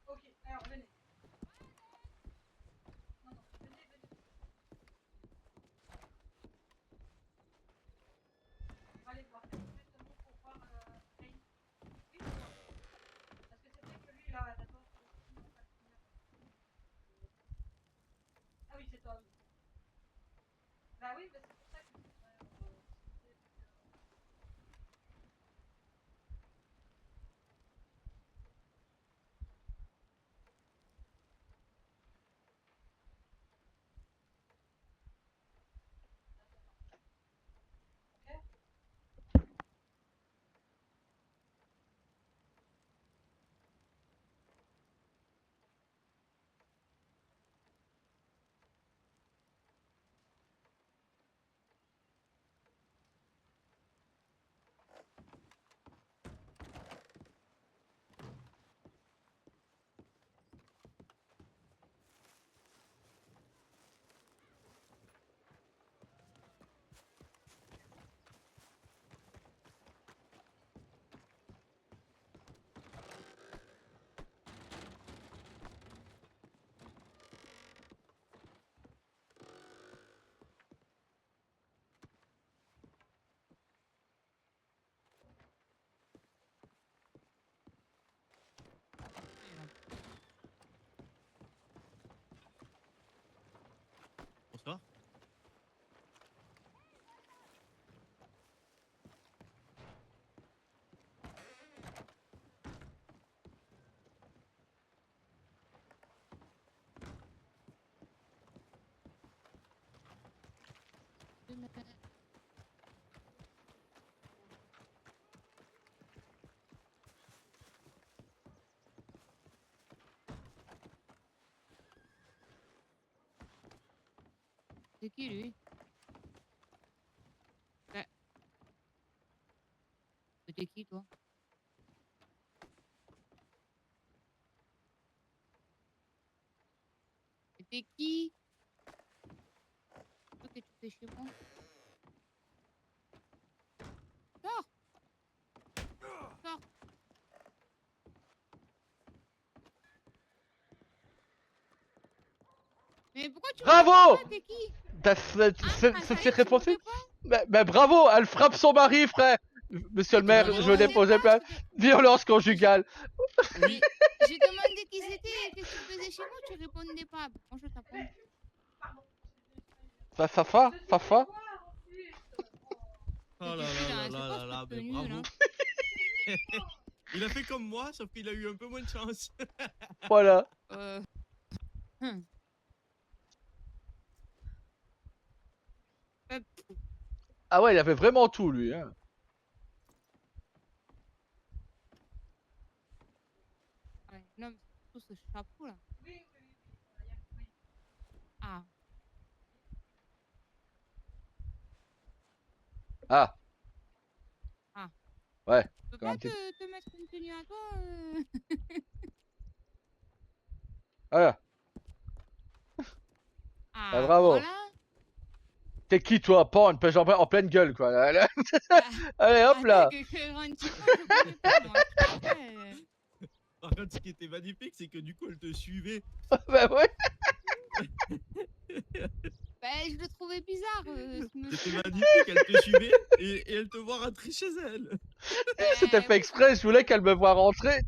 Ok, alors venez. On va aller voir justement pour voir Rain. Oui, parce que c'est vrai que lui là, d'abord. Ah oui, c'est toi. Bah oui, bah c'est pour ça que. demain. C'est qui lui? Ouais. C'était qui toi? C'était qui? Qu'est-ce que tu fais chez moi? Sors! Sors! Mais pourquoi tu Bravo! réponds pas? T'es qui? Ça s'est répondu? Mais bravo, elle frappe son mari, frère. Monsieur le maire, je veux déposer plainte. Violence conjugale. Oui. J'ai demandé qui c'était, qu'est-ce que tu faisais chez moi, tu répondais pas. Bon, je t'apprends. Fafa. Oh là là là là là là, mais bravo. Il a fait comme moi, sauf qu'il a eu un peu moins de chance. Voilà. Ah ouais, il avait vraiment tout, lui. Hein. Ouais, non, mais c'est surtout ce chapeau là. Ah. Ah. Ah. Ouais. Tu peux Quand pas même, te mettre une tenue à toi Voilà. Ah, Ah, bravo. voilà. T'es qui, toi? Pan, une pêche en pleine gueule, quoi. Allez, hop là. Par contre, ce qui était magnifique, c'est que du coup, elle te suivait. Bah ouais. Bah, je le trouvais bizarre. C'était magnifique, elle te suivait et elle te voit rentrer chez elle. C'était fait exprès, je voulais qu'elle me voie rentrer.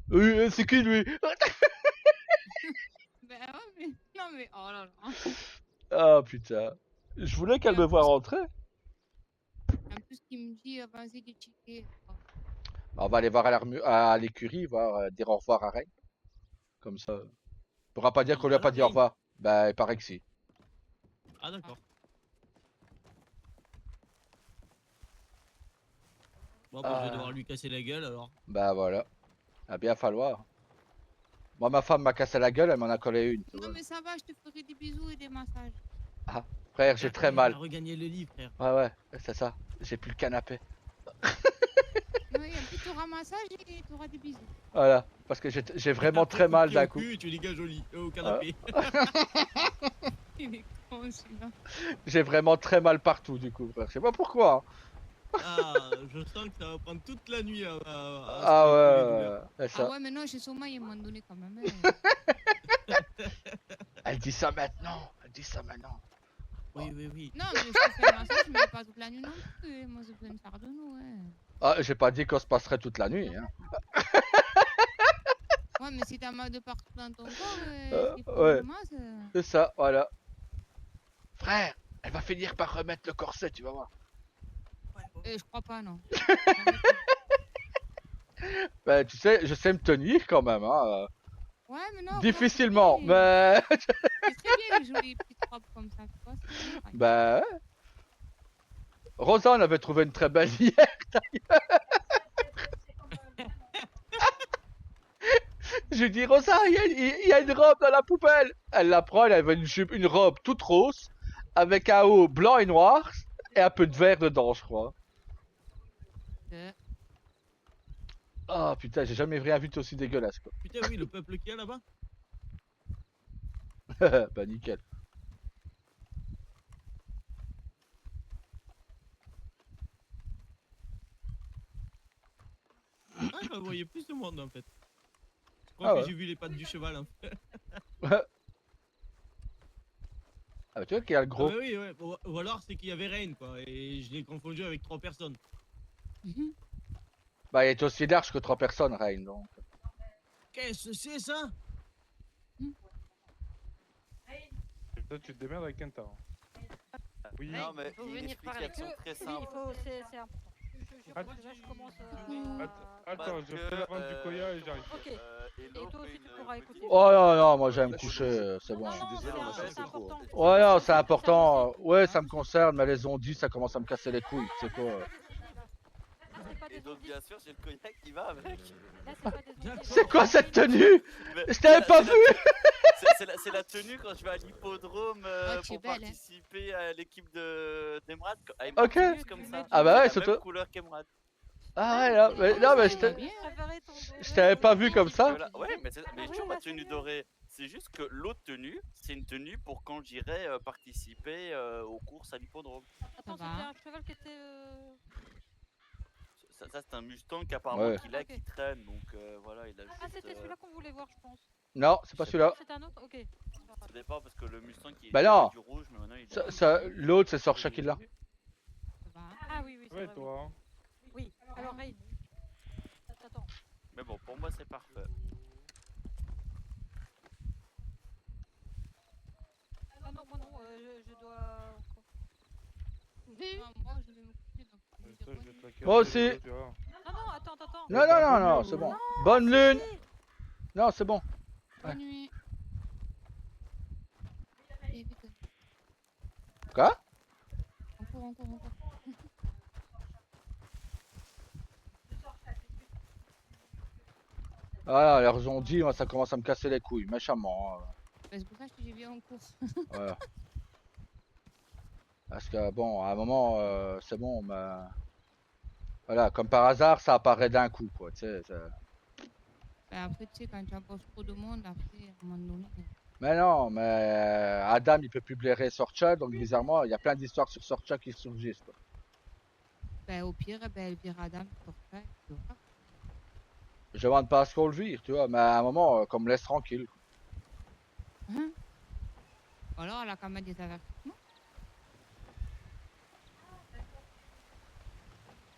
Oui, c'est qui, lui? Bah ouais, mais... Non, mais... Oh là là. Ah, putain. Je voulais qu'elle me voie rentrer. En plus, qu'il me dit, vas-y, des tickets. On va aller voir à l'écurie, voir dire au revoir à Reine. Comme ça. On pourra pas dire qu'on lui a pas dit au revoir. Bah, il paraît que si. Ah, d'accord. Bon, bah, je vais devoir lui casser la gueule alors. Bah voilà. Il va bien falloir. Moi, ma femme m'a cassé la gueule, elle m'en a collé une. tu Non, vois. mais ça va, je te ferai des bisous et des massages. Ah, frère, j'ai très mal. On a regagné le livre, frère. Ouais, ouais, c'est ça. J'ai plus le canapé. Oui, et puis tu auras massage et tu auras des bisous. Voilà. Parce que j'ai vraiment très mal d'un coup. Et tu les gages au canapé. Il est con celui-là. J'ai vraiment très mal partout, du coup, frère. Je sais pas pourquoi. Ah, je sens que ça va prendre toute la nuit à Ah ouais, c'est ça. Ah ouais, mais non, j'ai sommeil à un moment donné quand même. Elle dit ça maintenant. Elle dit ça maintenant. Oui, oui, oui. Non, mais je te fais un massage, mais pas toute la nuit non plus. Moi, j'ai besoin de faire de nous, ouais. Ah, j'ai pas dit qu'on se passerait toute la nuit. Hein. Ouais, mais si t'as mal de partout dans ton corps, il faut que Ouais. je masse. C'est ça, voilà. Frère, elle va finir par remettre le corset, tu vas voir. Je crois pas, non. Bah, tu sais, je sais me tenir quand même. Hein. Ouais, mais non. Difficilement, moi, mais. c'est très bien les jolies petites robes comme ça, tu vois. C'est bien. Bah. Ouais. Rosa, on avait trouvé une très belle hier, d'ailleurs. Je lui dis, Rosa, il y a une robe dans la poubelle. Elle la prend, elle avait une robe toute rose, avec un haut blanc et noir, et un peu de vert dedans, je crois. Oh putain, j'ai jamais rien vu d'aussi dégueulasse, quoi. Putain, oui, le peuple qu'il y a là-bas. Bah nickel. Ah, je voyais plus de monde en fait. Je crois Ah que ouais. j'ai vu les pattes du cheval. Hein. Ah bah tu vois qu'il y a le gros. Ah, bah oui, ouais. Ou alors c'est qu'il y avait Rain quoi, et je l'ai confondu avec 3 personnes. Bah il est aussi large que 3 personnes, Rain, donc. Qu'est-ce que c'est ça? Toi, tu te démerdes avec Kenta. Hein. Oui. Non, mais Faut il y a une venir par là. explication très Oui, simple. c'est important. jure, parce que là, je commence à... Attends, je fais la vente du Koya et j'arrive. Ok. Et toi aussi, tu pourras écouter. Oh non, non, moi j'aime me coucher, c'est bon. Non, non, c'est important. Ouais, non, c'est important. Ouais, ça me concerne, mais les ondits, ça commence à me casser les couilles. C'est quoi? Et donc, bien sûr, j'ai le cognac qui va avec. C'est quoi cette tenue? Je t'avais pas vu. C'est la tenue quand je vais à l'hippodrome pour participer à l'équipe d'Emerald. Ok. Comme ça. Ah bah ouais, la c'est même toi. couleur qu'Emerald. Ah ouais, non, mais, non, mais je t'avais pas vu comme ça. Voilà. Ouais, mais j'ai toujours ma tenue dorée. C'est juste que l'autre tenue, c'est une tenue pour quand j'irai participer aux courses à l'hippodrome. Attends, c'était un cheval qui était... Ça c'est un Mustang qu'apparemment Ouais. qu'il a qui traîne, donc voilà, il a juste... Ah, c'était celui-là qu'on voulait voir, je pense. Non, c'est pas celui-là. C'était un autre. Ok. Ça dépend parce que le Mustang qui Bah est non. du rouge, mais maintenant il L'autre, c'est Sorcha qui l'a. Ah oui, oui, c'est vrai. toi. Oui, alors Rain. Attends. Mais bon, pour moi c'est parfait. Ah non, moi non, je dois... Moi, je vais me coucher donc. Moi aussi. Non, non, attends. Non, non, non, non, c'est bon. Bonne lune. Non, c'est bon. Bonne nuit. Et vite. Quoi? On court. Voilà, leurs ondits, moi, ça commence à me casser les couilles, méchamment. Hein. Bah, c'est pour ça que j'ai bien en course. Voilà. Parce que bon, à un moment, c'est bon, mais voilà, comme par hasard, ça apparaît d'un coup, quoi. Tu sais. Bah, après, tu sais, quand tu approches trop de monde, après, à un moment donné. Mais non, mais Adam, il peut plus blairer Sorcha, donc bizarrement, il y a plein d'histoires sur Sorcha qui surgissent, quoi. Bah, au pire, elle vire Adam sur ça, et puis voilà. Je demande pas à ce qu'on le vire, tu vois, mais à un moment, qu'on me laisse tranquille. Quoi. Hein? Ou alors, elle a quand même des avertissements.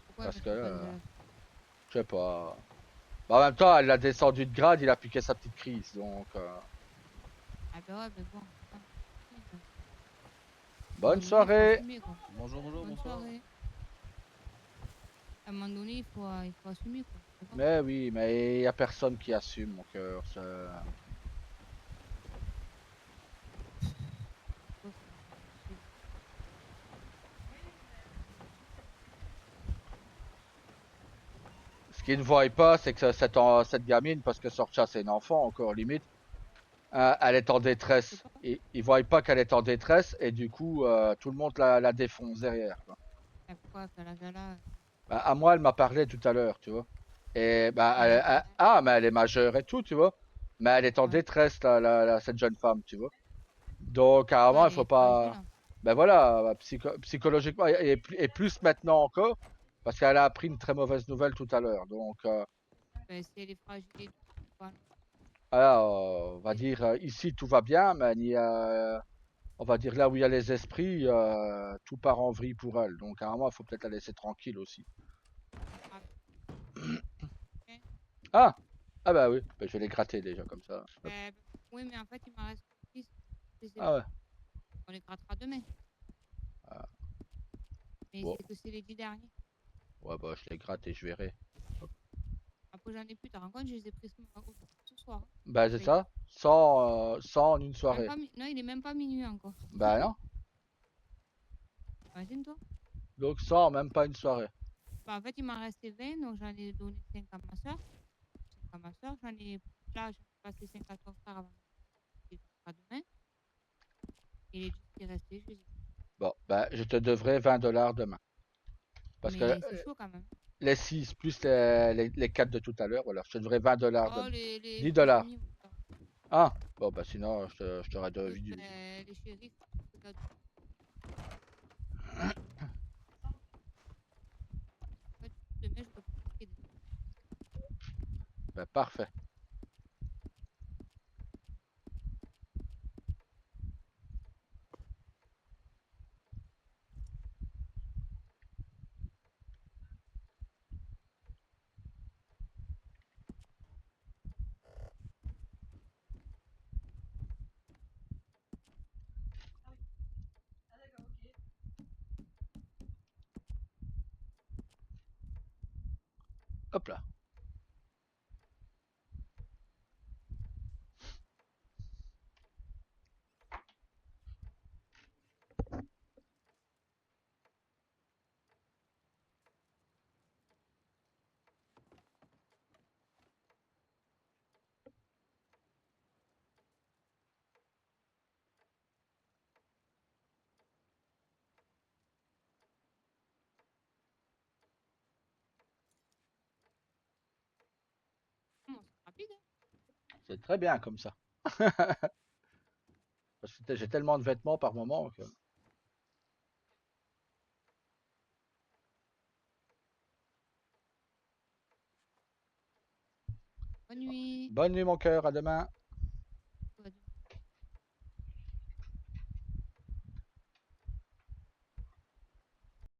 Pourquoi Parce elle que fait pas là, des avertissements? je sais pas. Bah, en même temps, elle l'a descendu de grade, il a piqué sa petite crise, donc. Ah bah ouais, mais bon. Bonne soirée. Bonjour, bonsoir. Soirée. À un moment donné, il faut assumer, quoi. Mais oui, mais il y a personne qui assume, mon cœur. Ce qu'ils ne voient pas, c'est que cette gamine, parce que Sorcha c'est une enfant encore limite, elle est en détresse. Et ils voient pas qu'elle est en détresse et du coup tout le monde la défonce derrière. Quoi. Et pourquoi elle fait la gala? Bah, à moi, elle m'a parlé tout à l'heure, tu vois. Et bah, mais elle est majeure et tout, tu vois. Mais elle est en détresse, cette jeune femme, tu vois. Donc, à un moment, il faut pas. Ben voilà, psychologiquement, et plus maintenant encore, parce qu'elle a appris une très mauvaise nouvelle tout à l'heure. Donc, Ben, si elle est fragile, voilà. alors, on va dire, ici tout va bien, mais on va dire là où il y a les esprits, tout part en vrille pour elle. Donc, à un moment, il faut peut-être la laisser tranquille aussi. Ah! Ah bah oui, ben, je vais les gratter déjà comme ça. Oui, mais en fait, il m'en reste 6. Ah ouais. On les grattera demain. Ah. Mais Bon. c'est que c'est les 10 derniers. Ouais, bah je les gratte et je verrai. Après, j'en ai plus. T'as rencontre, je les ai pris ce soir. Bah c'est ça, sans en une soirée. Non, il est même pas minuit encore. Bah non. Imagine-toi. Donc sans même pas une soirée. Bah, en fait, il m'en restait 20, donc j'en ai donné 5 à ma soeur. 5 à ma soeur, j'en ai passé 5 à ton frère avant de demain. Et les 10 qui restaient, je les ai. Bon, bah je te devrai $20 demain. Parce Mais que c'est chaud quand même. les 6 plus les 4 de tout à l'heure, voilà, je te devrai $20 Oh, demain. les 10$. amis, Ah, bon bah sinon je t'aurais de vidéo. les shérifs, c'est cadeau. En fait, demain, je peux pas aider. Bah parfait. Hop là. Comment c'est rapide, hein. C'est très bien comme ça. Parce que j'ai tellement de vêtements par moment que... Bonne nuit. Bonne nuit mon cœur, à demain.